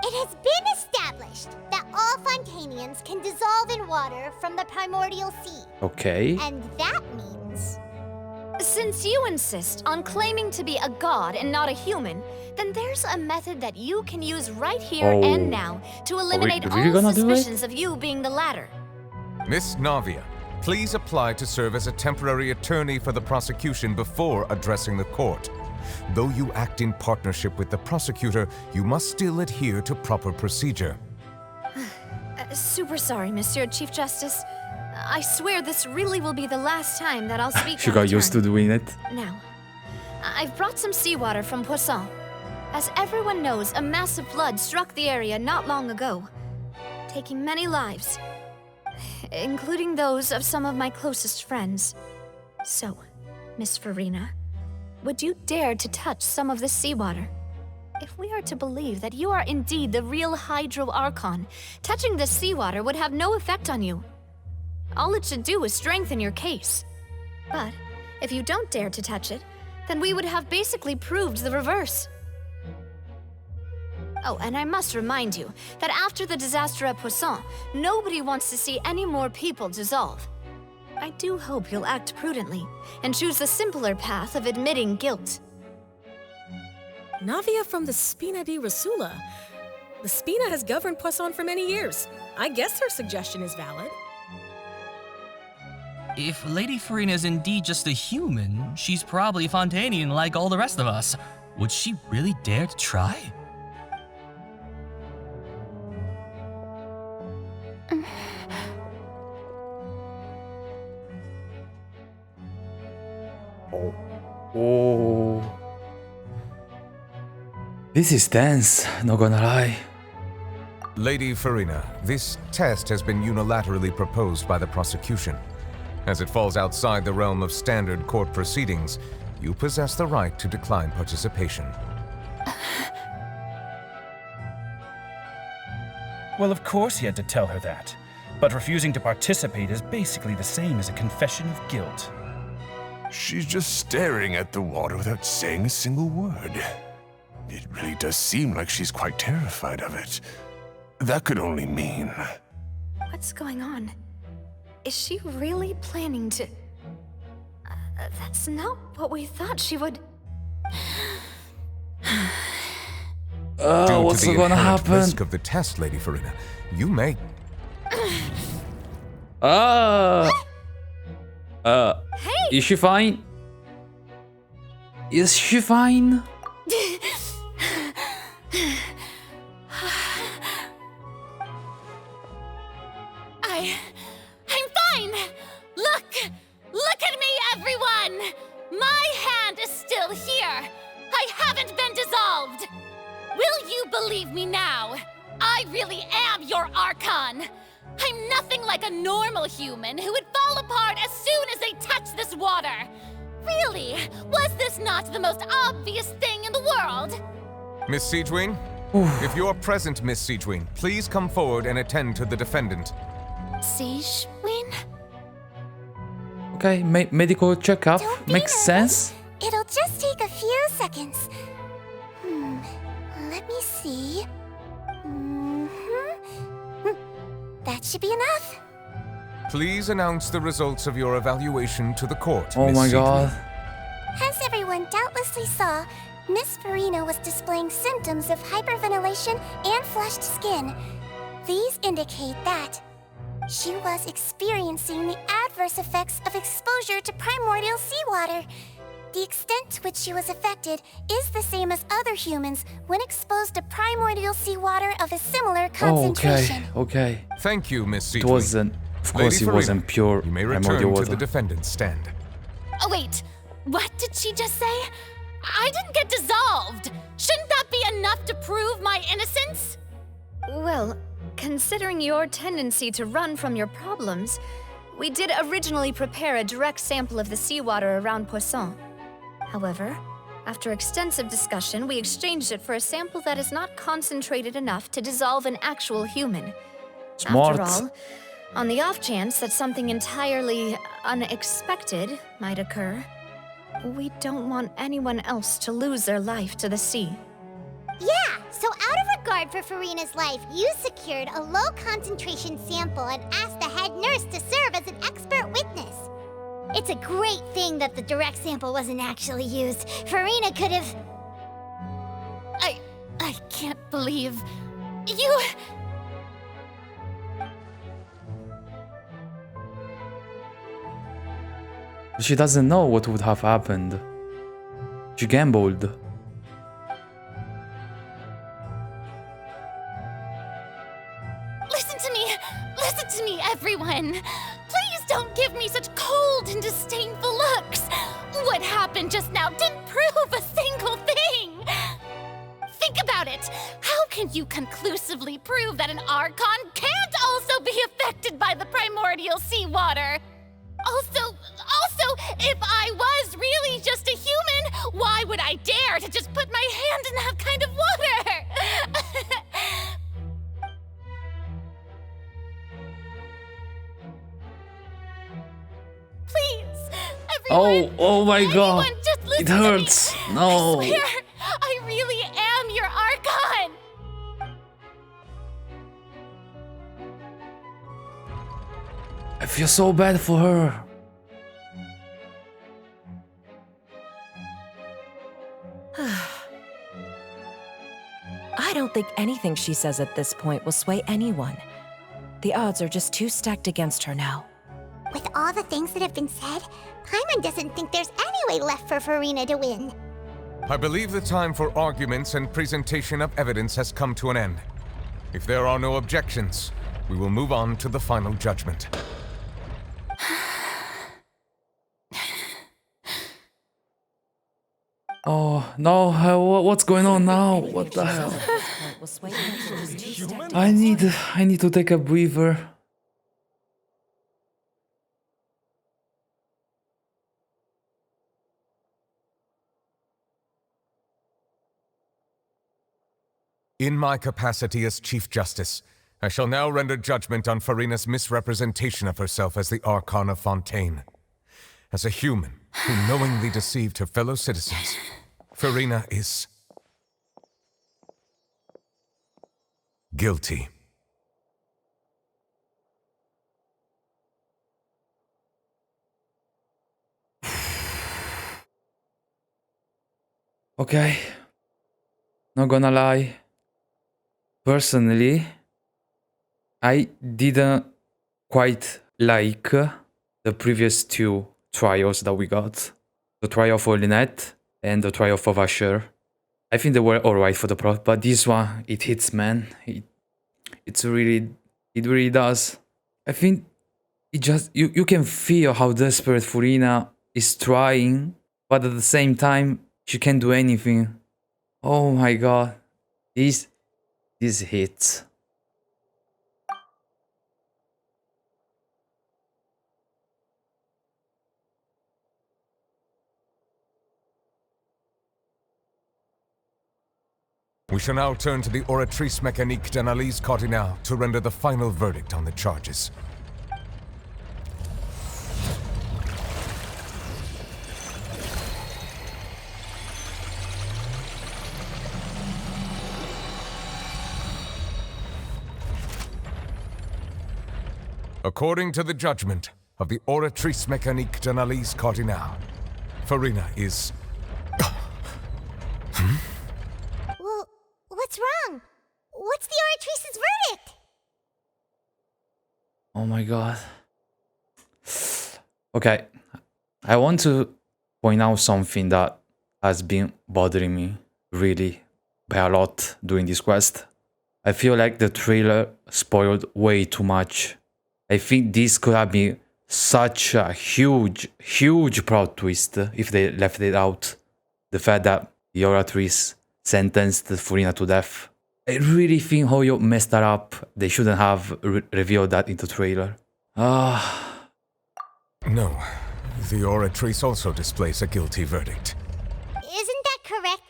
It has been established that all Fontanians can dissolve in water from the primordial sea. Okay. And that means Since you insist on claiming to be a god and not a human, then there's a method that you can use right here and now to eliminate all suspicions of you being the latter. Miss Navia, please apply to serve as a temporary attorney for the prosecution before addressing the court. Though you act in partnership with the prosecutor, you must still adhere to proper procedure. Super sorry, Monsieur Chief Justice. I swear this really will be the last time that I'll speak. She got used to doing it. Now, I've brought some seawater from Poisson. As everyone knows, a massive flood struck the area not long ago, taking many lives, including those of some of my closest friends. So, Miss Farina, would you dare to touch some of this seawater? If we are to believe that you are indeed the real Hydro Archon, touching this seawater would have no effect on you. All it should do is strengthen your case. But if you don't dare to touch it, then we would have basically proved the reverse. Oh, and I must remind you that after the disaster at Poisson, nobody wants to see any more people dissolve. I do hope you'll act prudently and choose the simpler path of admitting guilt. Navia from the Spina di Rasula. The Spina has governed Poisson for many years. I guess her suggestion is valid. If Lady Farina is indeed just a human, she's probably Fontanian like all the rest of us. Would she really dare to try? Oh. This is tense, not gonna lie. Lady Farina, this test has been unilaterally proposed by the prosecution. As it falls outside the realm of standard court proceedings, you possess the right to decline participation. Well, of course he had to tell her that. But refusing to participate is basically the same as a confession of guilt. She's just staring at the water without saying a single word. It really does seem like she's quite terrified of it. That could only mean... What's going on? Is she really planning to... that's not what we thought she would... What's gonna happen? Risk of the test, Lady Farina, you may... Is she fine? Is she fine? I'm fine! Look at me, everyone! My hand is still here! I haven't been dissolved! Will you believe me now? I really am your Archon! I'm nothing like a normal human who would fall apart as soon as they touch this water! Really? Was this not the most obvious thing in the world? Miss Siegewing? If you're present, Miss Siegewing, please come forward and attend to the defendant. Siegewing? Okay, medical checkup makes sense. It'll just take a few seconds. Let me see. That should be enough. Please announce the results of your evaluation to the court, Oh Miss my Siegewing. god. As everyone doubtlessly saw, Miss Farina was displaying symptoms of hyperventilation and flushed skin. These indicate that she was experiencing the adverse effects of exposure to primordial seawater. The extent to which she was affected is the same as other humans when exposed to primordial seawater of a similar concentration. Okay. Thank you, Miss Siegewing. It wasn't, of course, Lady it wasn't Farina, pure you may primordial return to water. the defendant's stand. Oh wait, what did she just say? I didn't get dissolved! Shouldn't that be enough to prove my innocence? Well, considering your tendency to run from your problems, we did originally prepare a direct sample of the seawater around Poisson. However, after extensive discussion, we exchanged it for a sample that is not concentrated enough to dissolve an actual human. Smart. After all, on the off chance that something entirely unexpected might occur, we don't want anyone else to lose their life to the sea. Yeah, so out of regard for Farina's life, you secured a low-concentration sample and asked the head nurse to serve as an expert witness. It's a great thing that the direct sample wasn't actually used. Farina could have... I can't believe... You... She doesn't know what would have happened. She gambled. Listen to me, everyone! Please don't give me such cold and disdainful looks! What happened just now didn't prove a single thing! Think about it! How can you conclusively prove that an Archon can't also be affected by the primordial seawater? Also, if I was really just a human, why would I dare to just put my hand in that kind of water? Please, everyone, oh my god. just listen It hurts. to me. No. I swear, I really am your Archon. I feel so bad for her. I don't think anything she says at this point will sway anyone. The odds are just too stacked against her now. With all the things that have been said, Paimon doesn't think there's any way left for Farina to win. I believe the time for arguments and presentation of evidence has come to an end. If there are no objections, we will move on to the final judgment. Oh no, what's going on now? What the hell? I need to take a breather. In my capacity as Chief Justice, I shall now render judgment on Farina's misrepresentation of herself as the Archon of Fontaine. As a human who knowingly deceived her fellow citizens, Farina is guilty. Okay, not gonna lie. Personally, I didn't quite like the previous two trials that we got. The trial for Lynette and the trial for Vasher. I think they were alright for the plot, but this one, it hits, man. It really does. I think it just, you can feel how desperate Farina is trying, but at the same time, she can't do anything. Oh my god. This hits. We shall now turn to the Oratrice Mécanique d'Analyse Cardinale to render the final verdict on the charges. According to the judgment of the Oratrice Mécanique d'Analyse Cardinale, Farina is... Well, what's wrong? What's the Oratrice's verdict? Oh my god. Okay, I want to point out something that has been bothering me really by a lot during this quest. I feel like the trailer spoiled way too much. I think this could have been such a huge plot twist if they left it out. The fact that the Oratrice sentenced Farina to death. I really think Hoyo messed that up. They shouldn't have revealed that in the trailer. No, the Oratrice also displays a guilty verdict. Isn't that correct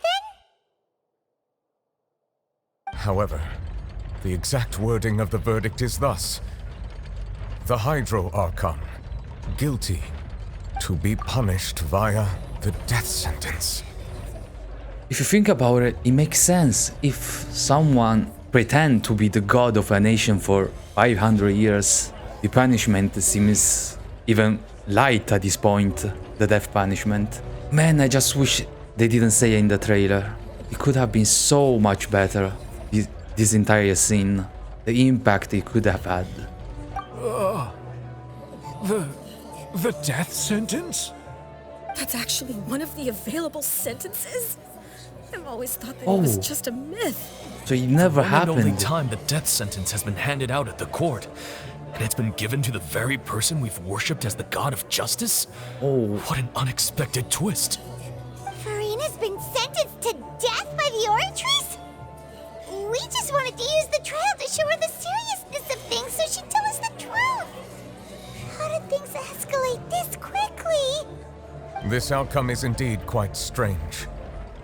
then? However, the exact wording of the verdict is thus: the Hydro Archon, guilty, to be punished via the death sentence. If you think about it, it makes sense. If someone pretend to be the god of a nation for 500 years, the punishment seems even light at this point, the death punishment. Man, I just wish they didn't say it in the trailer. It could have been so much better, this entire scene. The impact it could have had. The death sentence? That's actually one of the available sentences? I've always thought that it was just a myth. So it never happened. The only time the death sentence has been handed out at the court. And it's been given to the very person we've worshipped as the god of justice? Oh. What an unexpected twist. Furina's been sentenced to death by the Oratrice? We just wanted to use the trial to show her the seriousness of things so she'd tell us the truth. How did things escalate this quickly? This outcome is indeed quite strange.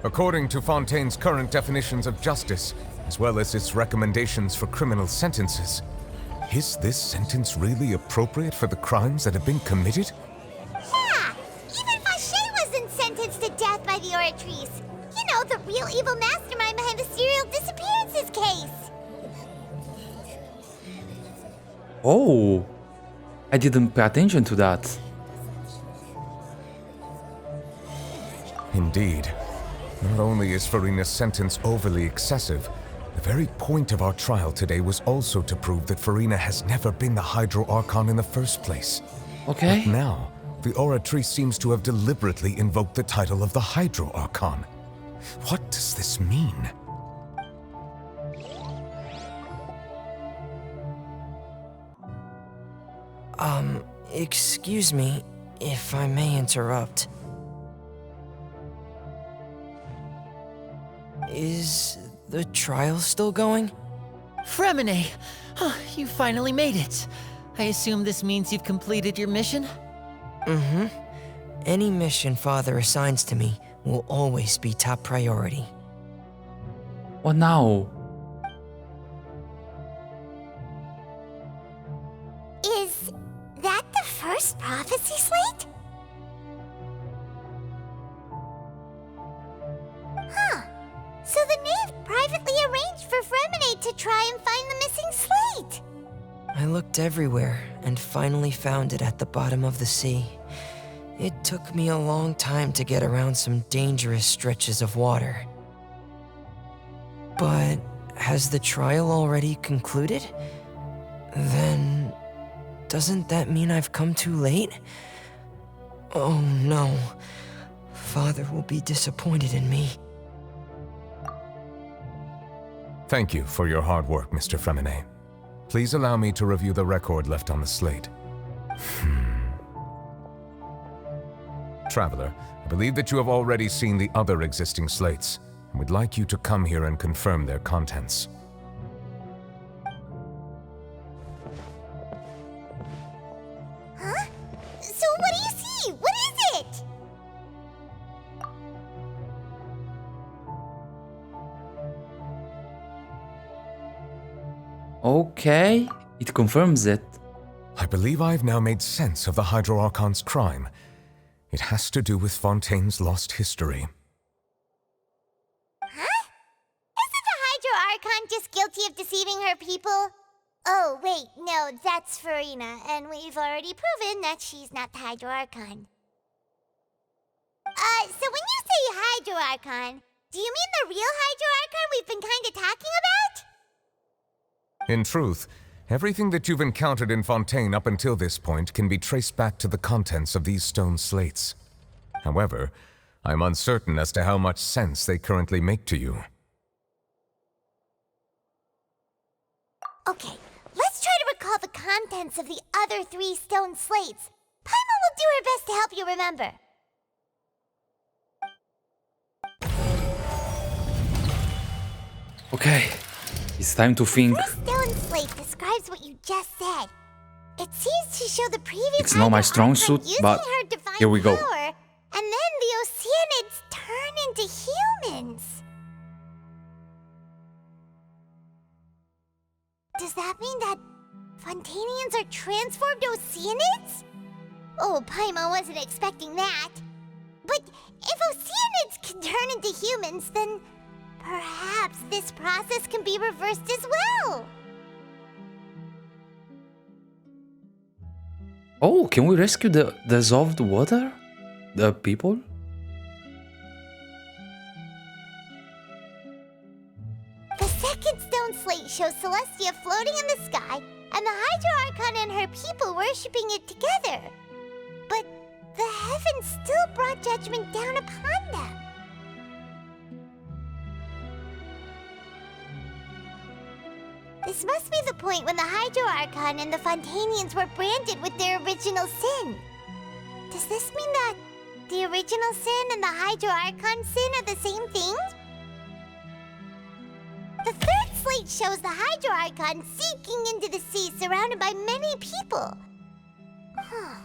According to Fontaine's current definitions of justice, as well as its recommendations for criminal sentences, is this sentence really appropriate for the crimes that have been committed? Yeah! Even Fauché wasn't sentenced to death by the Oratrice. You know, the real evil mastermind behind the serial disappearances case. Oh, I didn't pay attention to that. Indeed. Not only is Furina's sentence overly excessive, the very point of our trial today was also to prove that Furina has never been the Hydro Archon in the first place. Okay. But now, the Oratrice seems to have deliberately invoked the title of the Hydro Archon. What does this mean? Excuse me, if I may interrupt. Is the trial still going? Fremine! Oh, you finally made it. I assume this means you've completed your mission? Mm-hmm. Any mission Father assigns to me will always be top priority. What now? Is that the first prophecy slate? Huh. So the knave privately arranged for Fremine to try and find the missing slate. I looked everywhere and finally found it at the bottom of the sea. It took me a long time to get around some dangerous stretches of water. But has the trial already concluded? Then doesn't that mean I've come too late? Oh no. Father will be disappointed in me. Thank you for your hard work, Mr. Fremine. Please allow me to review the record left on the slate. Traveler, I believe that you have already seen the other existing slates, and would like you to come here and confirm their contents. Huh? So what do you see? What is it? Okay, it confirms it. I believe I've now made sense of the Hydro Archon's crime. It has to do with Fontaine's lost history. Huh? Isn't the Hydro Archon just guilty of deceiving her people? Oh, wait, no, that's Furina, and we've already proven that she's not the Hydro Archon. So when you say Hydro Archon, do you mean the real Hydro Archon we've been kinda talking about? In truth, everything that you've encountered in Fontaine up until this point can be traced back to the contents of these stone slates. However, I'm uncertain as to how much sense they currently make to you. Okay, let's try to recall the contents of the other 3 stone slates. Paimon will do her best to help you remember. Okay, it's time to think. The stone slate describes what you just said. It seems to show the previous It's not my strong suit, but here we go. Power, and then the Oceanids turn into humans. Does that mean that Fontainians are transformed Oceanids? Oh, Paimon wasn't expecting that. But if Oceanids can turn into humans, then perhaps this process can be reversed as well. Oh, can we rescue the dissolved water? The people? The second stone slate shows Celestia floating in the sky and the Hydro Archon and her people worshipping it together. But the heavens still brought judgment down upon them. This must be the point when the Hydro Archon and the Fontanians were branded with their original sin. Does this mean that the original sin and the Hydro Archon sin are the same thing? The third slate shows the Hydro Archon sinking into the sea surrounded by many people. Huh.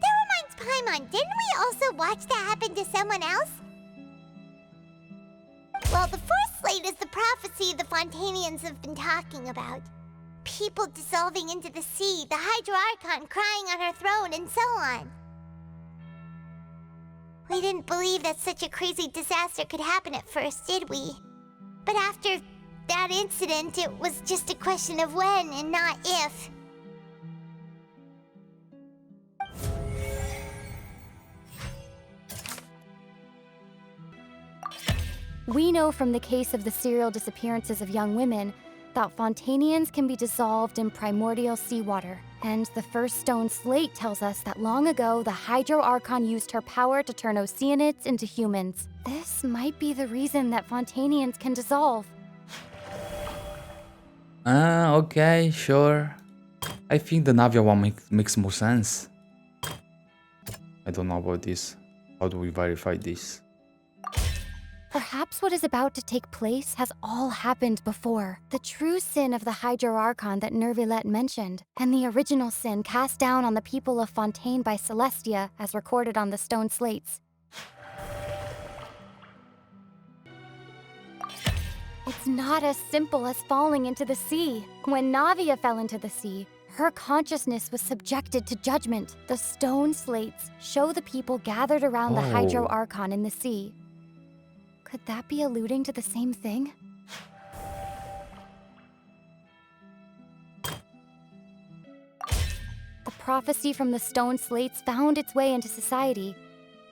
That reminds Paimon, didn't we also watch that happen to someone else? Well, the fourth slate is the prophecy the Fontanians have been talking about. People dissolving into the sea, the Hydro Archon crying on her throne, and so on. We didn't believe that such a crazy disaster could happen at first, did we? But after that incident, it was just a question of when and not if. We know from the case of the serial disappearances of young women that Fontanians can be dissolved in primordial seawater. And the first stone slate tells us that long ago, the Hydro Archon used her power to turn Oceanids into humans. This might be the reason that Fontanians can dissolve. Okay, sure. I think the Navia one makes more sense. I don't know about this. How do we verify this? Perhaps what is about to take place has all happened before. The true sin of the Hydro Archon that Nervilette mentioned, and the original sin cast down on the people of Fontaine by Celestia, as recorded on the stone slates. It's not as simple as falling into the sea. When Navia fell into the sea, her consciousness was subjected to judgment. The stone slates show the people gathered around the Hydro Archon in the sea. Could that be alluding to the same thing? The prophecy from the stone slates found its way into society,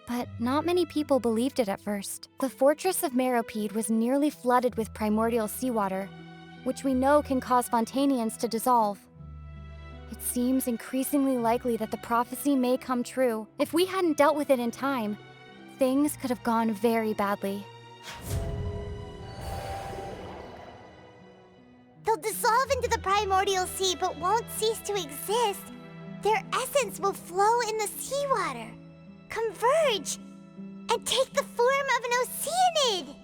but not many people believed it at first. The fortress of Meropide was nearly flooded with primordial seawater, which we know can cause Fontanians to dissolve. It seems increasingly likely that the prophecy may come true. If we hadn't dealt with it in time, things could have gone very badly. They'll dissolve into the primordial sea but won't cease to exist. Their essence will flow in the seawater, converge, and take the form of an Oceanid.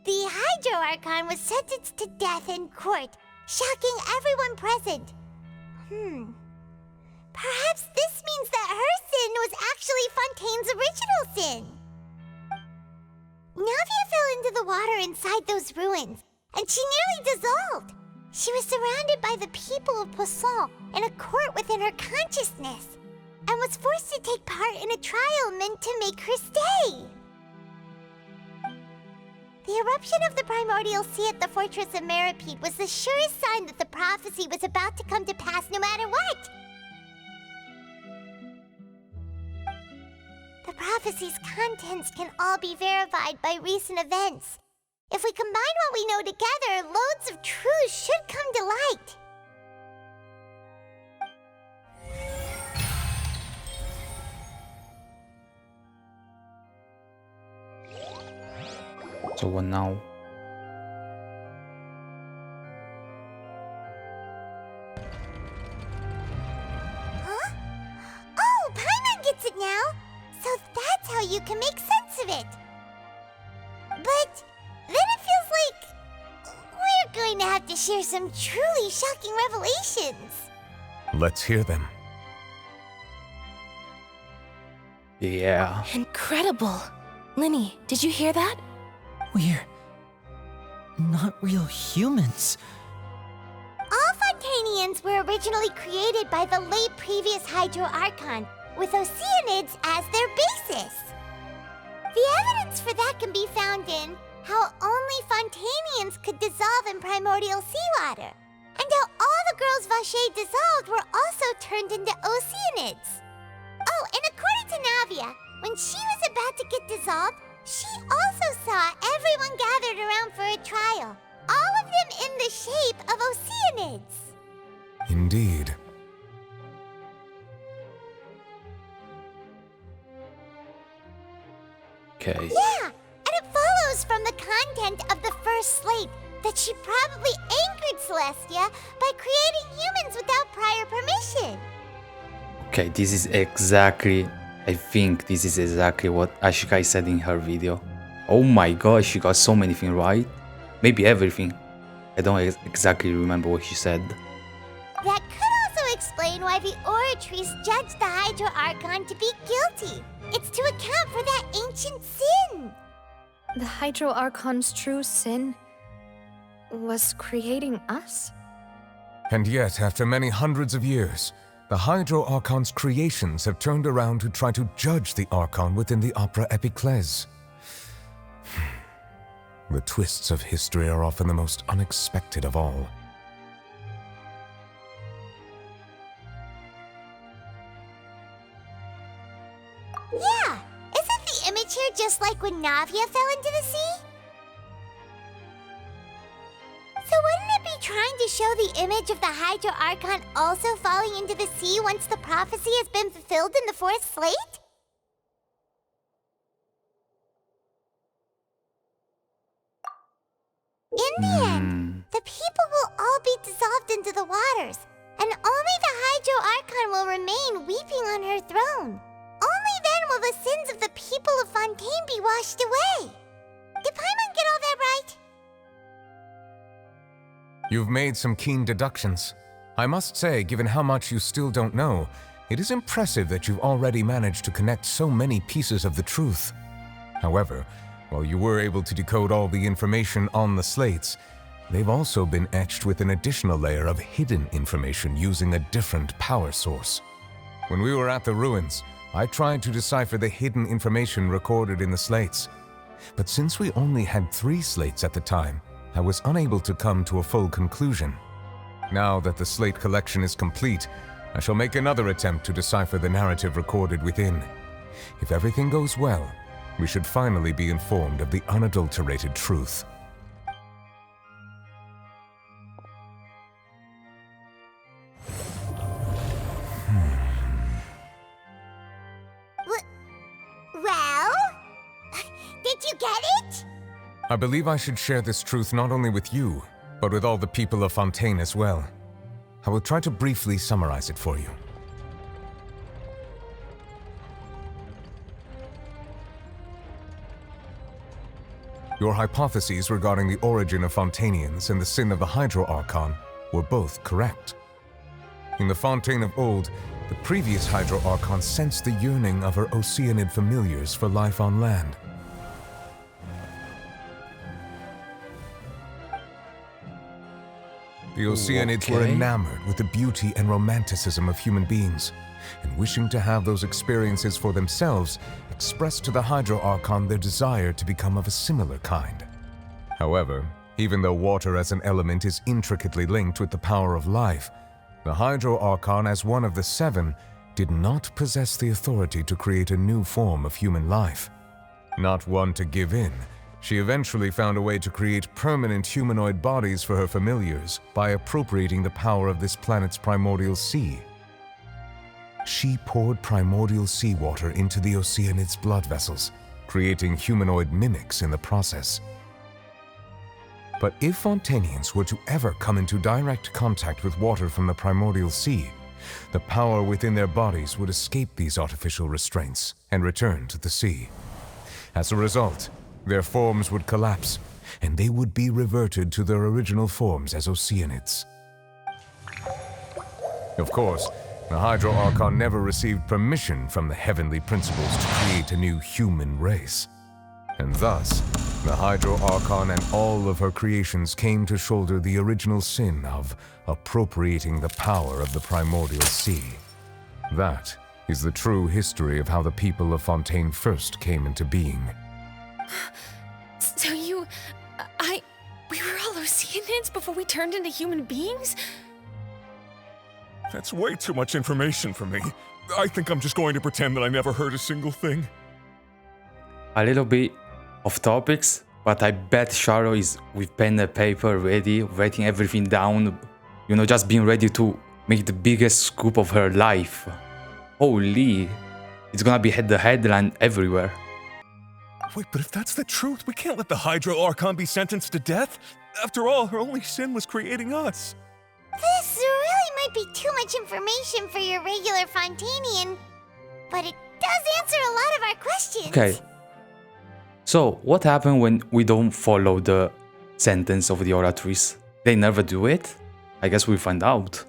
The Hydro Archon was sentenced to death in court, shocking everyone present. Perhaps this means that her sin was actually Fontaine's original sin. Navia fell into the water inside those ruins, and she nearly dissolved. She was surrounded by the people of Poisson in a court within her consciousness, and was forced to take part in a trial meant to make her stay. The eruption of the primordial sea at the fortress of Meropide was the surest sign that the prophecy was about to come to pass no matter what. The prophecy's contents can all be verified by recent events. If we combine what we know together, loads of truths should come to light. So what now? Huh? Oh, Paimon gets it now! So that's how you can make sense of it. But then it feels like we're going to have to share some truly shocking revelations. Let's hear them. Yeah. Incredible. Linny, did you hear that? We're not real humans. All Fontanians were originally created by the late previous Hydro Archon, with Oceanids as their basis. The evidence for that can be found in how only Fontanians could dissolve in primordial seawater. and how all the girls Vache dissolved were also turned into Oceanids. Oh, and according to Navia, when she was about to get dissolved, she also saw everyone gathered around for a trial, all of them in the shape of Oceanids. Indeed. Okay. Yeah, and it follows from the content of the first slate that she probably angered Celestia by creating humans without prior permission. Okay, this is exactly... I think this is exactly what Ashikai said in her video. Oh my god, she got so many things right. Maybe everything. I don't exactly remember what she said. That could also explain why the Oratrice judged the Hydro Archon to be guilty. It's to account for that ancient sin. The Hydro Archon's true sin was creating us? And yet, after many hundreds of years, the Hydro Archon's creations have turned around to try to judge the Archon within the Opera Epiclese. The twists of history are often the most unexpected of all. Yeah, isn't the image here just like when Navia fell into the sea? So wouldn't it be trying to show the image of the Hydro Archon also falling into the sea once the prophecy has been fulfilled in the fourth slate? In the end, the people will all be dissolved into the waters, and only the Hydro Archon will remain weeping on her throne. Only then will the sins of the people of Fontaine be washed away. Did Paimon get all that right? You've made some keen deductions. I must say, given how much you still don't know, it is impressive that you've already managed to connect so many pieces of the truth. However, while you were able to decode all the information on the slates, they've also been etched with an additional layer of hidden information using a different power source. When we were at the ruins, I tried to decipher the hidden information recorded in the slates. But since we only had 3 slates at the time, I was unable to come to a full conclusion. Now that the slate collection is complete, I shall make another attempt to decipher the narrative recorded within. If everything goes well, we should finally be informed of the unadulterated truth. Well? Did you get it? I believe I should share this truth not only with you, but with all the people of Fontaine as well. I will try to briefly summarize it for you. Your hypotheses regarding the origin of Fontainians and the sin of the Hydro Archon were both correct. In the Fontaine of old, the previous Hydro Archon sensed the yearning of her Oceanid familiars for life on land. The Oceanids were enamored with the beauty and romanticism of human beings, and wishing to have those experiences for themselves, expressed to the Hydro Archon their desire to become of a similar kind. However, even though water as an element is intricately linked with the power of life, the Hydro Archon, as one of the 7, did not possess the authority to create a new form of human life. Not one to give in, she eventually found a way to create permanent humanoid bodies for her familiars by appropriating the power of this planet's primordial sea. She poured primordial seawater into the Oceanids' blood vessels, creating humanoid mimics in the process. But if Fontainians were to ever come into direct contact with water from the primordial sea, the power within their bodies would escape these artificial restraints and return to the sea. As a result, their forms would collapse, and they would be reverted to their original forms as Oceanids. Of course, the Hydro Archon never received permission from the heavenly principles to create a new human race. And thus, the Hydro Archon and all of her creations came to shoulder the original sin of appropriating the power of the primordial sea. That is the true history of how the people of Fontaine first came into being. So we were all Oceanids? science before we turned into human beings? That's way too much information for me. I think I'm just going to pretend that I never heard a single thing. A little bit off topics, but I bet Sharo is with pen and paper ready, writing everything down, you know, just being ready to make the biggest scoop of her life. Holy, it's gonna be the headline everywhere. Wait, but if that's the truth, we can't let the Hydro Archon be sentenced to death. After all, her only sin was creating us. This really might be too much information for your regular Fontanian, but it does answer a lot of our questions. Okay. So, what happened when we don't follow the sentence of the Oratrice? They never do it? I guess we'll find out.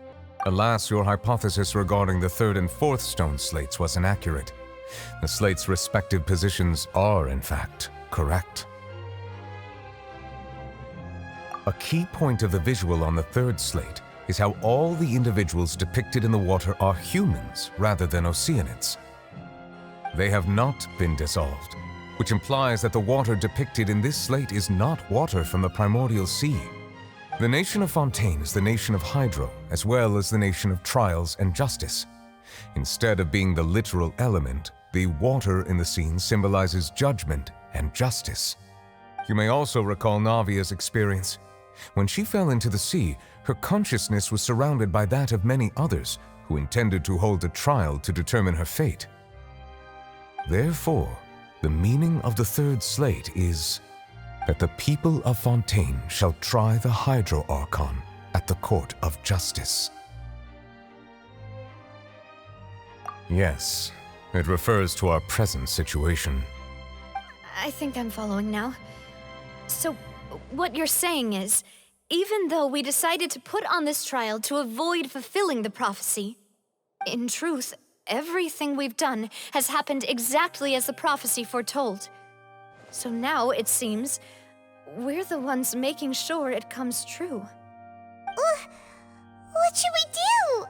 Alas, your hypothesis regarding the third and fourth stone slates was inaccurate. The slates' respective positions are, in fact, correct. A key point of the visual on the third slate is how all the individuals depicted in the water are humans rather than Oceanids. They have not been dissolved, which implies that the water depicted in this slate is not water from the primordial sea. The nation of Fontaine is the nation of Hydro, as well as the nation of trials and justice. Instead of being the literal element, the water in the scene symbolizes judgment and justice. You may also recall Navia's experience. When she fell into the sea, her consciousness was surrounded by that of many others who intended to hold a trial to determine her fate. Therefore, the meaning of the third slate is that the people of Fontaine shall try the Hydro Archon at the court of justice. Yes, it refers to our present situation. I think I'm following now. So, what you're saying is, even though we decided to put on this trial to avoid fulfilling the prophecy, in truth, everything we've done has happened exactly as the prophecy foretold. So now, it seems, we're the ones making sure it comes true. What should we do?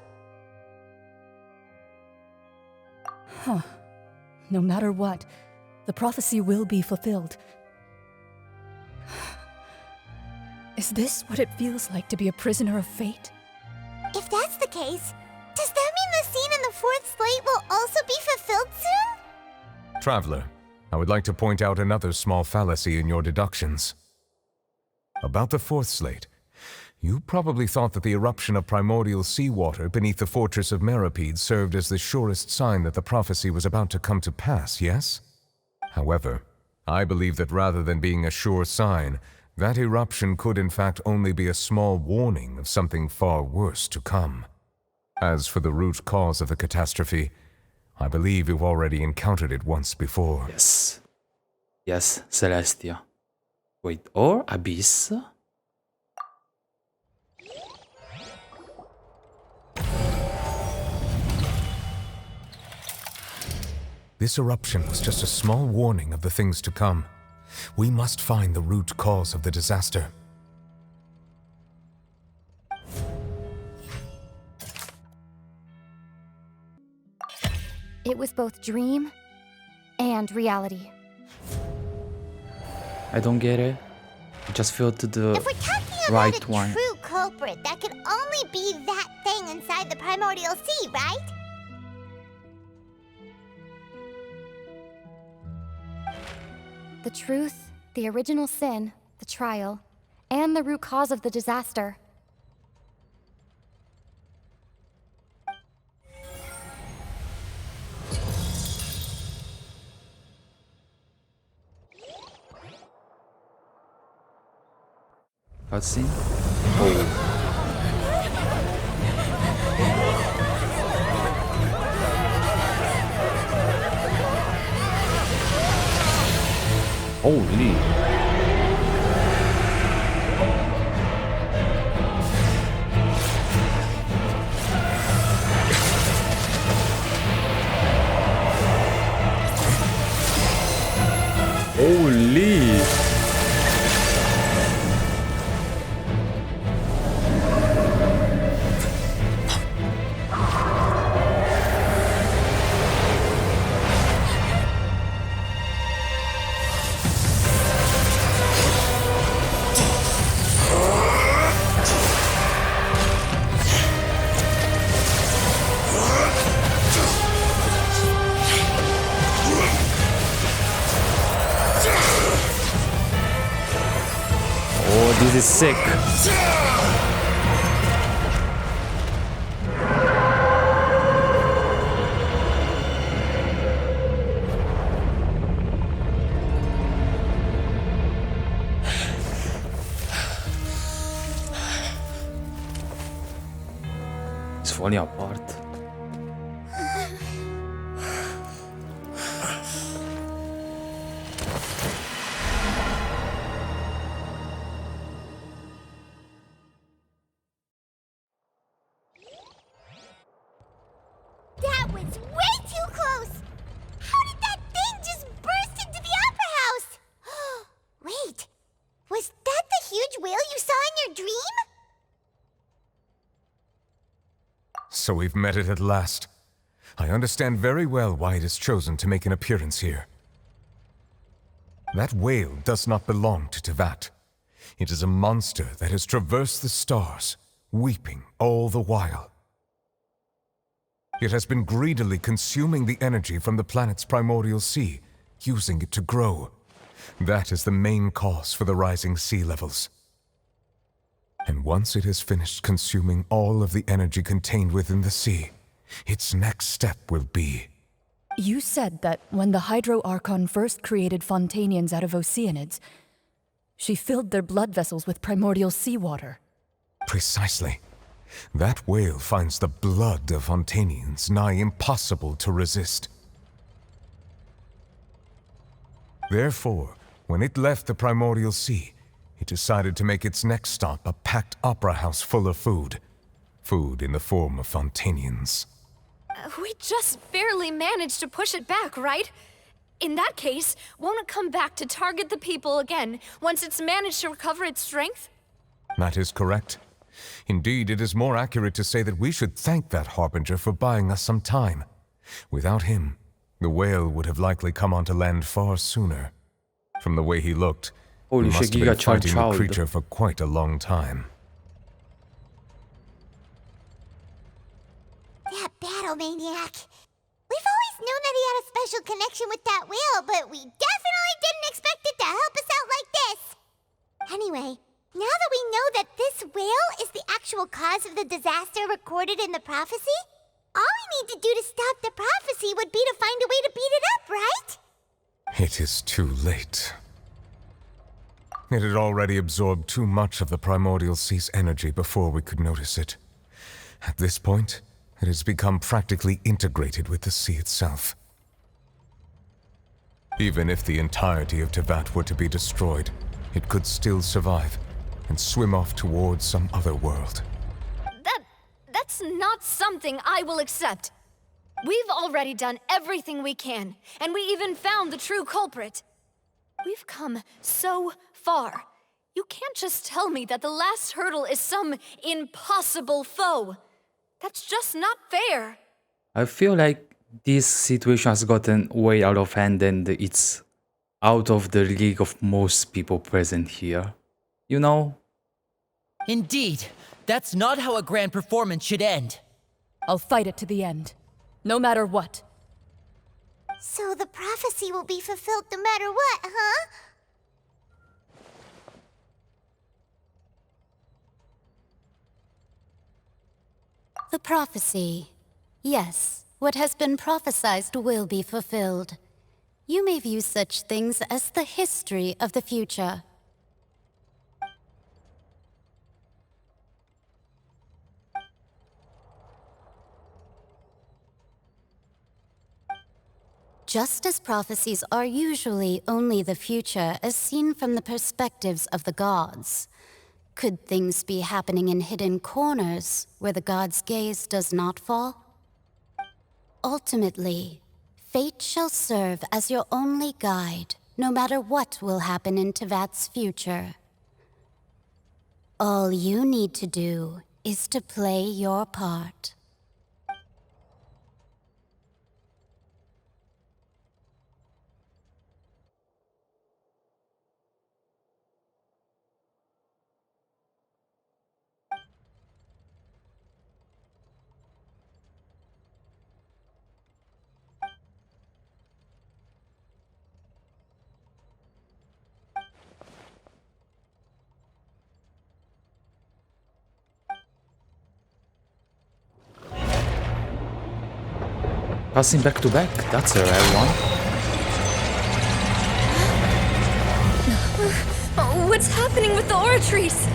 Huh. No matter what, the prophecy will be fulfilled. Is this what it feels like to be a prisoner of fate? If that's the case, does that mean the scene in the fourth slate will also be fulfilled soon? Traveler, I would like to point out another small fallacy in your deductions. About the fourth slate, you probably thought that the eruption of primordial seawater beneath the fortress of Meripede served as the surest sign that the prophecy was about to come to pass, yes? However, I believe that rather than being a sure sign, that eruption could in fact only be a small warning of something far worse to come. As for the root cause of the catastrophe, I believe you've already encountered it once before. Yes. Yes, Celestia. Wait, or Abyss? This eruption was just a small warning of the things to come. We must find the root cause of the disaster. It was both dream and reality. I don't get it. I just feel to the If we're talking about right a one. true culprit, that could only be that thing inside the primordial sea, right? The truth, the original sin, the trial, and the root cause of the disaster. Cutscene? Oh. Holy. Holy. is sick. It's falling apart. That was way too close! How did that thing just burst into the Opera House? Wait, was that the huge whale you saw in your dream? So we've met it at last. I understand very well why it has chosen to make an appearance here. That whale does not belong to Teyvat. It is a monster that has traversed the stars, weeping all the while. It has been greedily consuming the energy from the planet's primordial sea, using it to grow. That is the main cause for the rising sea levels. And once it has finished consuming all of the energy contained within the sea, its next step will be... You said that when the Hydro Archon first created Fontanians out of Oceanids, she filled their blood vessels with primordial seawater. Precisely. That whale finds the blood of Fontanians nigh impossible to resist. Therefore, when it left the primordial sea, it decided to make its next stop a packed opera house full of food. Food in the form of Fontanians. We just barely managed to push it back, right? In that case, won't it come back to target the people again once it's managed to recover its strength? That is correct. Indeed, it is more accurate to say that we should thank that Harbinger for buying us some time. Without him, the whale would have likely come onto land far sooner. From the way he looked, he must have been fighting the creature for quite a long time. That battle maniac. We've always known that he had a special connection with that whale, but we definitely didn't expect it to help us out like this. Anyway, now that we know that this whale is the actual cause of the disaster recorded in the prophecy, all we need to do to stop the prophecy would be to find a way to beat it up, right? It is too late. It had already absorbed too much of the primordial sea's energy before we could notice it. At this point, it has become practically integrated with the sea itself. Even if the entirety of Teyvat were to be destroyed, it could still survive and swim off towards some other world. That's not something I will accept. We've already done everything we can, and we even found the true culprit. We've come so far. You can't just tell me that the last hurdle is some impossible foe. That's just not fair. I feel like this situation has gotten way out of hand and it's out of the league of most people present here. You know? Indeed. That's not how a grand performance should end. I'll fight it to the end. No matter what. So the prophecy will be fulfilled no matter what, huh? The prophecy. Yes, what has been prophesied will be fulfilled. You may view such things as the history of the future. Just as prophecies are usually only the future as seen from the perspectives of the gods, could things be happening in hidden corners where the gods' gaze does not fall? Ultimately, fate shall serve as your only guide, no matter what will happen in Teyvat's future. All you need to do is to play your part. Passing back to back, that's a rare one. Oh, what's happening with the aura trees?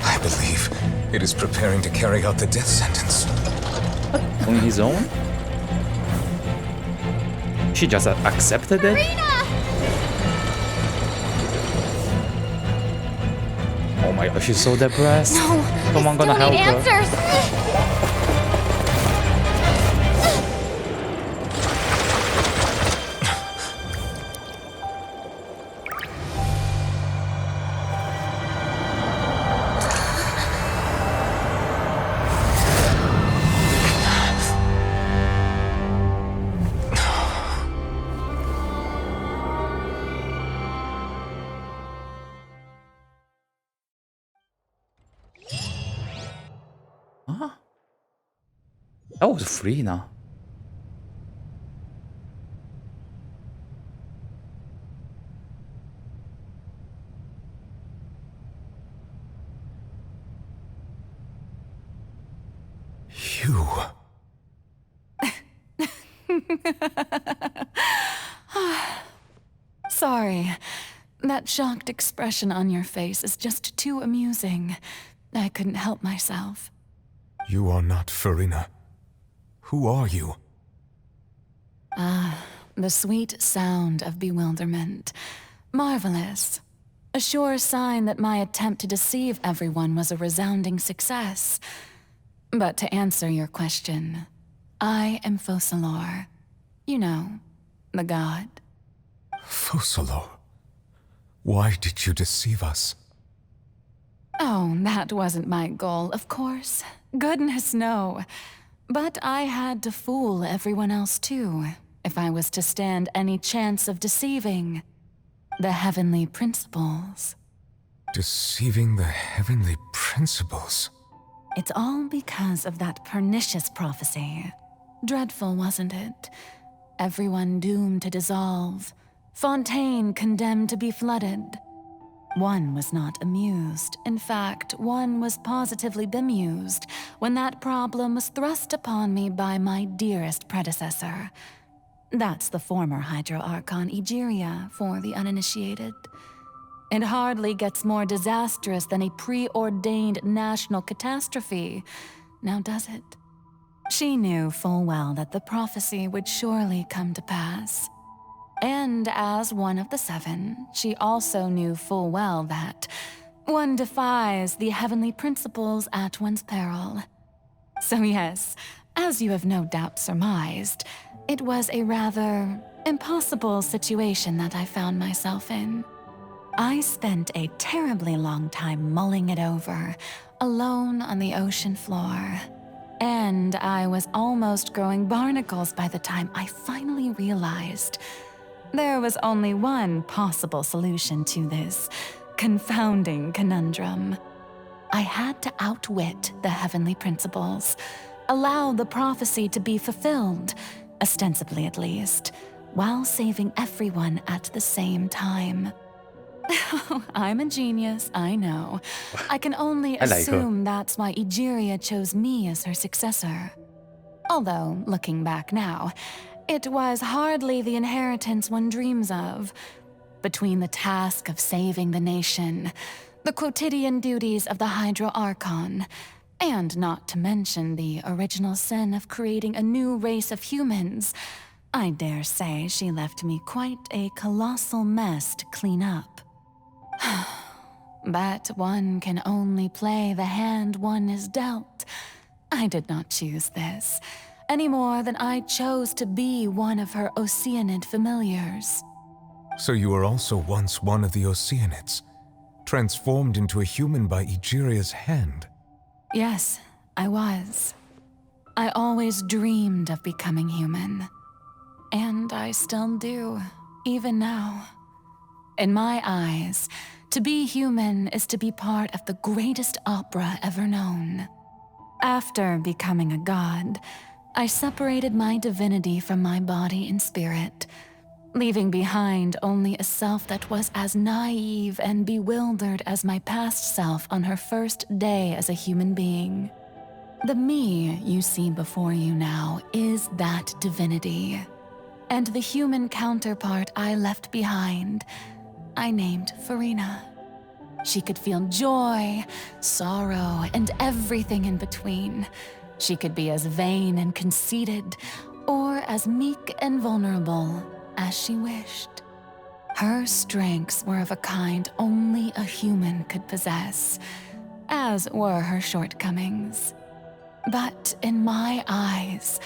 I believe it is preparing to carry out the death sentence. On his own? She just accepted it? Oh my god, she's so depressed. No, Someone gonna help her. answers. Huh? That was free now. You. Sorry. That shocked expression on your face is just too amusing. I couldn't help myself. You are not Farina. Who are you? The sweet sound of bewilderment. Marvelous. A sure sign that my attempt to deceive everyone was a resounding success. But to answer your question, I am Focalor. You know, the god. Focalor? Why did you deceive us? Oh, that wasn't my goal, of course. Goodness, no. But I had to fool everyone else too, if I was to stand any chance of deceiving the heavenly principles. Deceiving the heavenly principles? It's all because of that pernicious prophecy. Dreadful, wasn't it? Everyone doomed to dissolve. Fontaine condemned to be flooded. One was not amused. In fact, one was positively bemused when that problem was thrust upon me by my dearest predecessor. That's the former Hydro Archon Egeria for the uninitiated. It hardly gets more disastrous than a preordained national catastrophe, now does it? She knew full well that the prophecy would surely come to pass. And as one of the seven, she also knew full well that one defies the heavenly principles at one's peril. So yes, as you have no doubt surmised, it was a rather impossible situation that I found myself in. I spent a terribly long time mulling it over, alone on the ocean floor. And I was almost growing barnacles by the time I finally realized there was only one possible solution to this confounding conundrum. I had to outwit the heavenly principles, allow the prophecy to be fulfilled, ostensibly at least, while saving everyone at the same time. I'm a genius, I know. I can only assume that's why Egeria chose me as her successor. Although, looking back now, it was hardly the inheritance one dreams of. Between the task of saving the nation, the quotidian duties of the Hydro Archon, and not to mention the original sin of creating a new race of humans, I dare say she left me quite a colossal mess to clean up. But one can only play the hand one is dealt. I did not choose this, any more than I chose to be one of her Oceanid familiars. So you were also once one of the Oceanids, transformed into a human by Egeria's hand? Yes, I was. I always dreamed of becoming human. And I still do, even now. In my eyes, to be human is to be part of the greatest opera ever known. After becoming a god, I separated my divinity from my body and spirit, leaving behind only a self that was as naive and bewildered as my past self on her first day as a human being. The me you see before you now is that divinity. And the human counterpart I left behind, I named Farina. She could feel joy, sorrow, and everything in between. She could be as vain and conceited, or as meek and vulnerable as she wished. Her strengths were of a kind only a human could possess, as were her shortcomings. But in my eyes,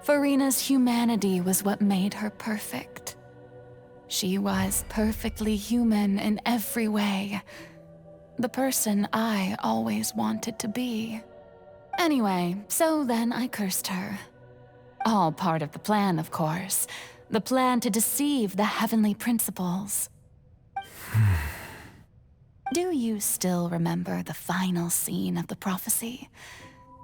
Farina's humanity was what made her perfect. She was perfectly human in every way. The person I always wanted to be. Anyway, so then I cursed her. All part of the plan, of course. The plan to deceive the heavenly principles. Do you still remember the final scene of the prophecy?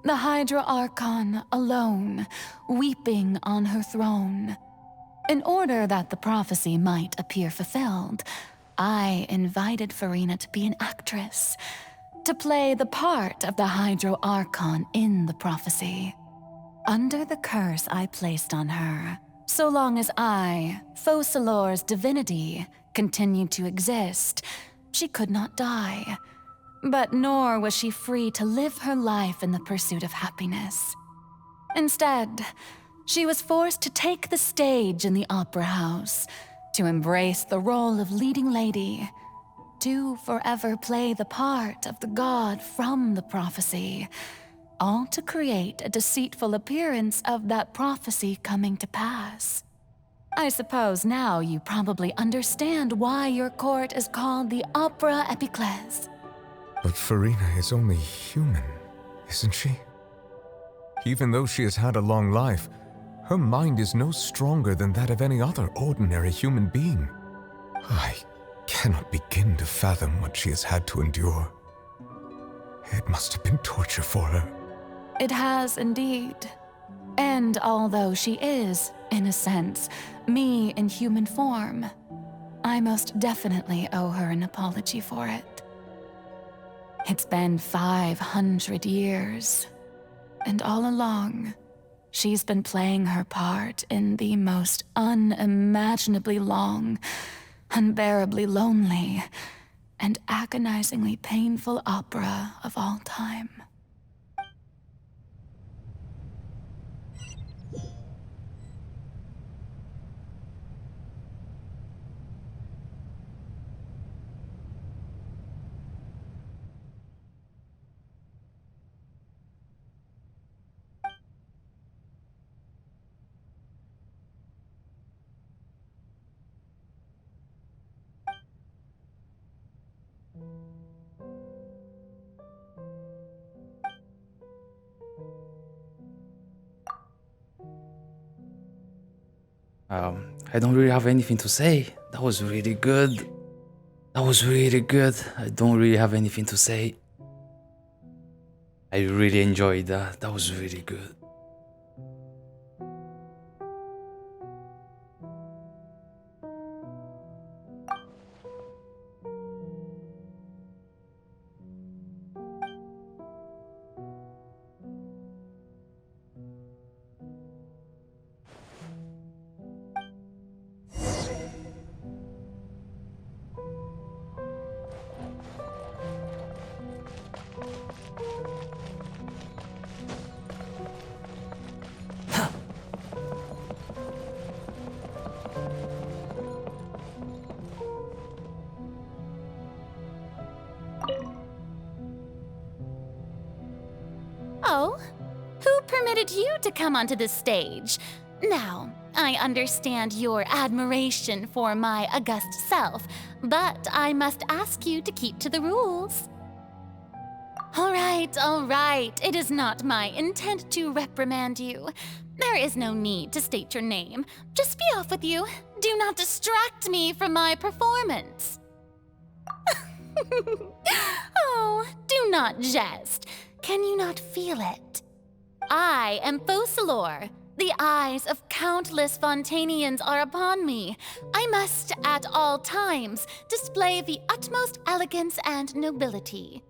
The Hydra Archon alone, weeping on her throne. In order that the prophecy might appear fulfilled, I invited Farina to be an actress, to play the part of the Hydro Archon in the prophecy. Under the curse I placed on her, so long as I, Focalor's divinity, continued to exist, she could not die. But nor was she free to live her life in the pursuit of happiness. Instead, she was forced to take the stage in the opera house, to embrace the role of leading lady, to forever play the part of the god from the prophecy, all to create a deceitful appearance of that prophecy coming to pass. I suppose now you probably understand why your court is called the Opera Epiclese. But Farina is only human, isn't she? Even though she has had a long life, her mind is no stronger than that of any other ordinary human being. I cannot begin to fathom what she has had to endure. It must have been torture for her. It has indeed. And although she is, in a sense, me in human form, I most definitely owe her an apology for it. It's been 500 years, and all along, she's been playing her part in the most unimaginably long, unbearably lonely, and agonizingly painful opera of all time. I don't really have anything to say. That was really good. That was really good. I don't really have anything to say. I really enjoyed that. That was really good. Oh, who permitted you to come onto this stage? Now, I understand your admiration for my august self, but I must ask you to keep to the rules. All right. It is not my intent to reprimand you. There is no need to state your name. Just be off with you. Do not distract me from my performance. Oh, do not jest. Can you not feel it? I am Focalor. The eyes of countless Fontanians are upon me. I must, at all times, display the utmost elegance and nobility.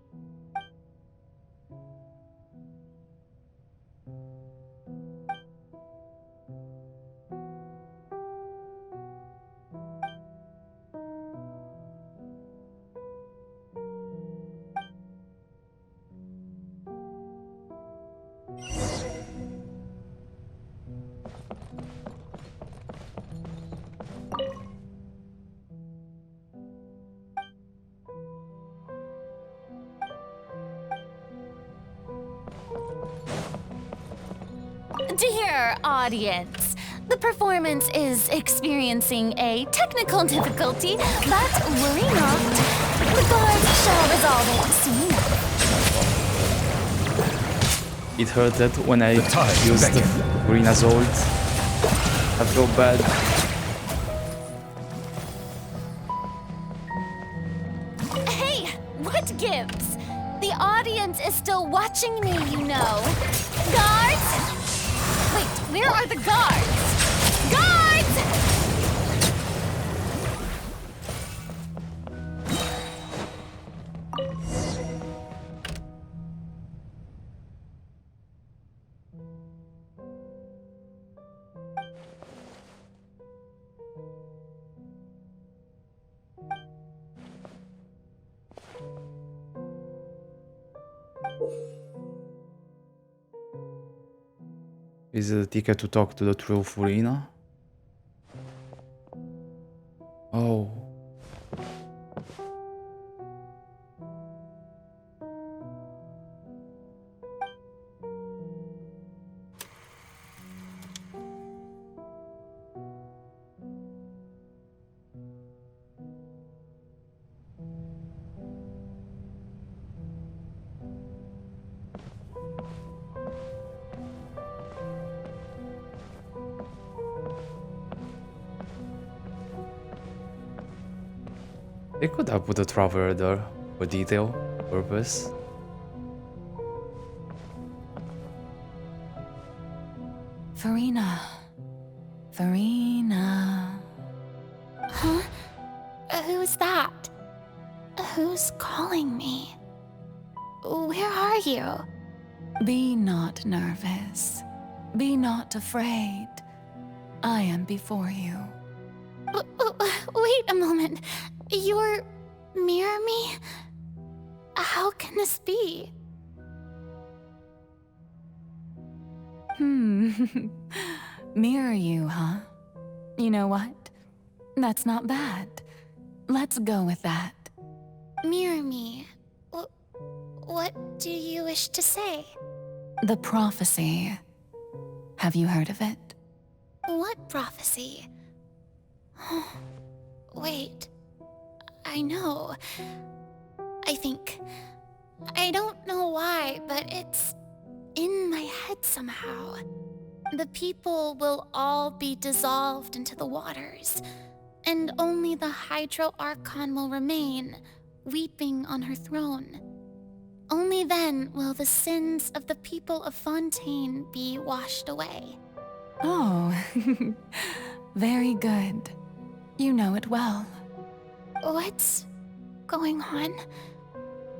Dear audience, the performance is experiencing a technical difficulty, but worry not. The guards shall resolve it soon enough. It hurted when I used Furina's ult. I feel bad. Hey, what gives? The audience is still watching me, you know. Guards! Wait, where are the guards? Guards! Is it a ticket to talk to the true Furina? Oh. They could have put a traveler there for detail purpose. Furina. Furina. Huh? Who's that? Who's calling me? Where are you? Be not nervous. Be not afraid. I am before you. Wait a moment. You're mirror me? How can this be? Mirror you, huh? You know what? That's not bad. Let's go with that. Mirror me. What do you wish to say? The prophecy. Have you heard of it? What prophecy? Wait. I know. I think. I don't know why, but it's in my head somehow. The people will all be dissolved into the waters, and only the Hydro Archon will remain, weeping on her throne. Only then will the sins of the people of Fontaine be washed away. Oh, very good. You know it well. What's going on?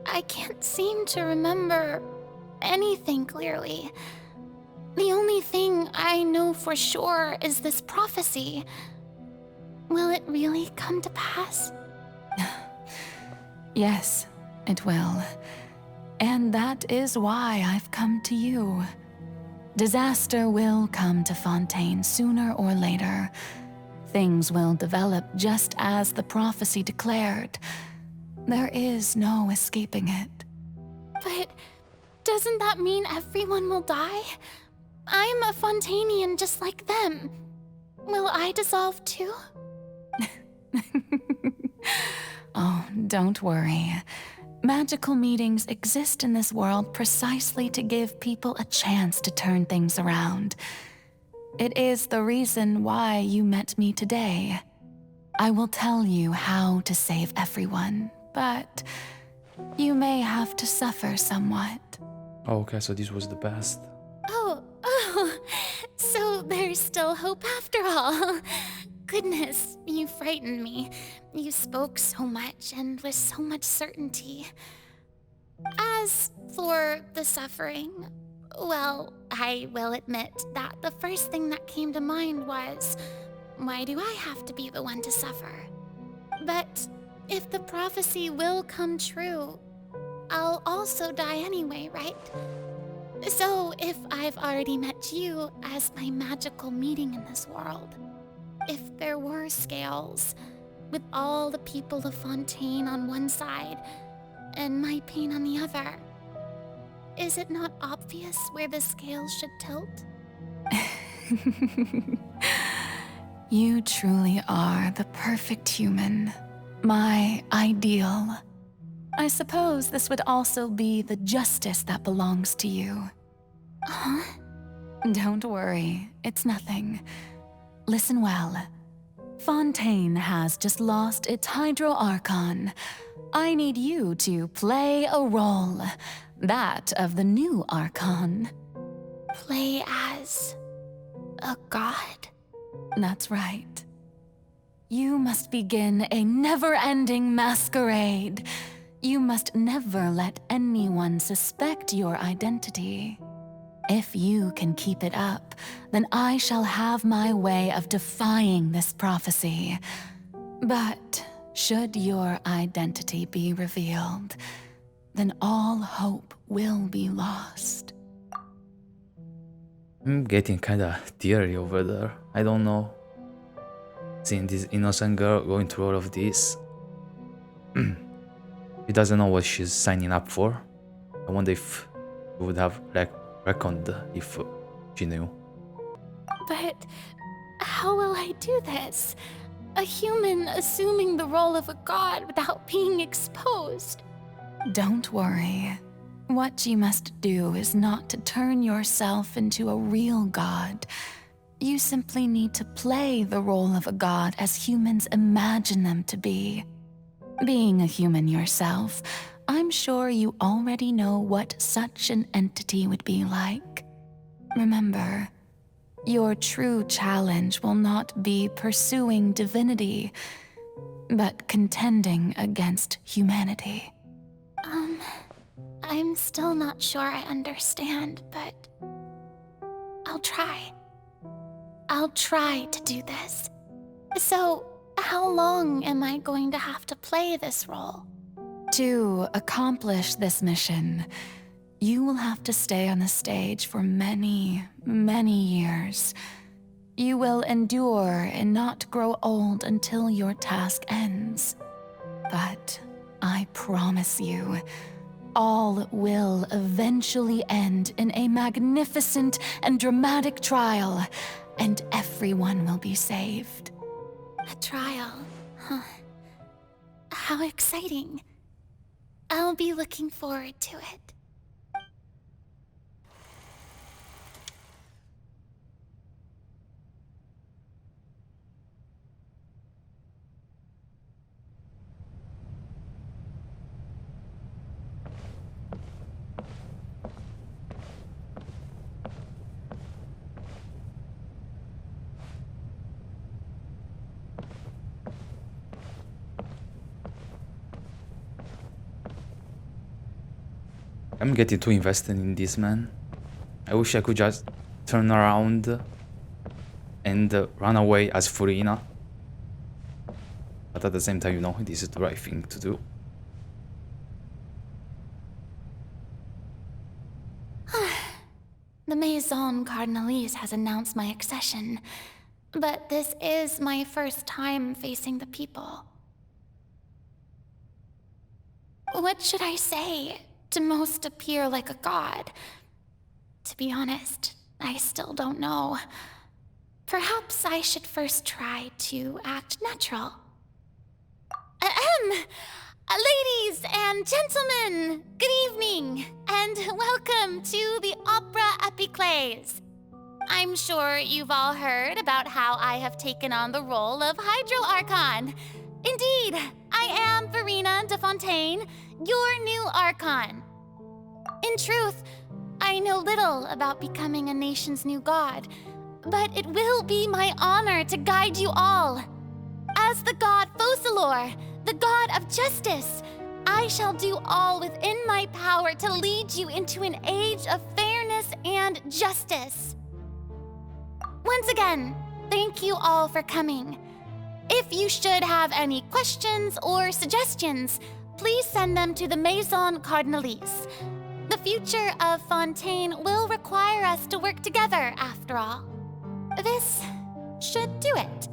I can't seem to remember anything clearly. The only thing I know for sure is this prophecy. Will it really come to pass? Yes, it will. And that is why I've come to you. Disaster will come to Fontaine sooner or later. Things will develop just as the prophecy declared. There is no escaping it. But doesn't that mean everyone will die? I'm a Fontainian just like them. Will I dissolve too? Oh, don't worry. Magical meetings exist in this world precisely to give people a chance to turn things around. It is the reason why you met me today. I will tell you how to save everyone, but you may have to suffer somewhat. Oh, okay, so this was the best. Oh, so there's still hope after all. Goodness, you frightened me. You spoke so much and with so much certainty. As for the suffering, well, I will admit that the first thing that came to mind was, why do I have to be the one to suffer? But if the prophecy will come true, I'll also die anyway, right? So if I've already met you as my magical meeting in this world, if there were scales, with all the people of Fontaine on one side and my pain on the other, is it not obvious where the scales should tilt? You truly are the perfect human, my ideal. I suppose this would also be the justice that belongs to you. Huh? Don't worry, it's nothing. Listen well. Fontaine has just lost its Hydro Archon. I need you to play a role, that of the new Archon. Play as a god? That's right. You must begin a never-ending masquerade. You must never let anyone suspect your identity. If you can keep it up, then I shall have my way of defying this prophecy. But should your identity be revealed, then all hope will be lost. I'm getting kinda teary over there. I don't know. Seeing this innocent girl going through all of this. She doesn't know what she's signing up for. I wonder if we would have reckoned if she knew. But how will I do this? A human assuming the role of a god without being exposed. Don't worry. What you must do is not to turn yourself into a real god. You simply need to play the role of a god as humans imagine them to be. Being a human yourself, I'm sure you already know what such an entity would be like. Remember, your true challenge will not be pursuing divinity, but contending against humanity. I'm still not sure I understand, but I'll try. I'll try to do this. So, how long am I going to have to play this role? To accomplish this mission, you will have to stay on the stage for many, many years. You will endure and not grow old until your task ends. But I promise you, all will eventually end in a magnificent and dramatic trial, and everyone will be saved. A trial, huh? How exciting. I'll be looking forward to it. I'm getting too invested in this, man. I wish I could just turn around and run away as Furina. But at the same time, you know, this is the right thing to do. The Maison Cardinalise has announced my accession, but this is my first time facing the people. What should I say to most appear like a god? To be honest, I still don't know. Perhaps I should first try to act natural. Ladies and gentlemen, good evening, and welcome to the Opera Epiclese. I'm sure you've all heard about how I have taken on the role of Hydro Archon. Indeed, I am Verena de Fontaine, your new Archon. In truth, I know little about becoming a nation's new god, but it will be my honor to guide you all. As the god Focalor, the god of justice, I shall do all within my power to lead you into an age of fairness and justice. Once again, thank you all for coming. If you should have any questions or suggestions, please send them to the Maison Cardinalise. The future of Fontaine will require us to work together, after all. This should do it.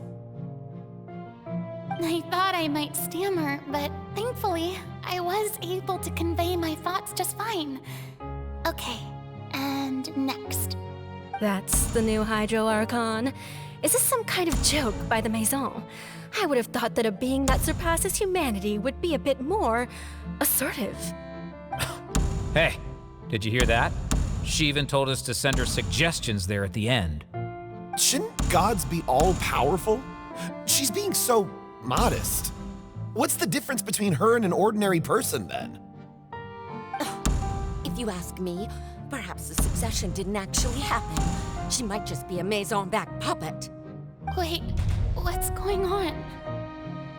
I thought I might stammer, but thankfully, I was able to convey my thoughts just fine. Okay, and next. That's the new Hydro Archon. Is this some kind of joke by the Maison? I would have thought that a being that surpasses humanity would be a bit more assertive. Hey, did you hear that? She even told us to send her suggestions there at the end. Shouldn't gods be all-powerful? She's being so modest. What's the difference between her and an ordinary person, then? If you ask me, perhaps the succession didn't actually happen. She might just be a Maison-backed puppet. Wait, what's going on?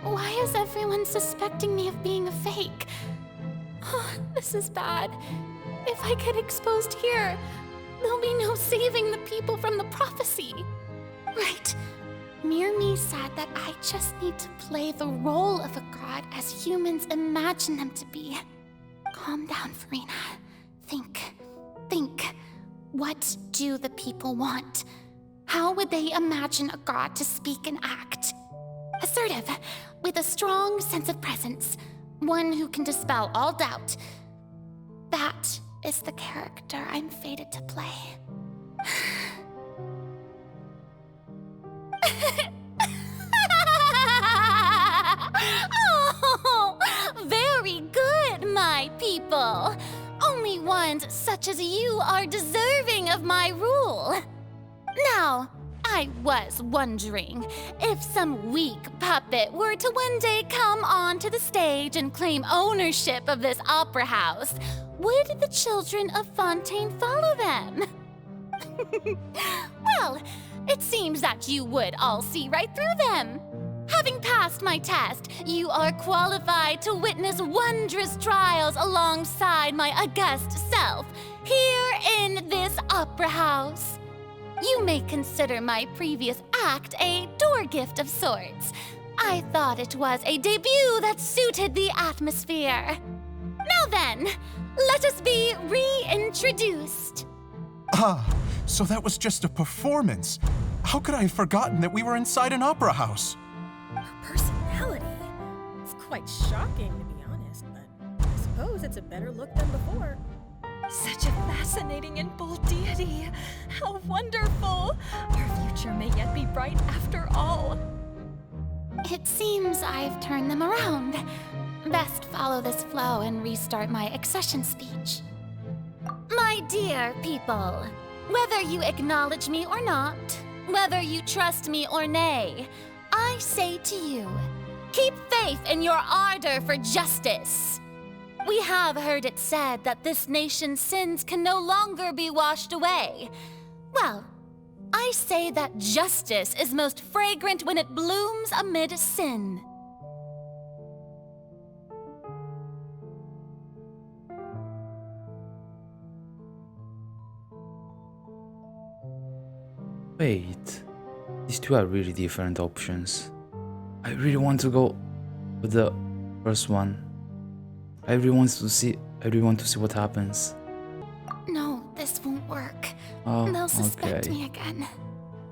Why is everyone suspecting me of being a fake? Oh, this is bad. If I get exposed here, there'll be no saving the people from the prophecy. Right. Mirmi said that I just need to play the role of a god as humans imagine them to be. Calm down, Farina. Think. What do the people want? How would they imagine a god to speak and act? Assertive, with a strong sense of presence. One who can dispel all doubt. That is the character I'm fated to play. Oh, very good, my people. Only ones such as you are deserving of my rule. Now, I was wondering if some weak puppet were to one day come onto the stage and claim ownership of this opera house, would the children of Fontaine follow them? Well, it seems that you would all see right through them. Having passed my test, you are qualified to witness wondrous trials alongside my august self, here in this opera house. You may consider my previous act a door gift of sorts. I thought it was a debut that suited the atmosphere. Now then, let us be reintroduced. Ah, so that was just a performance. How could I have forgotten that we were inside an opera house? Her personality. It's quite shocking, to be honest, but I suppose it's a better look than before. Such a fascinating and bold deity. How wonderful! Our future may yet be bright after all. It seems I've turned them around. Best follow this flow and restart my accession speech. My dear people, whether you acknowledge me or not, whether you trust me or nay, I say to you, keep faith in your ardor for justice. We have heard it said that this nation's sins can no longer be washed away. Well, I say that justice is most fragrant when it blooms amid sin. Wait, these two are really different options. I really want to go with the first one. I really want to see what happens. No, this won't work. Oh, They'll suspect okay. me again.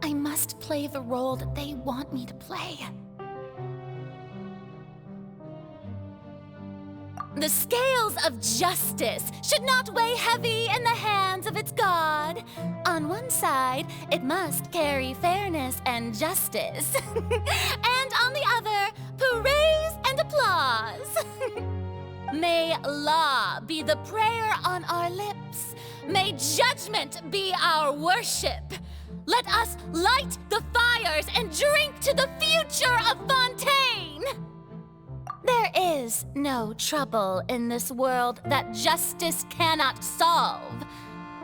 I must play the role that they want me to play. The scales of justice should not weigh heavy in the hands of its god. On one side, it must carry fairness and justice. And on the other, praise and applause. May law be the prayer on our lips. May judgment be our worship. Let us light the fires and drink to the future of Fontaine. There is no trouble in this world that justice cannot solve.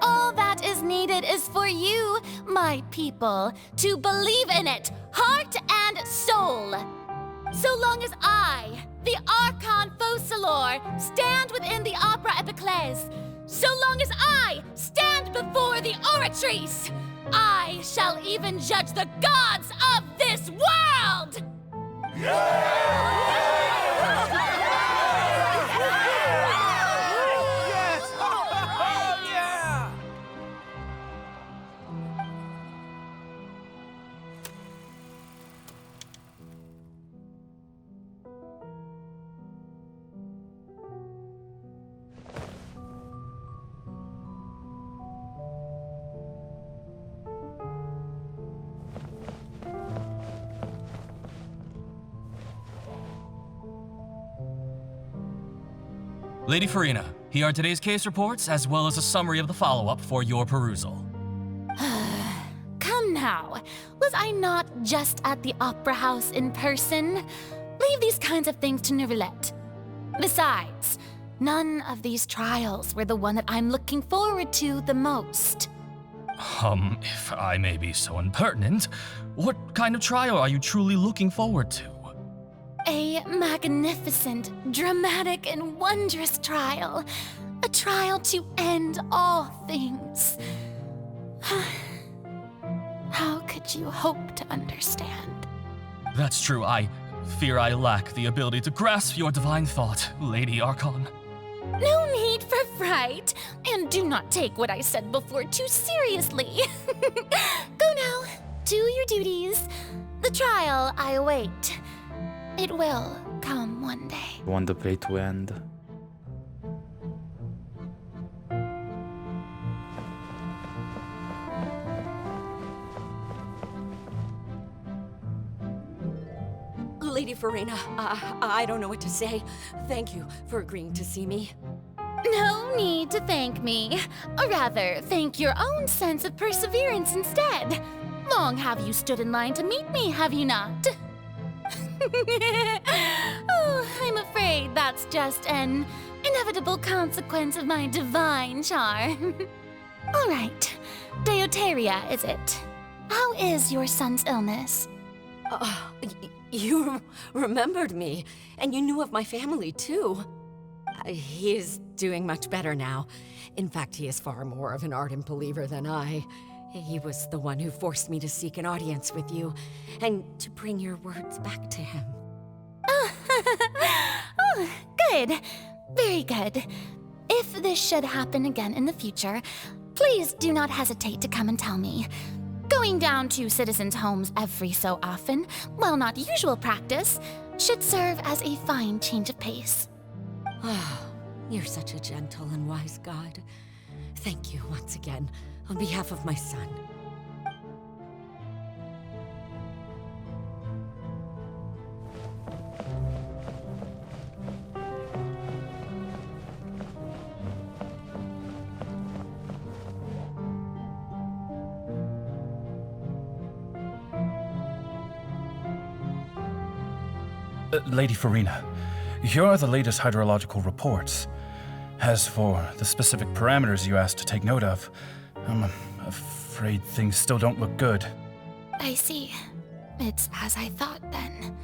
All that is needed is for you, my people, to believe in it, heart and soul. So long as I, the Archon Focalor, stand within the Opera Epiclese, so long as I stand before the Oratrice, I shall even judge the gods of this world! Lady Farina, here are today's case reports as well as a summary of the follow-up for your perusal. Come now, was I not just at the Opera House in person? Leave these kinds of things to Neuvillette. Besides, none of these trials were the one that I'm looking forward to the most. If I may be so impertinent, what kind of trial are you truly looking forward to? A magnificent, dramatic, and wondrous trial. A trial to end all things. How could you hope to understand? That's true. I fear I lack the ability to grasp your divine thought, Lady Archon. No need for fright, and do not take what I said before too seriously. Go now, do your duties. The trial I await. It will come one day. I want the play to end. Lady Farina, I don't know what to say. Thank you for agreeing to see me. No need to thank me. Or rather, thank your own sense of perseverance instead. Long have you stood in line to meet me, have you not? Oh, I'm afraid that's just an inevitable consequence of my divine charm. All right, Deoteria, is it? How is your son's illness? You remembered me, and you knew of my family, too. He is doing much better now. In fact, he is far more of an ardent believer than I. He was the one who forced me to seek an audience with you, and to bring your words back to him. Oh, good. Very good. If this should happen again in the future, please do not hesitate to come and tell me. Going down to citizens' homes every so often, while not usual practice, should serve as a fine change of pace. You're such a gentle and wise God. Thank you once again, on behalf of my son. Lady Farina, here are the latest hydrological reports. As for the specific parameters you asked to take note of, I'm afraid things still don't look good. I see. It's as I thought then.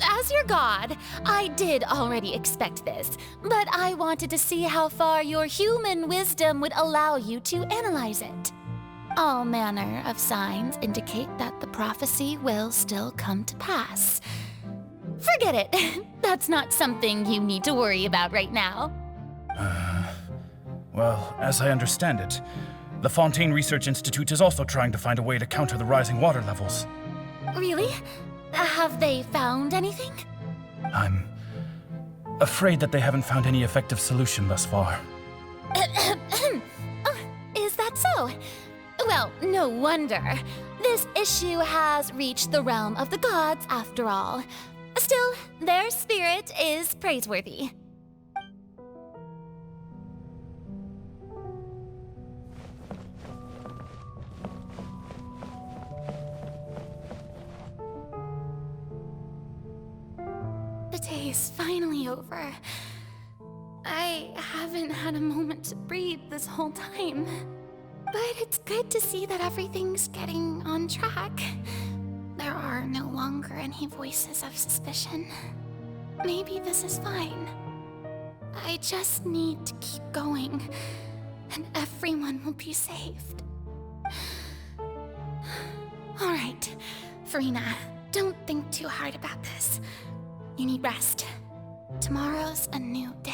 As your god, I did already expect this, but I wanted to see how far your human wisdom would allow you to analyze it. All manner of signs indicate that the prophecy will still come to pass. Forget it. That's not something you need to worry about right now. Well, as I understand it, the Fontaine Research Institute is also trying to find a way to counter the rising water levels. Really? Have they found anything? I'm afraid that they haven't found any effective solution thus far. Is that so? Well, no wonder. This issue has reached the realm of the gods, after all. Still, their spirit is praiseworthy. The day is finally over. I haven't had a moment to breathe this whole time. But it's good to see that everything's getting on track. There are no longer any voices of suspicion. Maybe this is fine. I just need to keep going, and everyone will be saved. All right, Farina, don't think too hard about this. You need rest. Tomorrow's a new day.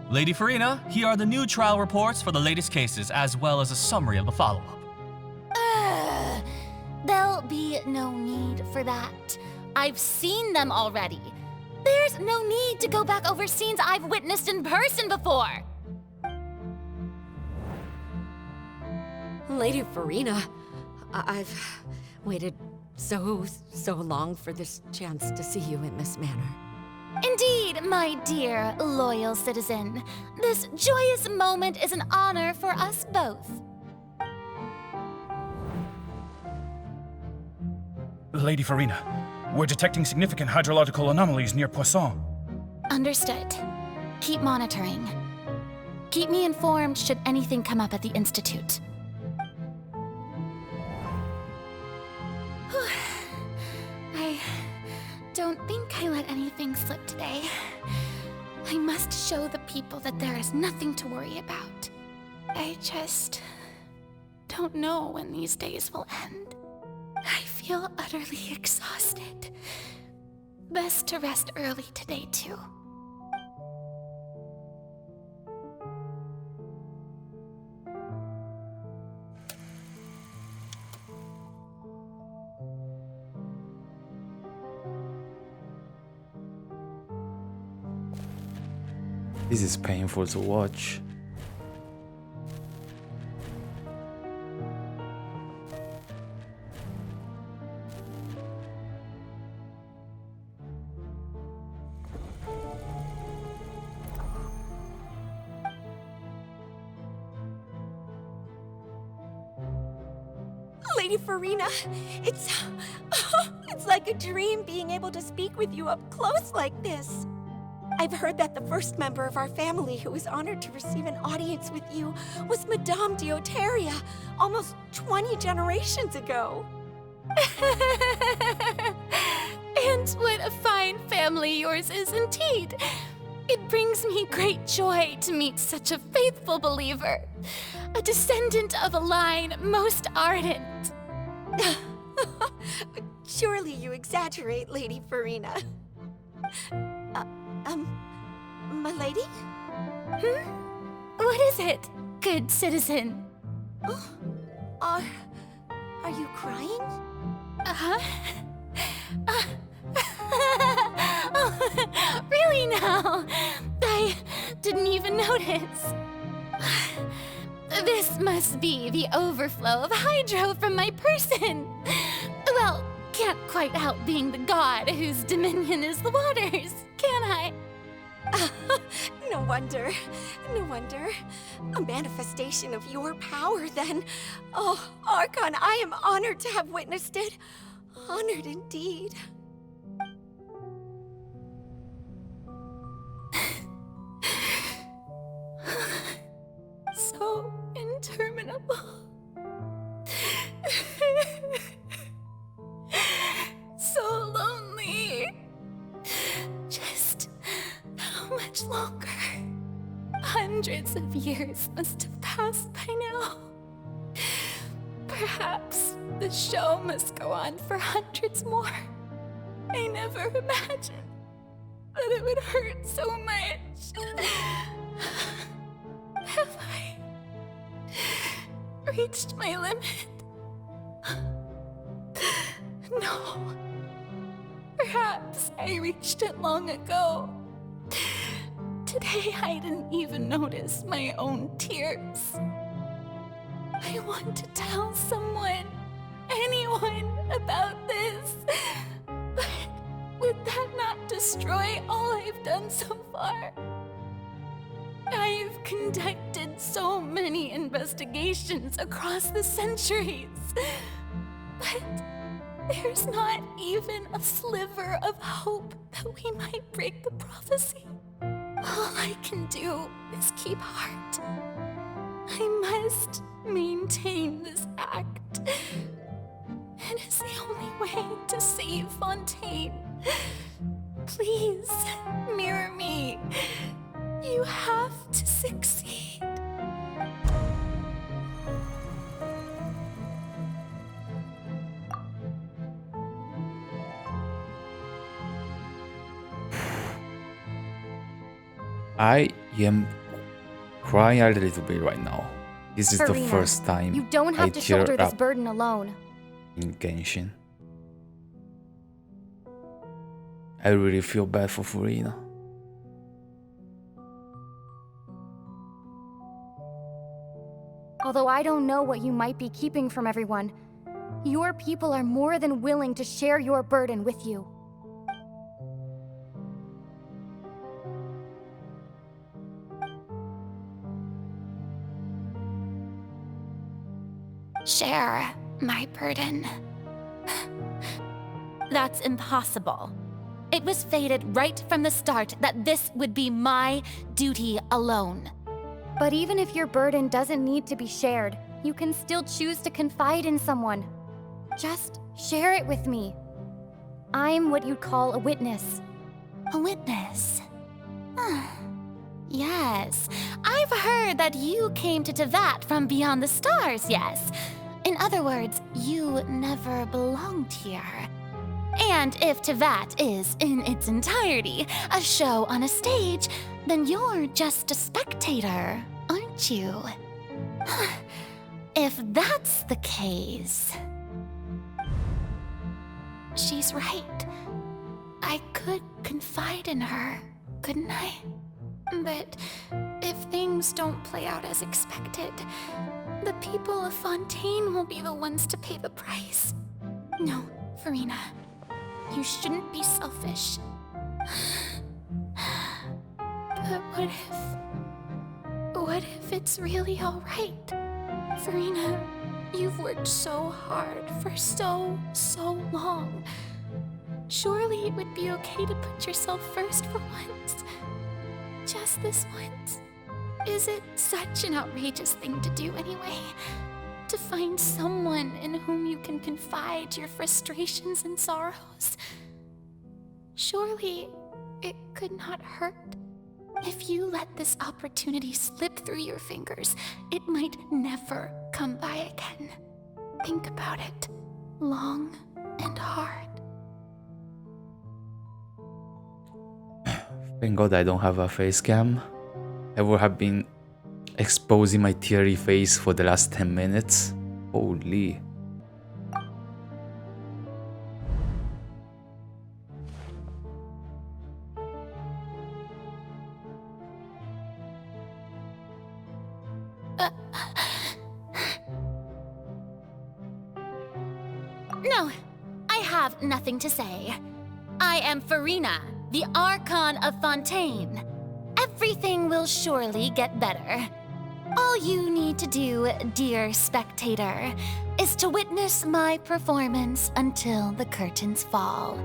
Lady Farina, here are the new trial reports for the latest cases, as well as a summary of the follow-up. There'll be no need for that. I've seen them already. There's no need to go back over scenes I've witnessed in person before. Lady Farina, I've waited so long for this chance to see you in this manner. Indeed, my dear, loyal citizen. This joyous moment is an honor for us both. Lady Farina, we're detecting significant hydrological anomalies near Poisson. Understood. Keep monitoring. Keep me informed should anything come up at the Institute. I don't think I let anything slip today. I must show the people that there is nothing to worry about. I just don't know when these days will end. I feel utterly exhausted. Best to rest early today, too. This is painful to watch. Lady Farina, it's like a dream being able to speak with you up close like this. I've heard that the first member of our family who was honored to receive an audience with you was Madame Dioteria, almost 20 generations ago. And what a fine family yours is indeed. It brings me great joy to meet such a faithful believer, a descendant of a line most ardent. Surely you exaggerate, Lady Farina. My lady? What is it, good citizen? Are you crying? Really now? I didn't even notice. This must be the overflow of hydro from my person. Well, can't quite help being the god whose dominion is the waters, can I? No wonder. No wonder. A manifestation of your power, then. Oh, Archon, I am honored to have witnessed it. Honored indeed. So interminable. So lonely. Just how much longer? Hundreds of years must have passed by now. Perhaps the show must go on for hundreds more. I never imagined that it would hurt so much. Have I reached my limit? No. Perhaps I reached it long ago. Today I didn't even notice my own tears. I want to tell someone, anyone, about this. But would that not destroy all I've done so far? I've conducted so many investigations across the centuries, but there's not even a sliver of hope that we might break the prophecy. All I can do is keep heart. I must maintain this act. It is the only way to save Fontaine. Please, mirror me. You have to succeed. I am crying a little bit right now. This is the Farina, first time you don't have I to tear shoulder this up burden alone. in Genshin. I really feel bad for Farina. Although I don't know what you might be keeping from everyone, your people are more than willing to share your burden with you. Share my burden. That's impossible. It was fated right from the start that this would be my duty alone. But even if your burden doesn't need to be shared, you can still choose to confide in someone. Just share it with me. I'm what you'd call a witness. A witness? Yes, I've heard that you came to Tevat from beyond the stars, yes. In other words, you never belonged here. And if Tevat is, in its entirety, a show on a stage, then you're just a spectator, aren't you? If that's the case... She's right. I could confide in her, couldn't I? But if things don't play out as expected, the people of Fontaine will be the ones to pay the price. No, Farina, you shouldn't be selfish. But what if it's really all right? Farina, you've worked so hard for so long. Surely it would be okay to put yourself first for once. Just this once. Is it such an outrageous thing to do anyway? To find someone in whom you can confide your frustrations and sorrows? Surely it could not hurt. If you let this opportunity slip through your fingers, it might never come by again. Think about it long and hard. Thank God I don't have a face cam. I would have been exposing my teary face for the last 10 minutes. Holy. No, I have nothing to say. I am Farina, the Archon of Fontaine. Everything will surely get better. All you need to do, dear spectator, is to witness my performance until the curtains fall.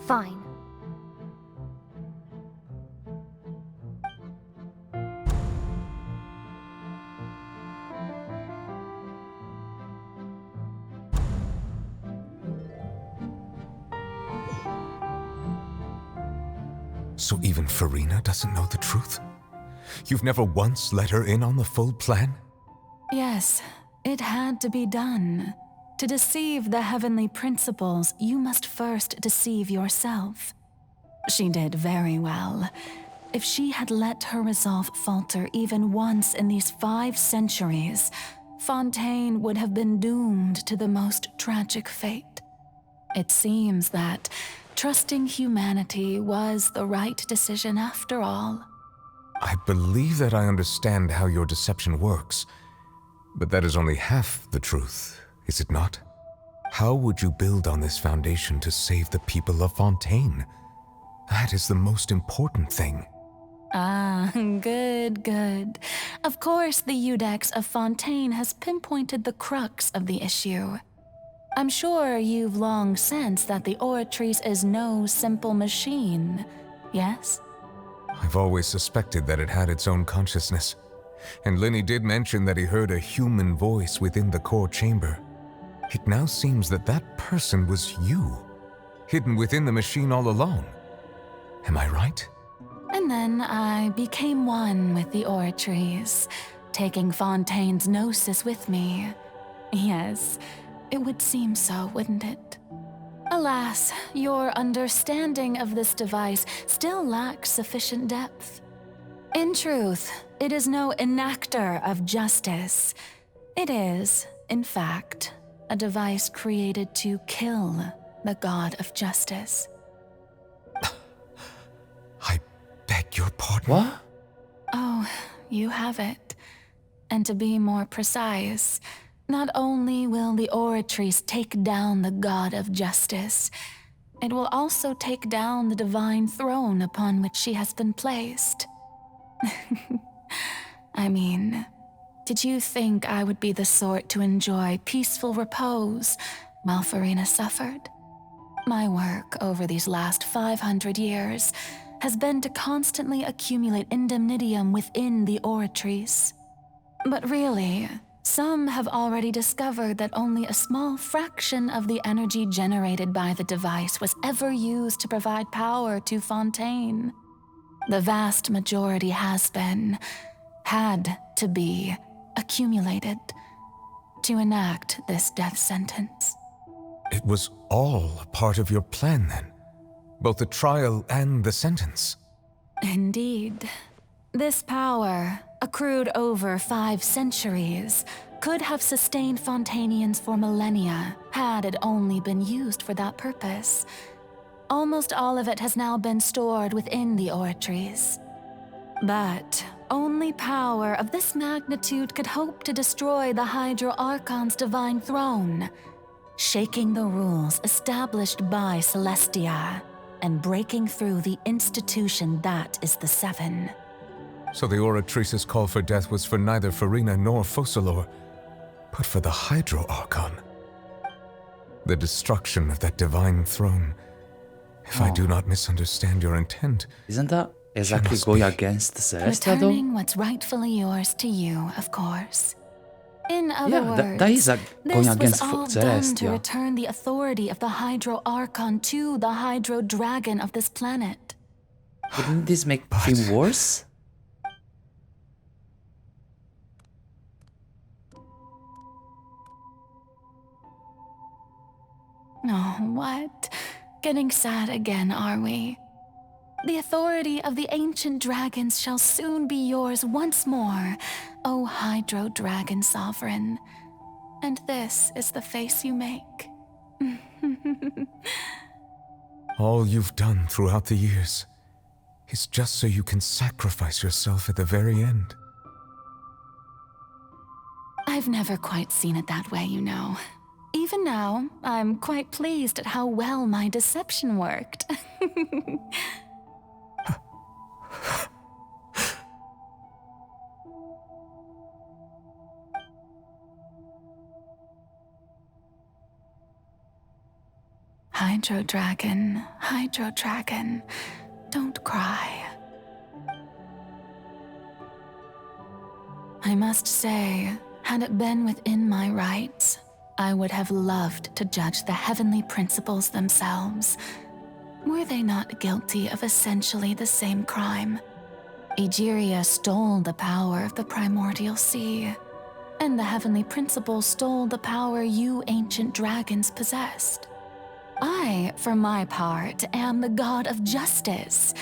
Fine. So even Farina doesn't know the truth? You've never once let her in on the full plan? Yes, it had to be done. To deceive the heavenly principles, you must first deceive yourself. She did very well. If she had let her resolve falter even once in these 5 centuries, Fontaine would have been doomed to the most tragic fate. It seems that trusting humanity was the right decision after all. I believe that I understand how your deception works, but that is only half the truth, is it not? How would you build on this foundation to save the people of Fontaine? That is the most important thing. Ah, good. Of course, the Iudex of Fontaine has pinpointed the crux of the issue. I'm sure you've long sensed that the Oratrice is no simple machine, yes? I've always suspected that it had its own consciousness, and Lenny did mention that he heard a human voice within the core chamber. It now seems that that person was you, hidden within the machine all along. Am I right? And then I became one with the Oratrice, taking Fontaine's gnosis with me. Yes, it would seem so, wouldn't it? Alas, your understanding of this device still lacks sufficient depth. In truth, it is no enactor of justice. It is, in fact, a device created to kill the god of justice. Beg your pardon? What? Oh, you have it. And to be more precise, not only will the Oratrice take down the god of justice, it will also take down the divine throne upon which she has been placed. I mean, did you think I would be the sort to enjoy peaceful repose while Farina suffered? My work over these last 500 years has been to constantly accumulate indemnitium within the Oratrice. But really, some have already discovered that only a small fraction of the energy generated by the device was ever used to provide power to Fontaine. The vast majority had to be, accumulated to enact this death sentence. It was all part of your plan then? Both the trial and the sentence? Indeed. This power, accrued over 5 centuries, could have sustained Fontainians for millennia had it only been used for that purpose. Almost all of it has now been stored within the Oratrice. But only power of this magnitude could hope to destroy the Hydro Archon's divine throne, shaking the rules established by Celestia and breaking through the institution that is the Seven. So the Oratrice's call for death was for neither Farina nor Focalor, but for the Hydro Archon. The destruction of that divine throne. If I do not misunderstand your intent... Isn't that exactly going against Celestia, though? Returning what's rightfully yours to you, of course. In other words, that is going against this was all done to Celestia. return the authority of the Hydro Archon to the Hydro Dragon of this planet. Wouldn't this make him worse? Oh, what? Getting sad again, are we? The authority of the ancient dragons shall soon be yours once more, O Hydro Dragon Sovereign. And this is the face you make. All you've done throughout the years is just so you can sacrifice yourself at the very end. I've never quite seen it that way, you know. Even now, I'm quite pleased at how well my deception worked. Hydro Dragon, don't cry. I must say, had it been within my rights, I would have loved to judge the heavenly principles themselves. Were they not guilty of essentially the same crime? Egeria stole the power of the primordial sea, and the heavenly principles stole the power you ancient dragons possessed. I, for my part, am the god of justice.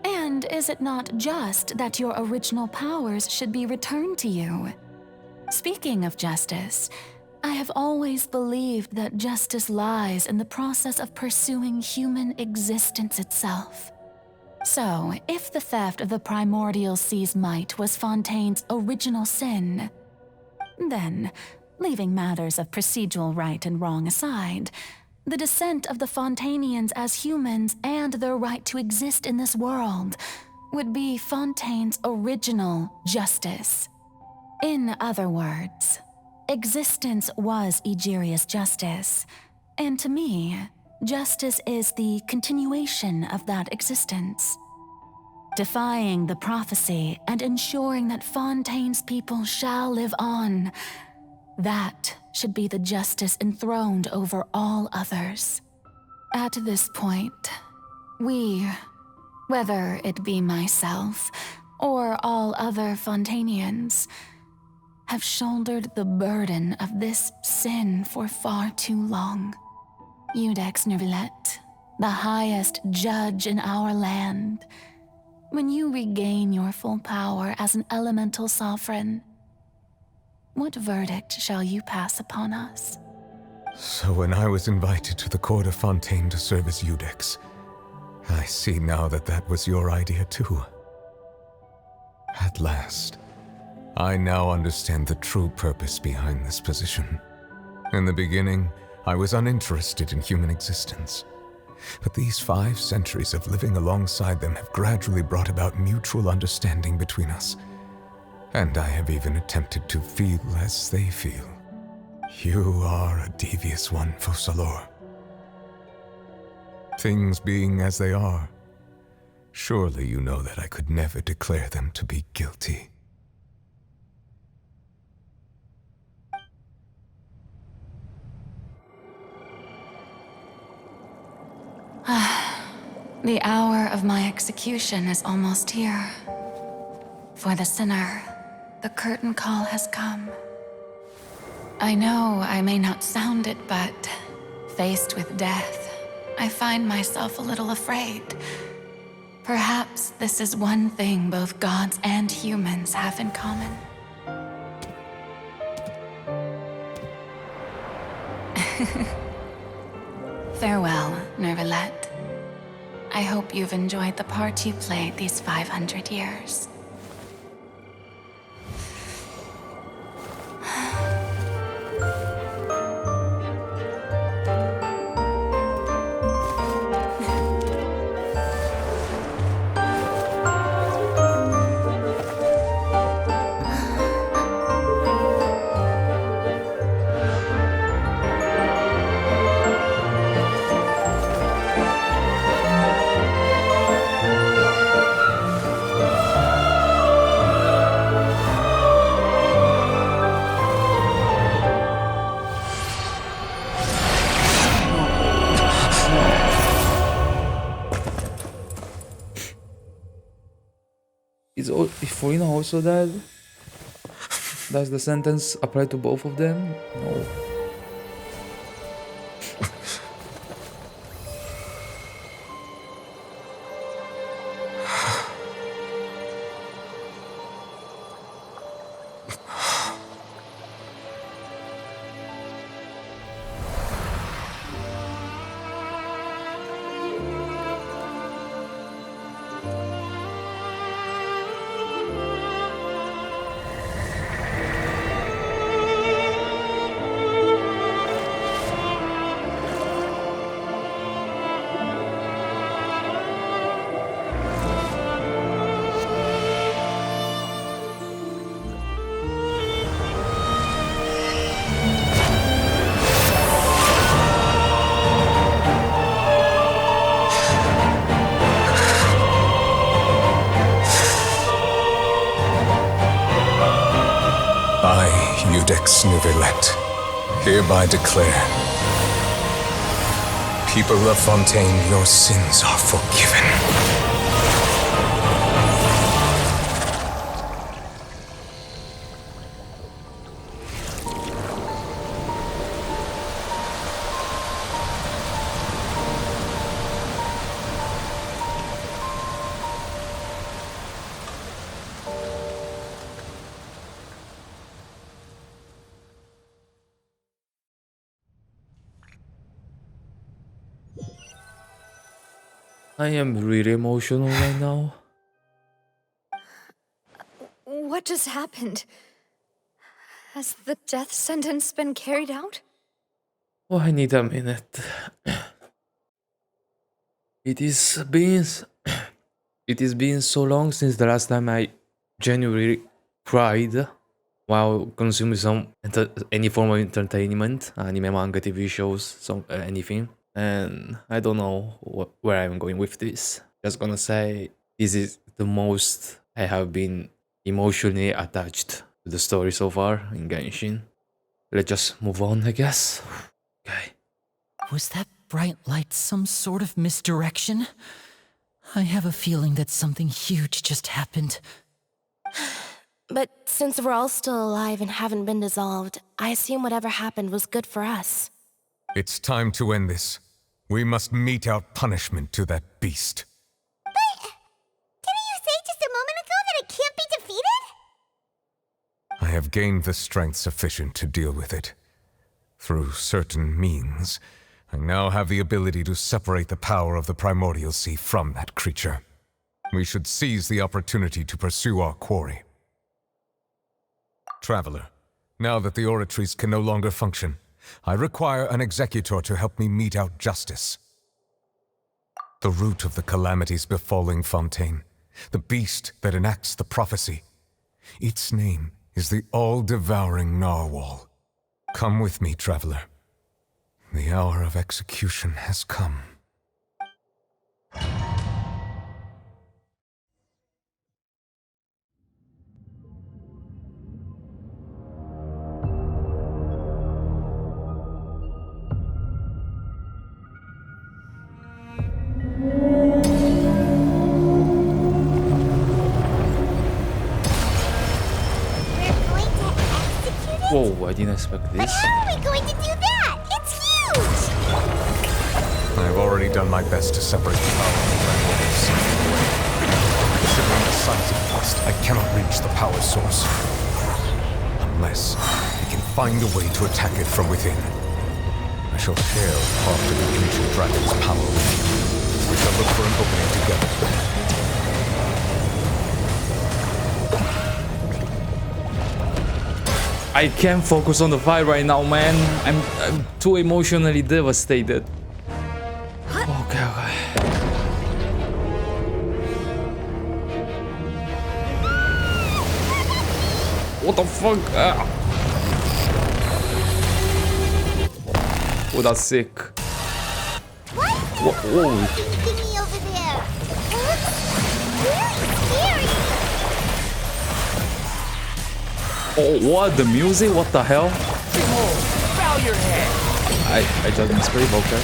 And is it not just that your original powers should be returned to you? Speaking of justice, I have always believed that justice lies in the process of pursuing human existence itself. So, if the theft of the primordial sea's might was Fontaine's original sin, then, leaving matters of procedural right and wrong aside, the descent of the Fontainians as humans and their right to exist in this world would be Fontaine's original justice. In other words, existence was Egeria's justice, and to me, justice is the continuation of that existence. Defying the prophecy and ensuring that Fontaine's people shall live on, that should be the justice enthroned over all others. At this point, we, whether it be myself or all other Fontainians, have shouldered the burden of this sin for far too long. Iudex Nervillet, the highest judge in our land, when you regain your full power as an elemental sovereign, what verdict shall you pass upon us? So when I was invited to the court of Fontaine to serve as Eudex, I see now that that was your idea too. At last, I now understand the true purpose behind this position. In the beginning, I was uninterested in human existence. But these 5 centuries of living alongside them have gradually brought about mutual understanding between us. And I have even attempted to feel as they feel. You are a devious one, Focalor. Things being as they are, surely you know that I could never declare them to be guilty. The hour of my execution is almost here. For the sinner, the curtain call has come. I know I may not sound it, but faced with death, I find myself a little afraid. Perhaps this is one thing both gods and humans have in common. Farewell, Nervalette. I hope you've enjoyed the part you played these 500 years. Is Furina also dead? Does the sentence apply to both of them? No. I, Eudex Nervalette, hereby declare, people of Fontaine, your sins are forgiven. I am really emotional right now. What just happened? Has the death sentence been carried out? Oh, I need a minute. It is been so long since the last time I genuinely cried while consuming any form of entertainment, anime, manga, TV shows, anything. And I don't know where I'm going with this. Just gonna say this is the most I have been emotionally attached to the story so far in Genshin. Let's just move on, I guess. Okay. Was that bright light some sort of misdirection? I have a feeling that something huge just happened. But since we're all still alive and haven't been dissolved, I assume whatever happened was good for us. It's time to end this. We must mete out punishment to that beast. But didn't you say just a moment ago that it can't be defeated? I have gained the strength sufficient to deal with it. Through certain means, I now have the ability to separate the power of the primordial sea from that creature. We should seize the opportunity to pursue our quarry. Traveler, now that the oratories can no longer function, I require an executor to help me mete out justice. The root of the calamities befalling Fontaine, the beast that enacts the prophecy. Its name is the all-devouring narwhal. Come with me, traveler. The hour of execution has come. Whoa, I didn't expect this. How are we going to do that? It's huge! I have already done my best to separate the power of the primordial sea from the way. Considering the size of the beast, I cannot reach the power source. Unless I can find a way to attack it from within. I shall share part of the ancient dragon's power with you. We shall look for an opening together. I can't focus on the fight right now, man. I'm too emotionally devastated. Okay. What the fuck? Oh, that's sick. What? Whoa. Thingy over there. It looks really scary. Oh, what? The music? What the hell? Bow your head. I just misplaced, okay.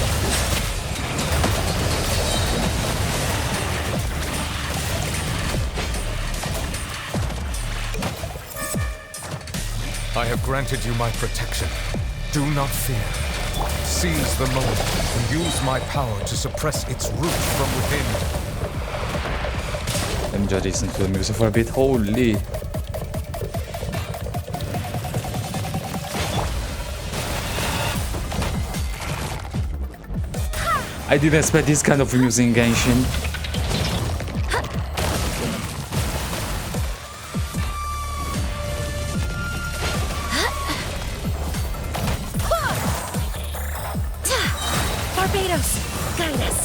I have granted you my protection. Do not fear. Seize the moment and use my power to suppress its root from within. Let me just listen to the music for a bit. Holy. I didn't expect this kind of music in Genshin. Barbados, guide us.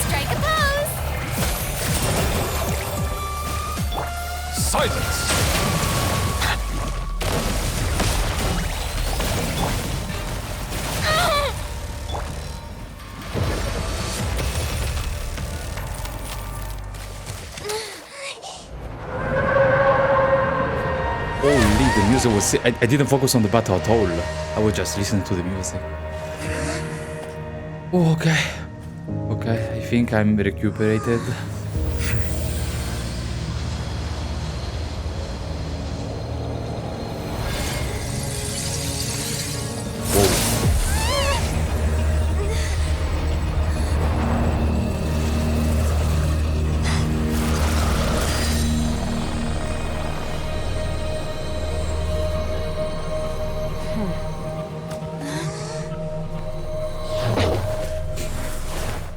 Strike a pose. Silence! Holy, the music was sick. I didn't focus on the battle at all. I was just listening to the music. Oh, okay. Okay, I think I'm recuperated.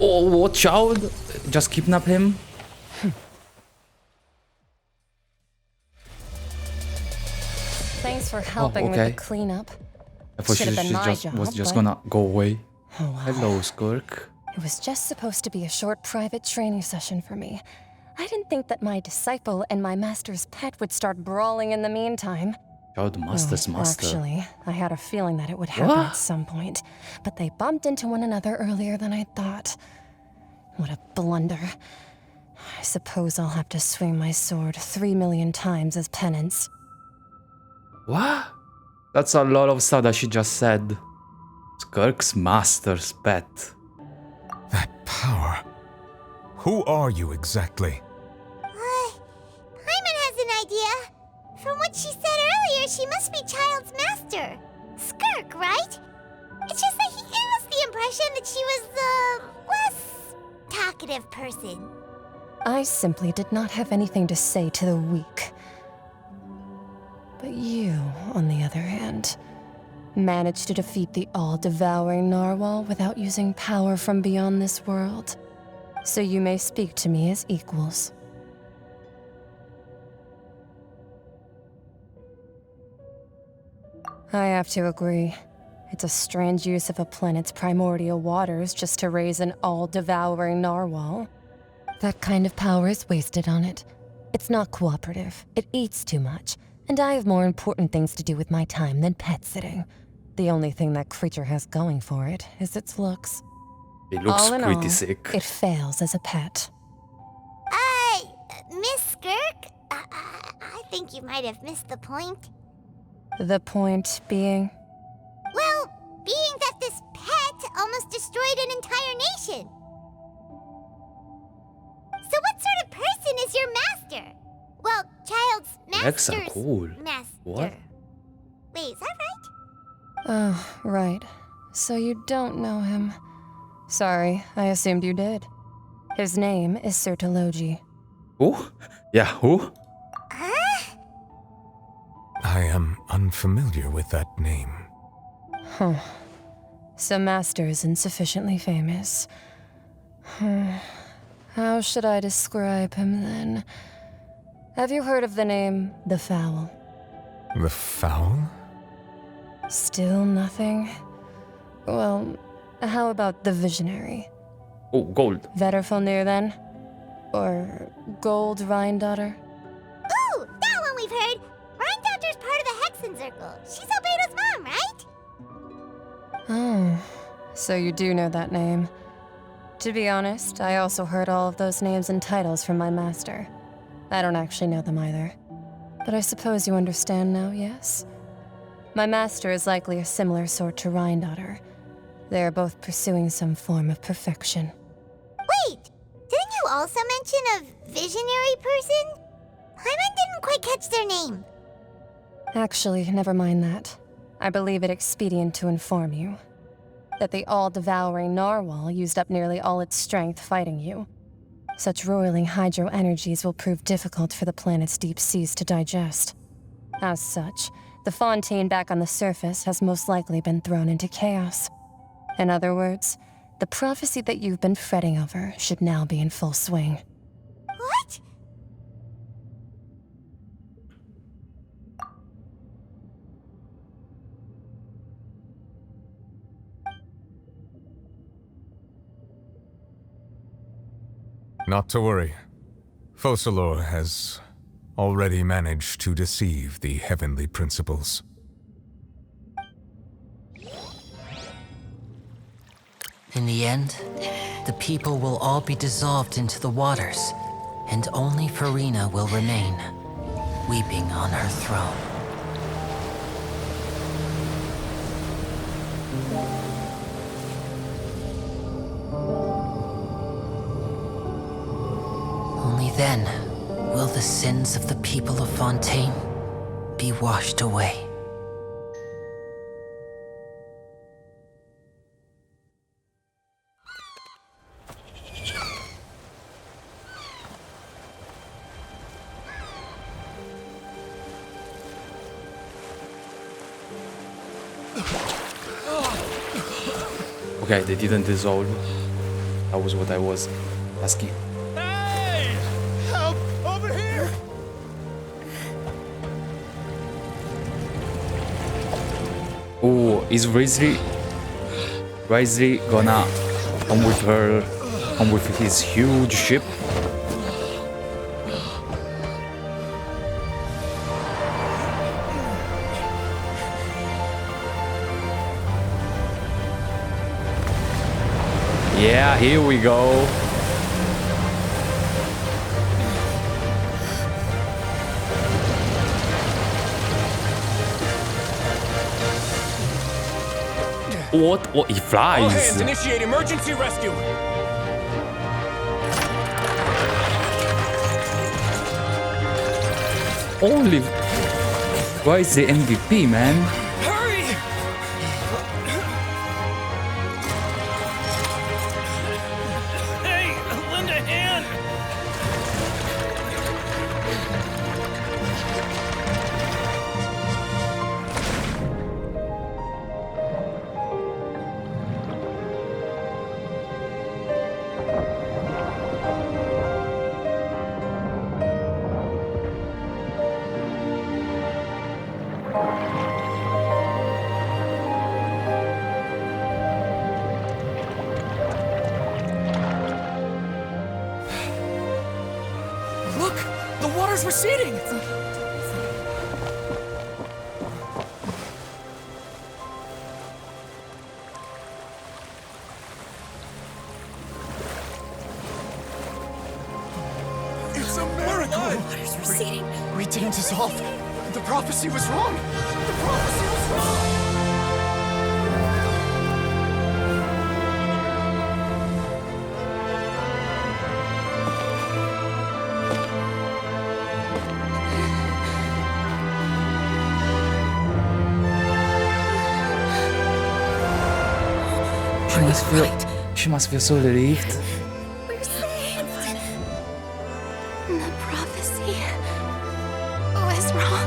Oh, watch out! Just kidnap him. Thanks for helping with the cleanup. I thought she was just gonna go away. Oh, wow. Hello, Skirk. It was just supposed to be a short private training session for me. I didn't think that my disciple and my master's pet would start brawling in the meantime. Oh, the master's master. Actually, I had a feeling that it would happen at some point, but they bumped into one another earlier than I thought. What a blunder. I suppose I'll have to swing my sword 3 million times as penance. What? That's a lot of stuff that she just said. Skirk's master's pet. That power. Who are you exactly? Hyman has an idea. From what she said earlier, she must be Child's master. Skirk, right? It's just that he gave us the impression that she was the less talkative person. I simply did not have anything to say to the weak. But you, on the other hand, Managed to defeat the all-devouring narwhal without using power from beyond this world. So you may speak to me as equals. I have to agree. It's a strange use of a planet's primordial waters just to raise an all-devouring narwhal. That kind of power is wasted on it. It's not cooperative, it eats too much, and I have more important things to do with my time than pet sitting. The only thing that creature has going for it is its looks. It looks all in pretty all, sick. It fails as a pet. Miss Skirk? I think you might have missed the point. The point being? Well, being that this pet almost destroyed an entire nation. So what sort of person is your master? Well, child's master's That's cool. master. What? Wait, is that right? Oh, right. So you don't know him. Sorry, I assumed you did. His name is Sir Taloji. Who? Yeah, who? I am unfamiliar with that name. Huh. So Master isn't sufficiently famous. How should I describe him then? Have you heard of the name The Fowl? The Fowl? Still nothing? Well, how about the Visionary? Oh, gold. Vetterfalnir then? Or Gold Rhindaughter? Ooh, that one we've heard. Rhindaughter's part of the Hexen Circle. She's Albedo's mom, right? Oh, so you do know that name. To be honest, I also heard all of those names and titles from my master. I don't actually know them either. But I suppose you understand now, yes? My master is likely a similar sort to Rhindaughter. They are both pursuing some form of perfection. Wait, didn't you also mention a visionary person? Paimon didn't quite catch their name. Actually, never mind that. I believe it expedient to inform you that the all-devouring narwhal used up nearly all its strength fighting you. Such roiling hydro energies will prove difficult for the planet's deep seas to digest. As such, the fontaine back on the surface has most likely been thrown into chaos. In other words, the prophecy that you've been fretting over should now be in full swing. What? Not to worry. Focalor has already managed to deceive the heavenly principles. In the end, the people will all be dissolved into the waters, and only Farina will remain, weeping on her throne. Only then will the sins of the people of Fontaine be washed away. Okay, they didn't dissolve. That was what I was asking. Hey! Help! Over here! Oh, is Risley gonna come with his huge ship? Yeah, here we go. What? Oh, he flies. All hands, initiate emergency rescue. Only. Why is the MVP, man? Hurry! Hey, lend a hand. water's receding! It's a miracle! Water's receding. We didn't dissolve. The prophecy was wrong. The prophecy was wrong. She must feel so relieved. We're saved. The prophecy was wrong.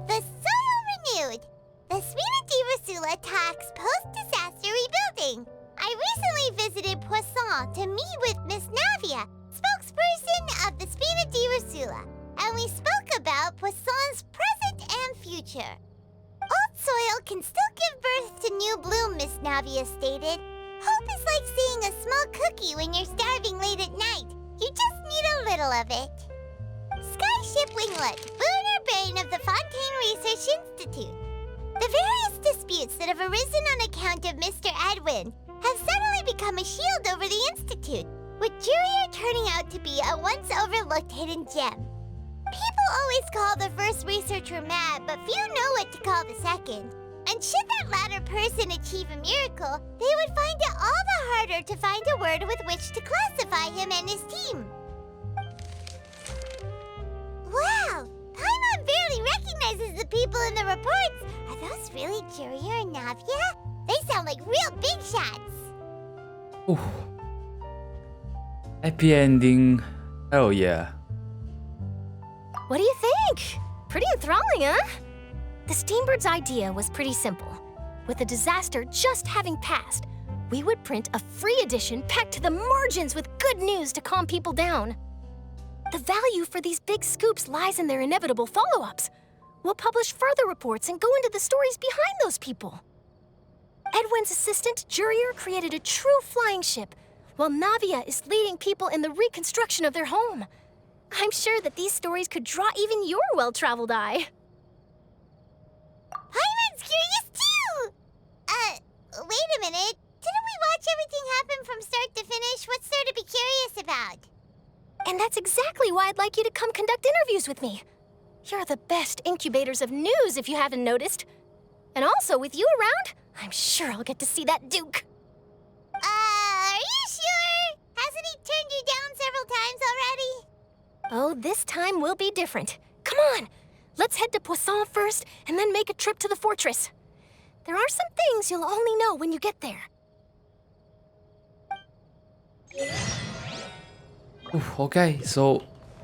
The soil renewed. The Spina di Rosula attacks post-disaster rebuilding. I recently visited Poisson to meet with Miss Navia, spokesperson of the Spina di Rosula, and we spoke about Poisson's present and future. Old soil can still give birth to new bloom, Miss Navia stated. Hope is like seeing a small cookie when you're starving late at night. You just need a little of it. Skyship Winglet, lunar brain of the Fontaine Research Institute. The various disputes that have arisen on account of Mr. Edwin have suddenly become a shield over the Institute, with Jurier turning out to be a once overlooked hidden gem. People always call the first researcher mad, but few know what to call the second. And should that latter person achieve a miracle, they would find it all the harder to find a word with which to classify him and his team. Wow! Paimon barely recognizes the people in the reports. Are those really Jurier and Navia? They sound like real big shots. Ooh. Happy ending. Oh yeah. What do you think? Pretty enthralling, huh? The Steambird's idea was pretty simple. With the disaster just having passed, we would print a free edition packed to the margins with good news to calm people down. The value for these big scoops lies in their inevitable follow-ups. We'll publish further reports and go into the stories behind those people. Edwin's assistant, Jurier, created a true flying ship, while Navia is leading people in the reconstruction of their home. I'm sure that these stories could draw even your well-traveled eye. Paimon's curious too! Wait a minute. Didn't we watch everything happen from start to finish? What's there to be curious about? And that's exactly why I'd like you to come conduct interviews with me. You're the best incubators of news, if you haven't noticed. And also, with you around, I'm sure I'll get to see that Duke. Are you sure? Hasn't he turned you down several times already? Oh, this time will be different. Come on, let's head to Poisson first, and then make a trip to the fortress. There are some things you'll only know when you get there. Ooh, okay, so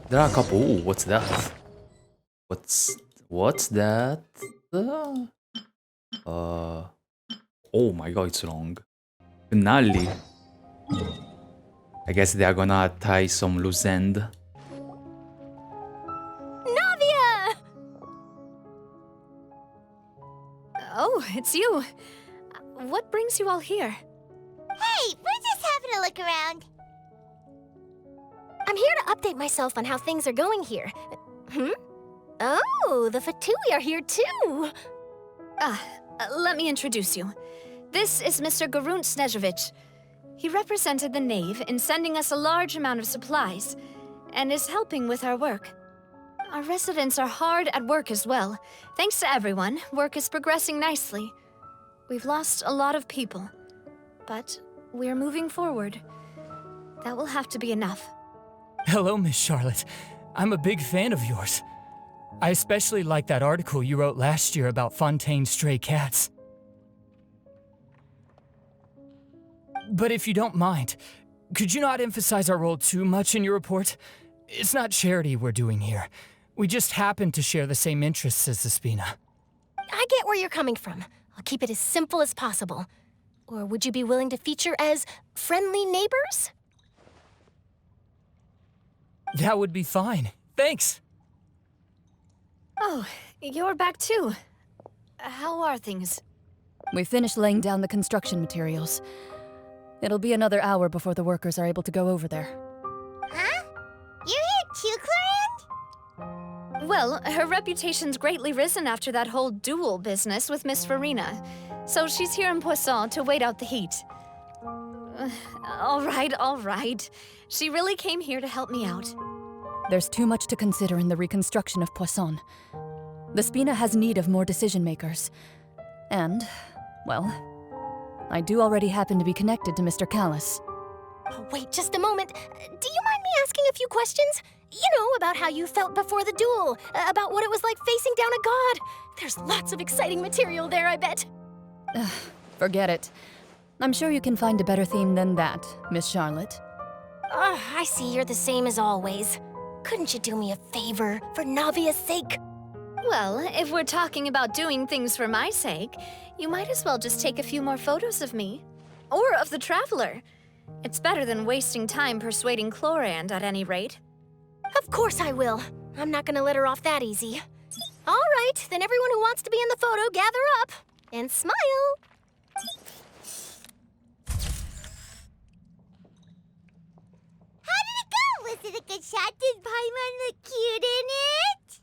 there are a couple. Ooh, what's that? What's that? Oh my god, it's wrong. Finale. I guess they are gonna tie some loose end. Navia! Oh, it's you. What brings you all here? Hey, we're just having a look around. I'm here to update myself on how things are going here. Oh, the Fatui are here too. Let me introduce you. This is Mr. Garunt Snežević. He represented the Knave in sending us a large amount of supplies, and is helping with our work. Our residents are hard at work as well. Thanks to everyone, work is progressing nicely. We've lost a lot of people, but we're moving forward. That will have to be enough. Hello, Miss Charlotte. I'm a big fan of yours. I especially like that article you wrote last year about Fontaine's stray cats. But if you don't mind, could you not emphasize our role too much in your report? It's not charity we're doing here. We just happen to share the same interests as the Spina. get where you're coming from. I'll keep it as simple as possible. Or would you be willing to feature as friendly neighbors? That would be fine. Thanks. Oh, you're back too. How are things? We finished laying down the construction materials. It'll be another hour before the workers are able to go over there. Huh? You're here too, Clorinde? Well, her reputation's greatly risen after that whole duel business with Miss Farina. So she's here in Poisson to wait out the heat. All right. She really came here to help me out. There's too much to consider in the reconstruction of Poisson. The Spina has need of more decision-makers. And, well, I do already happen to be connected to Mr. Callis. Oh, wait just a moment. Do you mind me asking a few questions? You know, about how you felt before the duel, about what it was like facing down a god. There's lots of exciting material there, I bet. Forget it. I'm sure you can find a better theme than that, Miss Charlotte. I see you're the same as always. Couldn't you do me a favor, for Navia's sake? Well, if we're talking about doing things for my sake, you might as well just take a few more photos of me. Or of the Traveler. It's better than wasting time persuading Clorinde, at any rate. Of course I will. I'm not gonna let her off that easy. All right, then everyone who wants to be in the photo, gather up. And smile. How did it go? Was it a good shot? Did Paimon look cute in it?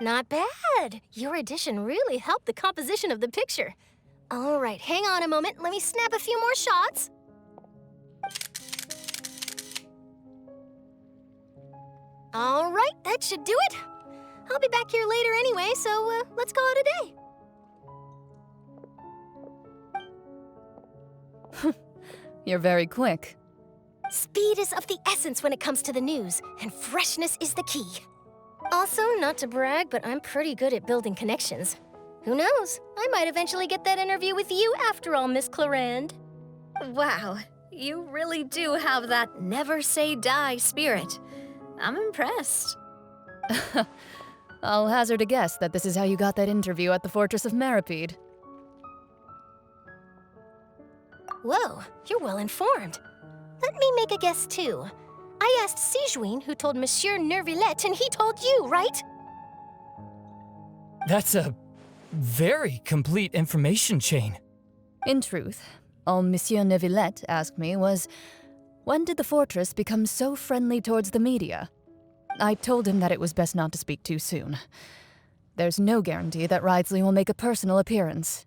Not bad. Your addition really helped the composition of the picture. All right, hang on a moment. Let me snap a few more shots. All right, that should do it. I'll be back here later anyway, so let's call it a day. You're very quick. Speed is of the essence when it comes to the news, and freshness is the key. Also, not to brag, but I'm pretty good at building connections. Who knows? I might eventually get that interview with you after all, Miss Clorinde. Wow, you really do have that never say die spirit. I'm impressed. I'll hazard a guess that this is how you got that interview at the Fortress of Maripede. Whoa, you're well informed. Let me make a guess too. I asked Sijuin, who told Monsieur Nervillette, and he told you, right? That's a very complete information chain. In truth, all Monsieur Nervillette asked me was, when did the fortress become so friendly towards the media? I told him that it was best not to speak too soon. There's no guarantee that Wriothesley will make a personal appearance.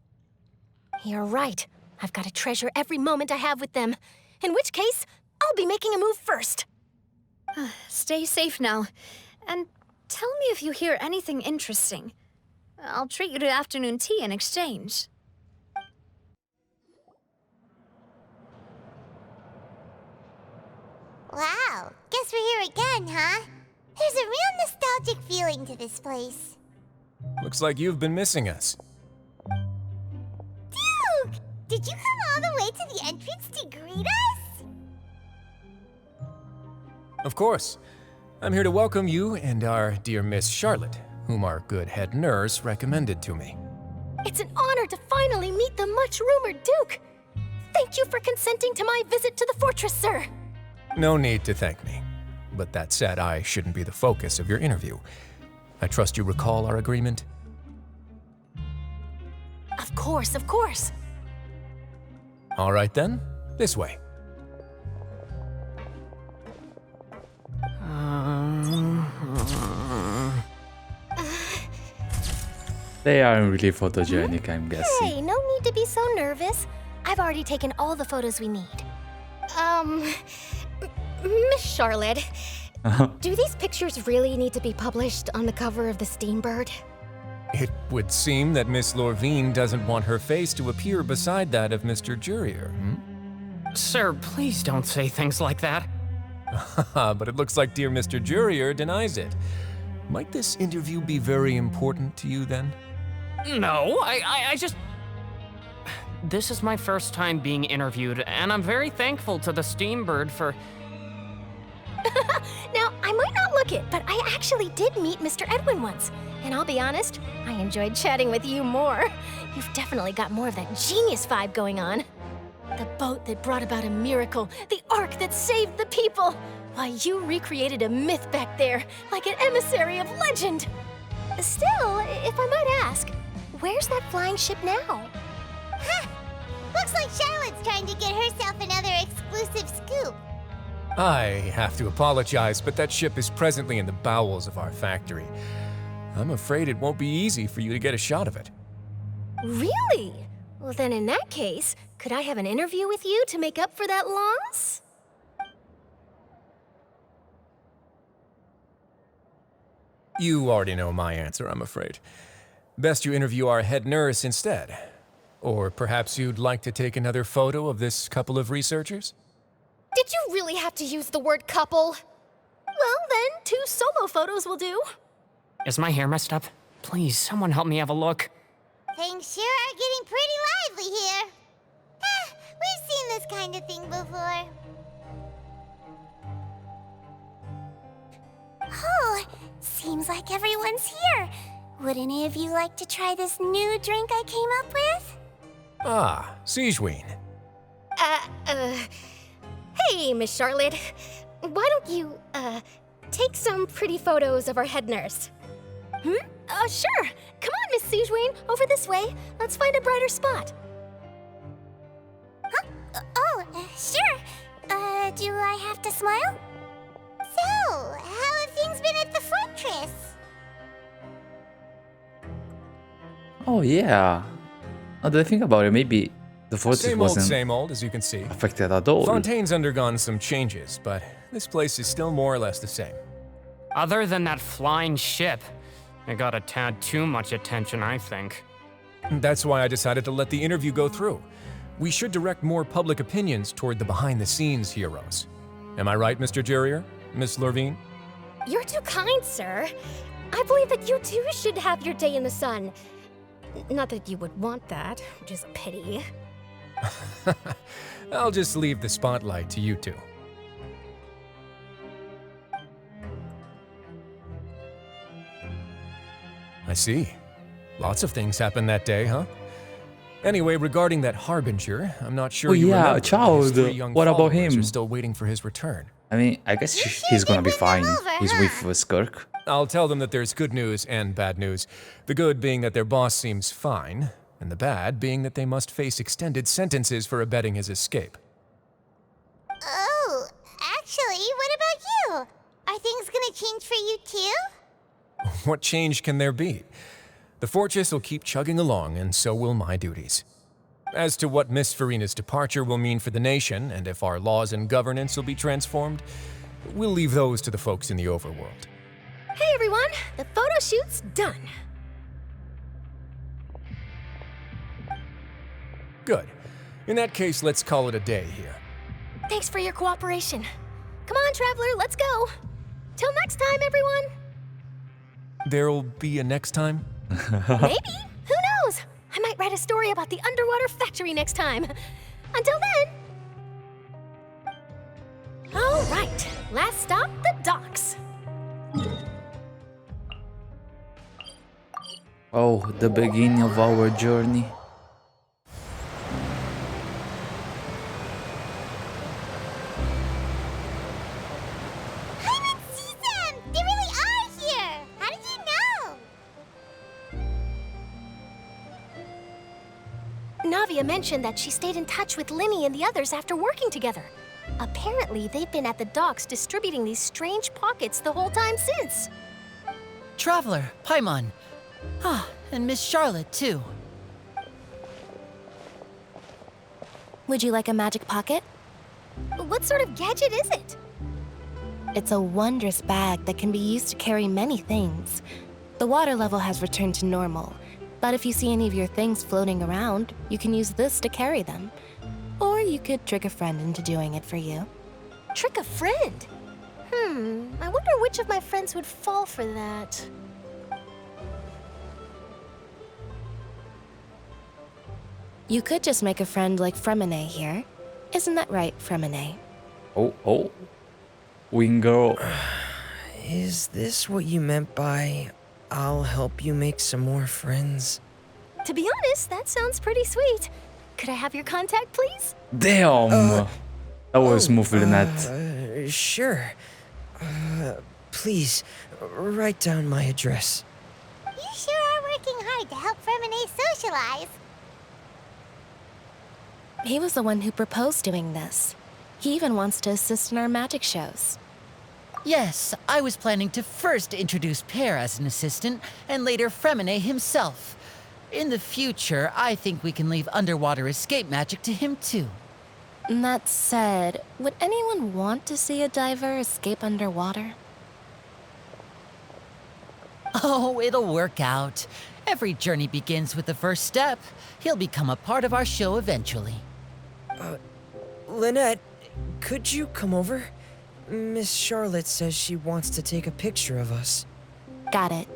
You're right. I've got to treasure every moment I have with them. In which case, I'll be making a move first. Stay safe now. And tell me if you hear anything interesting. I'll treat you to afternoon tea in exchange. Wow, guess we're here again, huh? There's a real nostalgic feeling to this place. Looks like you've been missing us. Duke! Did you come all the way to the entrance to greet us? Of course. I'm here to welcome you and our dear Miss Charlotte, whom our good head nurse recommended to me. It's an honor to finally meet the much-rumored Duke. Thank you for consenting to my visit to the fortress, sir. No need to thank me. But that said, I shouldn't be the focus of your interview. I trust you recall our agreement? Of course, of course. All right then, this way. They aren't really photogenic, I'm guessing. Hey, no need to be so nervous. I've already taken all the photos we need. Miss Charlotte, do these pictures really need to be published on the cover of the Steambird? It would seem that Miss Lorvine doesn't want her face to appear beside that of Mr. Jurier, Sir, please don't say things like that. But it looks like dear Mr. Jurier denies it. Might this interview be very important to you then? No, I just... This is my first time being interviewed, and I'm very thankful to the Steambird for... Now, I might not overlook it, but I actually did meet Mr. Edwin once. And I'll be honest, I enjoyed chatting with you more. You've definitely got more of that genius vibe going on. The boat that brought about a miracle, the ark that saved the people. Why, you recreated a myth back there, like an emissary of legend. Still, if I might ask, where's that flying ship now? Huh! Looks like Charlotte's trying to get herself another exclusive scoop. I have to apologize, but that ship is presently in the bowels of our factory. I'm afraid it won't be easy for you to get a shot of it. Really? Well, then in that case, could I have an interview with you to make up for that loss? You already know my answer, I'm afraid. Best you interview our head nurse instead. Or perhaps you'd like to take another photo of this couple of researchers? Did you really have to use the word couple? Well, then, 2 solo photos will do. Is my hair messed up? Please, someone help me have a look. Things sure are getting pretty lively here. We've seen this kind of thing before. Oh, seems like everyone's here. Would any of you like to try this new drink I came up with? Ah, Siegeween. Hey, Miss Charlotte. Why don't you, take some pretty photos of our head nurse? Sure. Come on, Miss Siegeween, over this way. Let's find a brighter spot. Huh? Sure. Do I have to smile? So, how have things been at the fortress? Oh yeah. Now that I think about it, maybe the fortress wasn't Same old, as you can see. affected at all. Fontaine's undergone some changes, but this place is still more or less the same. Other than that flying ship, it got a tad too much attention, I think. That's why I decided to let the interview go through. We should direct more public opinions toward the behind-the-scenes heroes. Am I right, Mr. Jurrier? Miss Lurvine? You're too kind, sir. I believe that you too should have your day in the sun. Not that you would want that, which is a pity. I'll just leave the spotlight to you two. I see. Lots of things happened that day, huh? Anyway, regarding that Harbinger, I'm not sure you remember, but his 3 young What about followers him? are still waiting for his return. I mean, I guess he's gonna be fine. He's with Skirk. I'll tell them that there's good news and bad news. The good being that their boss seems fine, and the bad being that they must face extended sentences for abetting his escape. Oh, actually, what about you? Are things gonna change for you too? What change can there be? The fortress will keep chugging along, and so will my duties. As to what Miss Farina's departure will mean for the nation, and if our laws and governance will be transformed, we'll leave those to the folks in the overworld. Hey everyone, the photo shoot's done. Good. In that case, let's call it a day here. Thanks for your cooperation. Come on, Traveler, let's go. Till next time, everyone. There'll be a next time? Maybe. Who knows? I might write a story about the underwater factory next time. Until then. All right, last stop, the docks. Oh, the beginning of our journey. I didn't see them! They really are here! How did you know? Navia mentioned that she stayed in touch with Linny and the others after working together. Apparently, they've been at the docks distributing these strange pockets the whole time since. Traveler, Paimon. Ah, and Miss Charlotte, too. Would you like a magic pocket? What sort of gadget is it? It's a wondrous bag that can be used to carry many things. The water level has returned to normal, but if you see any of your things floating around, you can use this to carry them. Or you could trick a friend into doing it for you. Trick a friend? I wonder which of my friends would fall for that. You could just make a friend like Fremine here. Isn't that right, Fremine? Oh. Wing girl. Is this what you meant by, I'll help you make some more friends? To be honest, that sounds pretty sweet. Could I have your contact, please? Damn! That was smooth, Lynette. Sure. Please, write down my address. You sure are working hard to help Fremine socialize. He was the one who proposed doing this. He even wants to assist in our magic shows. Yes, I was planning to first introduce Pear as an assistant, and later Fremine himself. In the future, I think we can leave underwater escape magic to him too. That said, would anyone want to see a diver escape underwater? Oh, it'll work out. Every journey begins with the first step. He'll become a part of our show eventually. Lynette, could you come over? Miss Charlotte says she wants to take a picture of us. Got it.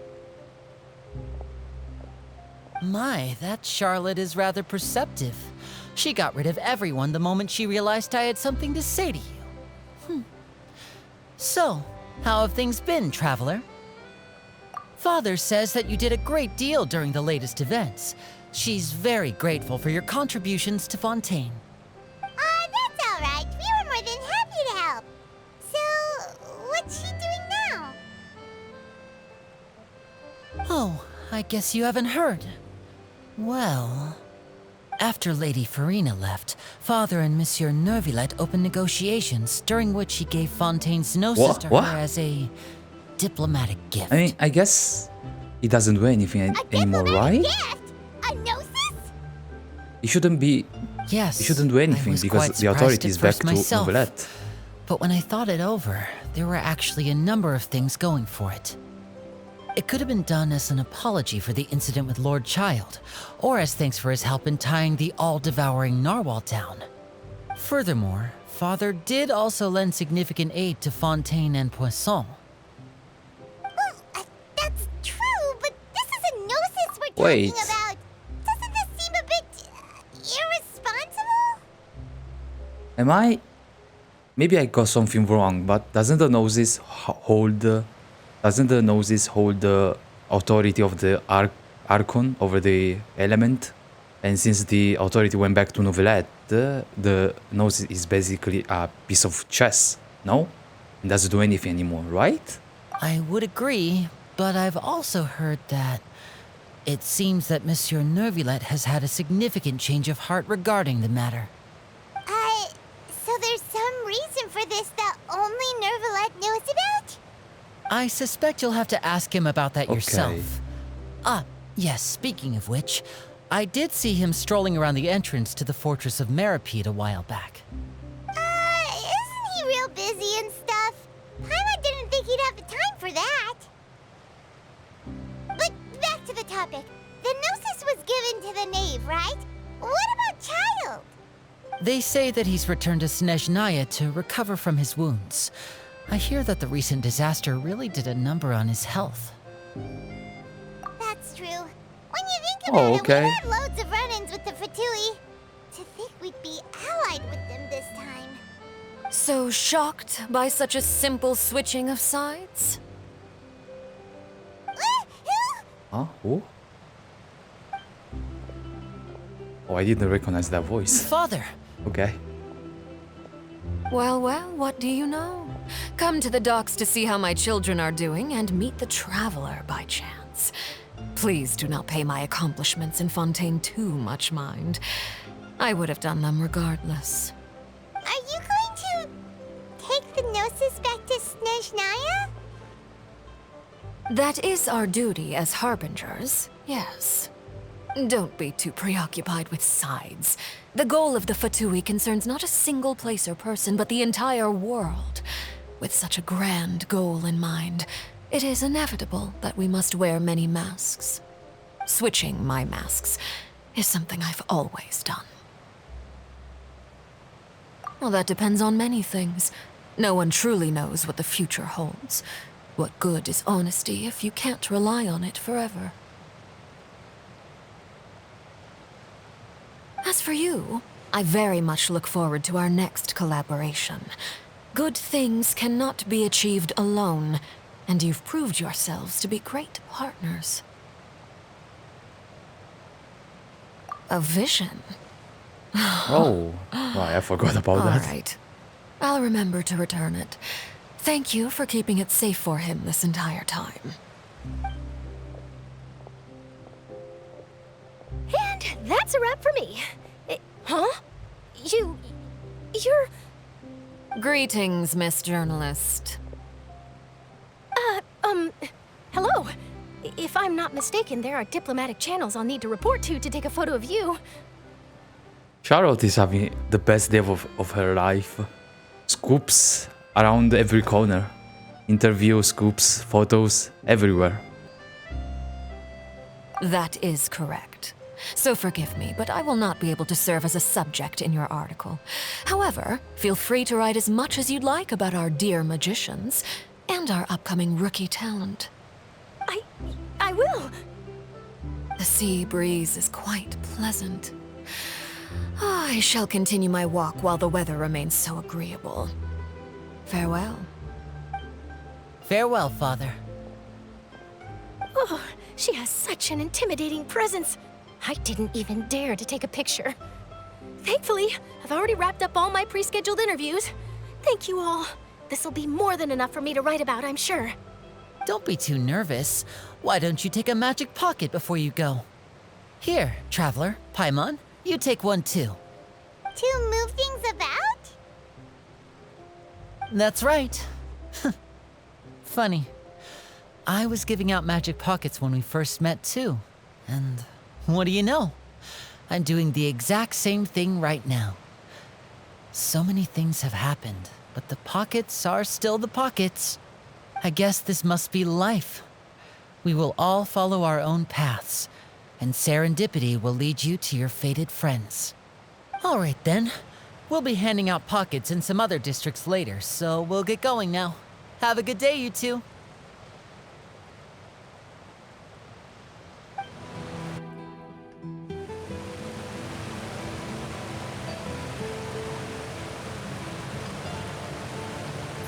My, that Charlotte is rather perceptive. She got rid of everyone the moment she realized I had something to say to you. So, how have things been, Traveler? Father says that you did a great deal during the latest events. She's very grateful for your contributions to Fontaine. That's all right. We were more than happy to help. So, what's she doing now? Oh, I guess you haven't heard. Well, after Lady Farina left, Father and Monsieur Neuvillette opened negotiations, during which he gave Fontaine's gnosis to her as a diplomatic gift. I mean, I guess he doesn't do anything anymore, right? A gnosis? He shouldn't be... Yes, he shouldn't do anything because the authority is back to Neuvillette. But when I thought it over, there were actually a number of things going for it. It could have been done as an apology for the incident with Lord Child, or as thanks for his help in tying the all-devouring narwhal down. Furthermore, Father did also lend significant aid to Fontaine and Poisson. Well, that's true, but this is a gnosis we're talking about. Doesn't this seem a bit irresponsible? Am I... Maybe I got something wrong, but doesn't the Gnosis hold the authority of the Archon over the element? And since the authority went back to Neuvillette, the Gnosis is basically a piece of chess, no? It doesn't do anything anymore, right? I would agree, but I've also heard that it seems that Monsieur Neuvillette has had a significant change of heart regarding the matter. So there's some reason for this that only Neuvillette knows about? I suspect you'll have to ask him about that yourself. Ah, yes, speaking of which, I did see him strolling around the entrance to the Fortress of Masquerade a while back. Isn't he real busy and stuff? Paimon didn't think he'd have the time for that. But back to the topic. The Gnosis was given to the knave, right? What about Child? They say that he's returned to Snezhnaya to recover from his wounds. I hear that the recent disaster really did a number on his health. That's true. When you think about it, we had loads of run-ins with the Fatui. To think we'd be allied with them this time. So shocked by such a simple switching of sides? Huh? Who? Oh, I didn't recognize that voice. Father! Okay. Well, what do you know? Come to the docks to see how my children are doing and meet the Traveler by chance. Please do not pay my accomplishments in Fontaine too much mind. I would have done them regardless. Are you going to take the Gnosis back to Snezhnaya? That is our duty as harbingers, yes. Don't be too preoccupied with sides. The goal of the Fatui concerns not a single place or person, but the entire world. With such a grand goal in mind, it is inevitable that we must wear many masks. Switching my masks is something I've always done. Well, that depends on many things. No one truly knows what the future holds. What good is honesty if you can't rely on it forever? As for you, I very much look forward to our next collaboration. Good things cannot be achieved alone. And you've proved yourselves to be great partners. A vision? Oh, why, I forgot about that. All right. I'll remember to return it. Thank you for keeping it safe for him this entire time. And that's a wrap for me. Huh? You're... Greetings, Miss Journalist. Hello. If I'm not mistaken, there are diplomatic channels I'll need to report to take a photo of you. Charlotte is having the best day of her life. Scoops around every corner. Interviews, scoops, photos, everywhere. That is correct. So forgive me, but I will not be able to serve as a subject in your article. However, feel free to write as much as you'd like about our dear magicians and our upcoming rookie talent. I will. The sea breeze is quite pleasant. I shall continue my walk while the weather remains so agreeable. Farewell. Farewell, Father. Oh, she has such an intimidating presence. I didn't even dare to take a picture. Thankfully, I've already wrapped up all my pre-scheduled interviews. Thank you all. This'll be more than enough for me to write about, I'm sure. Don't be too nervous. Why don't you take a magic pocket before you go? Here, Traveler, Paimon, you take one too. To move things about? That's right. Funny. I was giving out magic pockets when we first met too. And what do you know? I'm doing the exact same thing right now. So many things have happened, but the pockets are still the pockets. I guess this must be life. We will all follow our own paths, and serendipity will lead you to your fated friends. All right then. We'll be handing out pockets in some other districts later, so we'll get going now. Have a good day, you two.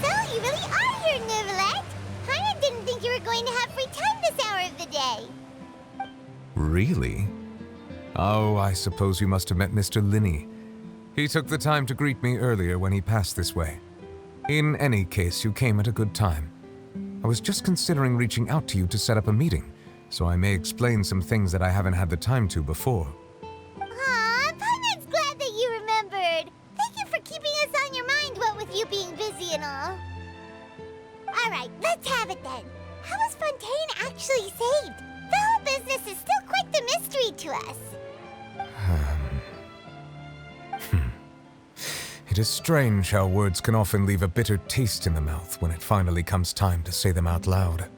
So, you really are here, Neverland. I didn't think you were going to have free time this hour of the day. Really? Oh, I suppose you must have met Mr. Linney. He took the time to greet me earlier when he passed this way. In any case, you came at a good time. I was just considering reaching out to you to set up a meeting, so I may explain some things that I haven't had the time to before. Aw, Paimon's glad that you remembered. Thank you for keeping us on your mind, what with you being busy and all. Alright, let's have it then. How was Fontaine actually saved? The whole business is still quite the mystery to us. It is strange how words can often leave a bitter taste in the mouth when it finally comes time to say them out loud.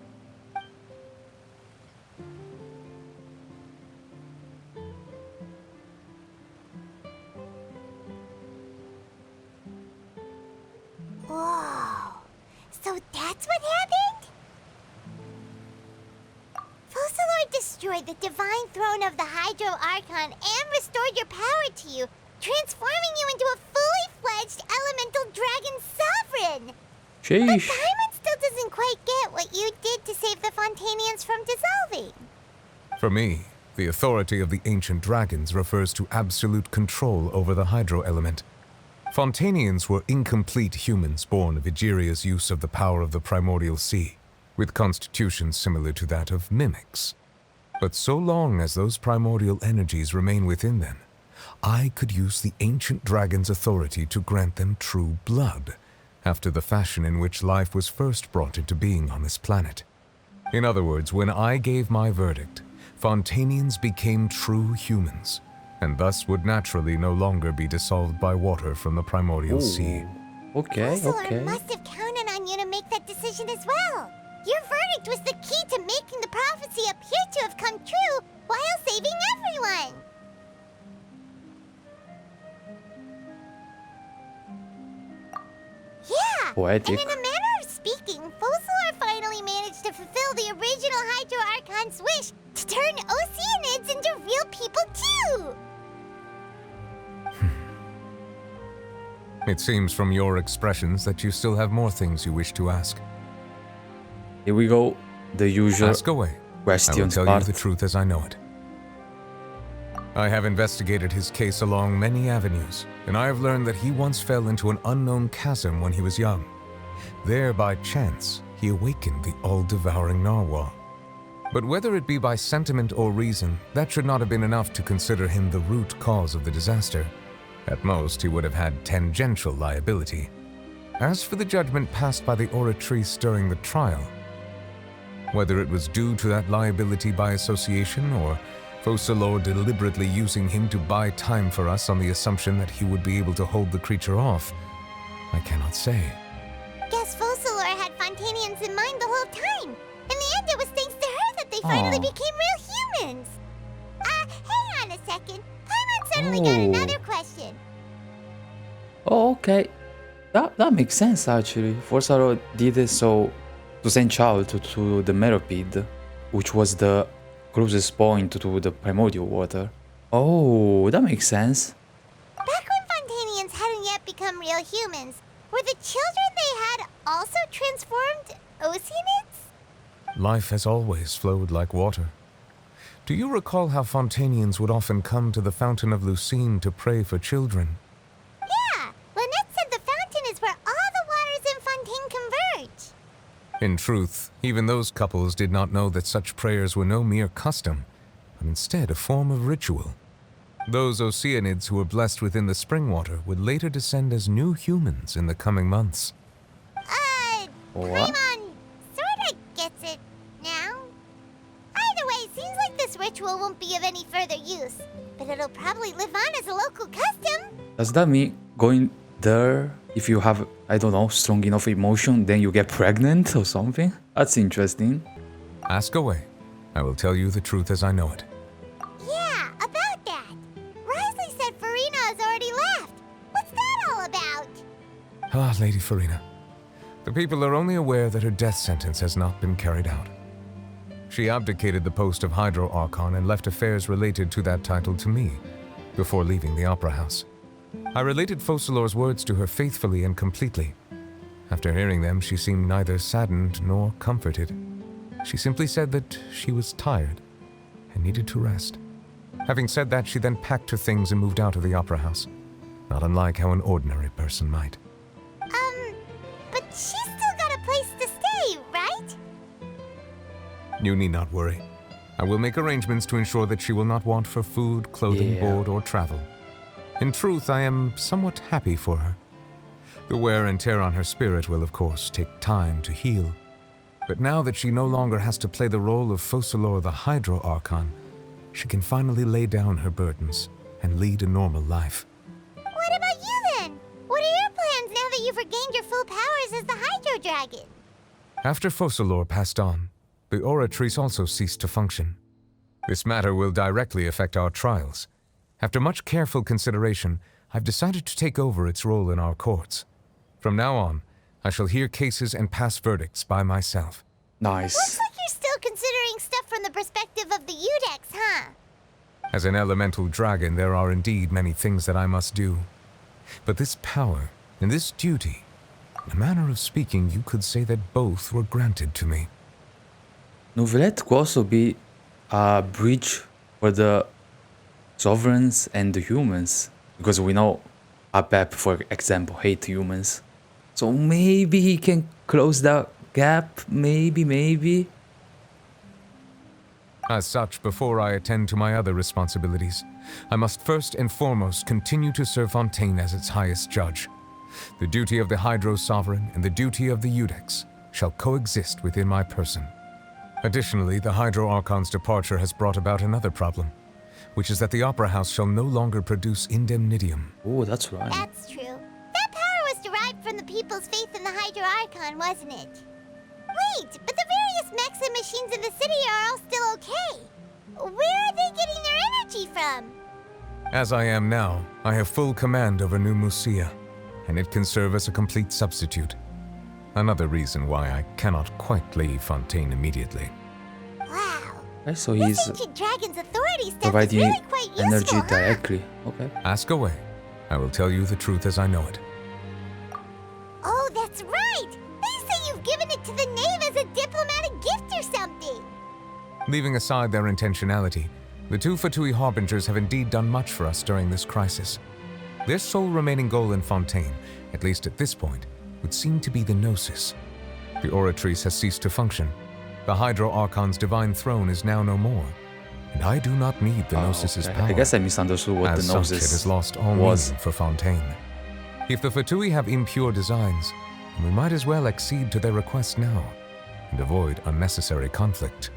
Whoa. So that's what happened? Focalord destroyed the divine throne of the Hydro Archon and restored your power to you, transforming you into a fully fledged elemental dragon sovereign. Sheesh. But Paimon still doesn't quite get what you did to save the Fontanians from dissolving. For me, the authority of the ancient dragons refers to absolute control over the hydro element. Fontanians were incomplete humans born of Egeria's use of the power of the primordial sea, with constitutions similar to that of mimics. But so long as those primordial energies remain within them, I could use the ancient dragon's authority to grant them true blood, after the fashion in which life was first brought into being on this planet. In other words, when I gave my verdict, Fontanians became true humans, and thus would naturally no longer be dissolved by water from the primordial sea. Okay, Focalord must have counted on you to make that decision as well. Your verdict was the key to making the prophecy appear to have come true while saving everyone. Yeah, Poetic. and in a manner of speaking, Focalord finally managed to fulfill the original Hydro Archon's wish to turn Oceanids into real people too! It seems from your expressions that you still have more things you wish to ask. Here we go. The usual Ask away. I will questions tell part. you the truth as I know it. I have investigated his case along many avenues, and I have learned that he once fell into an unknown chasm when he was young. There, by chance, he awakened the all-devouring narwhal. But whether it be by sentiment or reason, that should not have been enough to consider him the root cause of the disaster. At most, he would have had tangential liability. As for the judgment passed by the oratrice during the trial, whether it was due to that liability by association or Focalors deliberately using him to buy time for us on the assumption that he would be able to hold the creature off, I cannot say. Guess Focalors had Fontanians in mind the whole time. In the end, it was thanks to her that they finally became real humans. Hang on a second. Paimon suddenly got another question. Oh, okay. That makes sense, actually. Focalors did it so to send Child to the Meropid, which was the closest point to the primordial water. Oh, that makes sense. Back when Fontanians hadn't yet become real humans, were the children they had also transformed Oceanids? Life has always flowed like water. Do you recall how Fontanians would often come to the Fountain of Lucine to pray for children? Yeah, Lynette said the fountain is where all the waters in Fontaine converge. In truth, even those couples did not know that such prayers were no mere custom, but instead a form of ritual. Those Oceanids who were blessed within the spring water would later descend as new humans in the coming months. Paimon sorta gets it now. Either way, seems like this ritual won't be of any further use, but it'll probably live on as a local custom. Does that mean going there, if you have, I don't know, strong enough emotion, then you get pregnant or something? That's interesting. Ask away. I will tell you the truth as I know it. Yeah, about that. Risley said Farina has already left. What's that all about? Ah, Lady Farina. The people are only aware that her death sentence has not been carried out. She abdicated the post of Hydro Archon and left affairs related to that title to me, before leaving the Opera House. I related Focalors' words to her faithfully and completely. After hearing them, she seemed neither saddened nor comforted. She simply said that she was tired and needed to rest. Having said that, she then packed her things and moved out of the Opera House, not unlike how an ordinary person might. But she's still got a place to stay, right? You need not worry. I will make arrangements to ensure that she will not want for food, clothing, board, or travel. In truth, I am somewhat happy for her. The wear and tear on her spirit will, of course, take time to heal. But now that she no longer has to play the role of Focalors the Hydro Archon, she can finally lay down her burdens and lead a normal life. What about you then? What are your plans now that you've regained your full powers as the Hydro Dragon? After Focalors passed on, the Oratrice also ceased to function. This matter will directly affect our trials. After much careful consideration, I've decided to take over its role in our courts. From now on, I shall hear cases and pass verdicts by myself. Nice. Looks like you're still considering stuff from the perspective of the Udex, huh? As an elemental dragon, there are indeed many things that I must do. But this power and this duty, in a manner of speaking, you could say that both were granted to me. Novelette could also be a bridge for the sovereigns and the humans, because we know Apep, for example, hate humans. So maybe he can close that gap, maybe. As such, before I attend to my other responsibilities, I must first and foremost continue to serve Fontaine as its highest judge. The duty of the Hydro Sovereign and the duty of the Udex shall coexist within my person. Additionally, the Hydro Archon's departure has brought about another problem, which is that the Opera House shall no longer produce indemnitium. Oh, that's right. That's true. That power was derived from the people's faith in the Hydro Archon, wasn't it? Wait, but the various mechs and machines in the city are all still okay. Where are they getting their energy from? As I am now, I have full command over New Musia, and it can serve as a complete substitute. Another reason why I cannot quite leave Fontaine immediately. Wow. Okay, so he's This ancient dragon's authority stuff is providing really quite useful, energy huh? directly. Okay. Ask away. I will tell you the truth as I know it. Oh, that's right! They say you've given it to the knave as a diplomatic Leaving aside their intentionality, the two Fatui Harbingers have indeed done much for us during this crisis. Their sole remaining goal in Fontaine, at least at this point, would seem to be the Gnosis. The Oratrice has ceased to function. The Hydro Archon's divine throne is now no more, and I do not need the Gnosis's power. I guess I misunderstood what As the such, it Gnosis has lost all was. meaning for Fontaine. If the Fatui have impure designs, then we might as well accede to their request now, and avoid unnecessary conflict.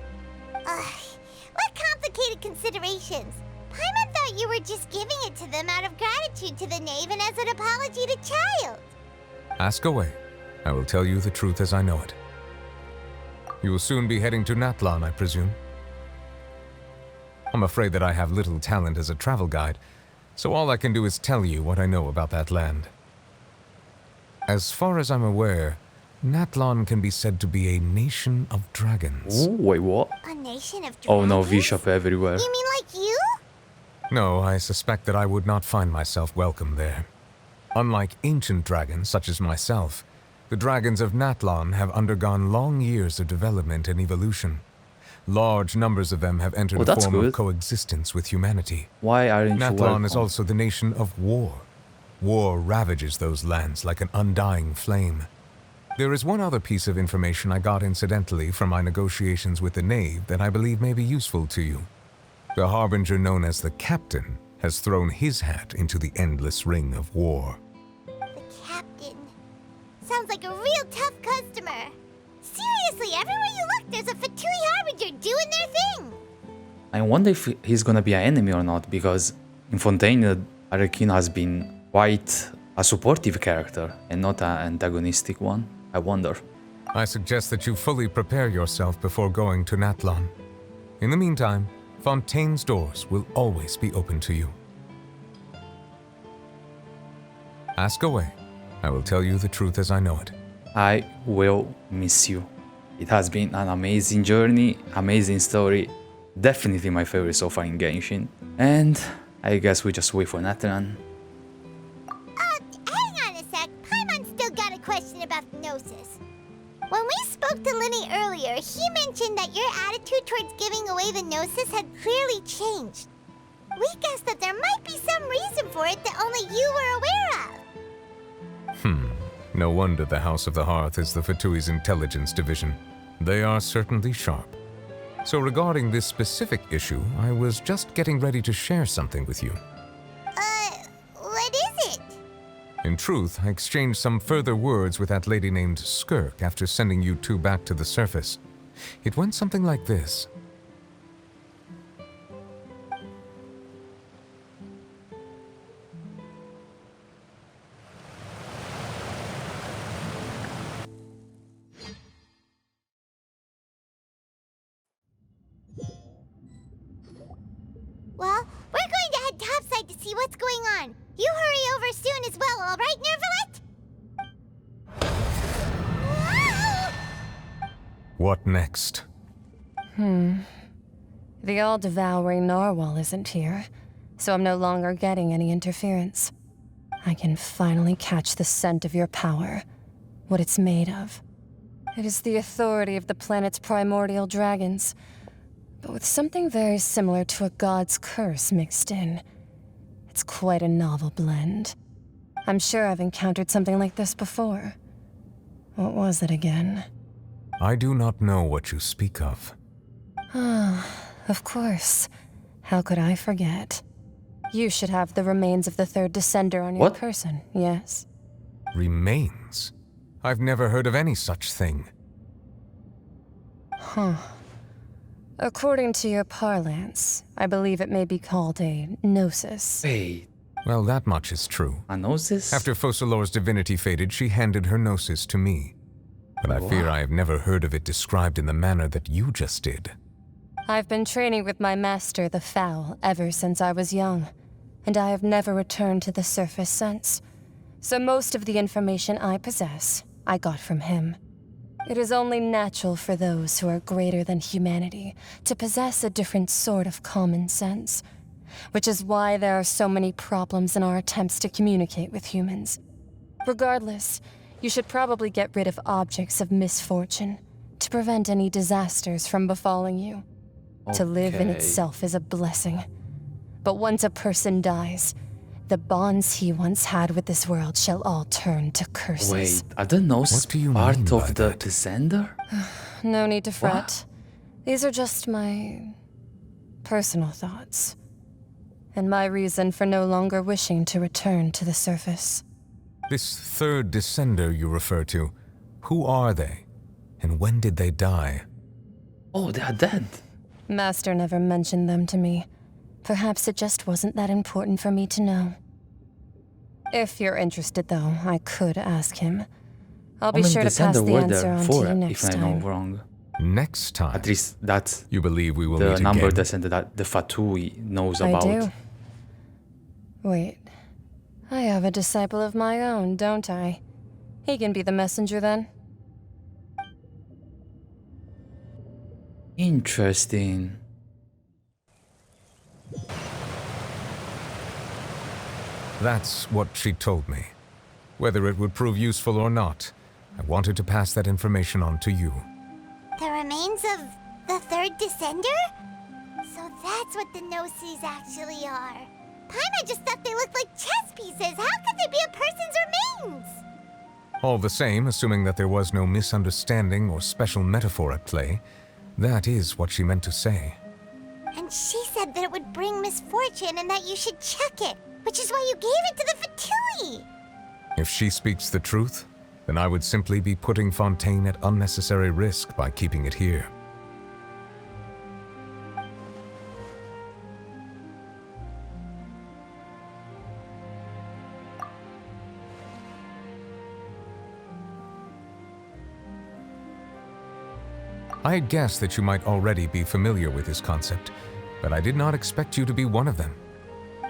What complicated considerations? Paimon thought you were just giving it to them out of gratitude to the knave and as an apology to Child. Ask away. I will tell you the truth as I know it. You will soon be heading to Natlan, I presume. I'm afraid that I have little talent as a travel guide, so all I can do is tell you what I know about that land. As far as I'm aware, Natlan can be said to be a nation of dragons. Ooh, wait, what? A nation of dragons? Oh no, V-Shop everywhere. You mean like you? No, I suspect that I would not find myself welcome there. Unlike ancient dragons such as myself, the dragons of Natlan have undergone long years of development and evolution. Large numbers of them have entered a form of coexistence with humanity. Why aren't you Natlan is also the nation of war. War ravages those lands like an undying flame. There is one other piece of information I got incidentally from my negotiations with the Knave that I believe may be useful to you. The Harbinger known as the Captain has thrown his hat into the endless ring of war. Captain. Sounds like a real tough customer. Seriously, everywhere you look, there's a Fatui Harbinger doing their thing. I wonder if he's gonna be an enemy or not, because in Fontaine, Archon has been quite a supportive character and not an antagonistic one. I wonder. I suggest that you fully prepare yourself before going to Natlan. In the meantime, Fontaine's doors will always be open to you. Ask away. I will tell you the truth as I know it. I will miss you. It has been an amazing journey, amazing story. Definitely my favorite so far in Genshin. And I guess we just wait for Nathan. Hang on a sec. Paimon's still got a question about the Gnosis. When we spoke to Linny earlier, he mentioned that your attitude towards giving away the Gnosis had clearly changed. We guessed that there might be some reason for it that only you were aware of. No wonder the House of the Hearth is the Fatui's intelligence division. They are certainly sharp. So regarding this specific issue, I was just getting ready to share something with you. What is it? In truth, I exchanged some further words with that lady named Skirk after sending you two back to the surface. It went something like this. Well, we're going to head topside to see what's going on. You hurry over soon as well, all right, Nervalet? What next? The all-devouring narwhal isn't here, so I'm no longer getting any interference. I can finally catch the scent of your power, what it's made of. It is the authority of the planet's primordial dragons, but with something very similar to a god's curse mixed in. It's quite a novel blend. I'm sure I've encountered something like this before. What was it again? I do not know what you speak of. Of course. How could I forget? You should have the remains of the third descender on your person, yes? Remains? I've never heard of any such thing. According to your parlance, I believe it may be called a gnosis. Wait. Well, that much is true. A gnosis? After Focalor's divinity faded, she handed her gnosis to me. But I fear I have never heard of it described in the manner that you just did. I've been training with my master, the Foul, ever since I was young, and I have never returned to the surface since. So most of the information I possess, I got from him. It is only natural for those who are greater than humanity to possess a different sort of common sense, which is why there are so many problems in our attempts to communicate with humans. Regardless, you should probably get rid of objects of misfortune to prevent any disasters from befalling you. To live in Okay. itself is a blessing. But once a person dies, the bonds he once had with this world shall all turn to curses. Wait, are the nose part of the descender? No need to fret. These are just my personal thoughts. And my reason for no longer wishing to return to the surface. This third descender you refer to, who are they? And when did they die? Oh, they are dead. Master never mentioned them to me. Perhaps it just wasn't that important for me to know. If you're interested, though, I could ask him. I'll be sure to pass the answer on to you next if I know time. wrong. Next time? At least that's you believe we will the meet number again? descender that the Fatui knows I about. do. Wait. I have a disciple of my own, don't I? He can be the messenger then. Interesting. That's what she told me. Whether it would prove useful or not, I wanted to pass that information on to you. The remains of the third descender? So that's what the Gnosis actually are. Paimon just thought they looked like chess pieces. How could they be a person's remains? All the same, assuming that there was no misunderstanding or special metaphor at play, that is what she meant to say. And she said that it would bring misfortune and that you should check it, which is why you gave it to the Fatui. If she speaks the truth, then I would simply be putting Fontaine at unnecessary risk by keeping it here. I had guessed that you might already be familiar with this concept, but I did not expect you to be one of them.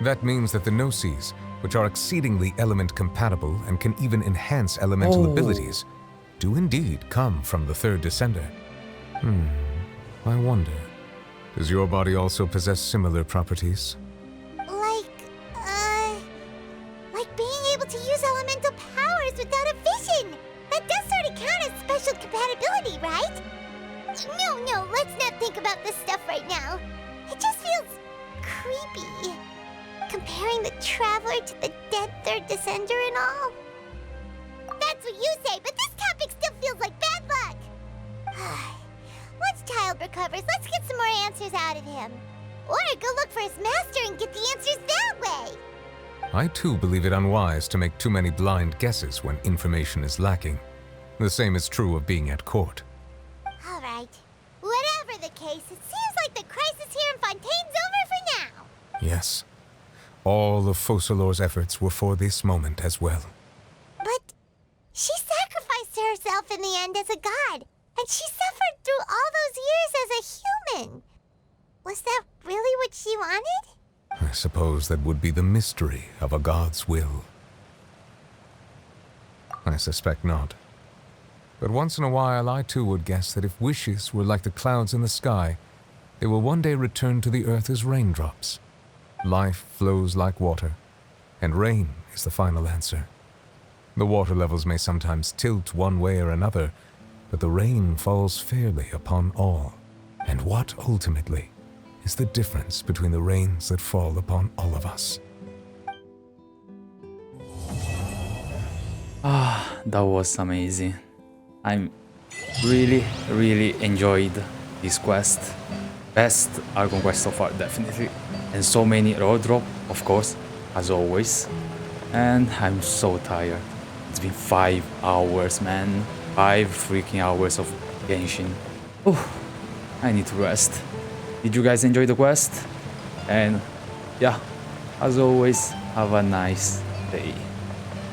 That means that the Gnosis, which are exceedingly element compatible and can even enhance elemental abilities, do indeed come from the third descender. I wonder, does your body also possess similar properties? Like being able to use elemental powers without a vision. That does sort of count as special compatibility, right? No, let's not think about this stuff right now. It just feels creepy. Comparing the Traveler to the dead third descender and all. That's what you say, but this topic still feels like bad luck. Once Child recovers, let's get some more answers out of him. Or go look for his master and get the answers that way. I too believe it unwise to make too many blind guesses when information is lacking. The same is true of being at court. All right. Whatever the case, it seems like the crisis here in Fontaine's over for now. Yes. All of Focalor's efforts were for this moment as well. But she sacrificed herself in the end as a god, and she suffered through all those years as a human. Was that really what she wanted? I suppose that would be the mystery of a god's will. I suspect not. But once in a while, I too would guess that if wishes were like the clouds in the sky, they will one day return to the earth as raindrops. Life flows like water, and rain is the final answer. The water levels may sometimes tilt one way or another, but the rain falls fairly upon all. And what, ultimately, is the difference between the rains that fall upon all of us? That was amazing. I'm really enjoyed this quest. Best Archon quest so far, definitely. And so many road drop, of course, as always. And I'm so tired. It's been 5 hours, man. 5 freaking hours of Genshin. I need to rest. Did you guys enjoy the quest? And yeah, as always, have a nice day.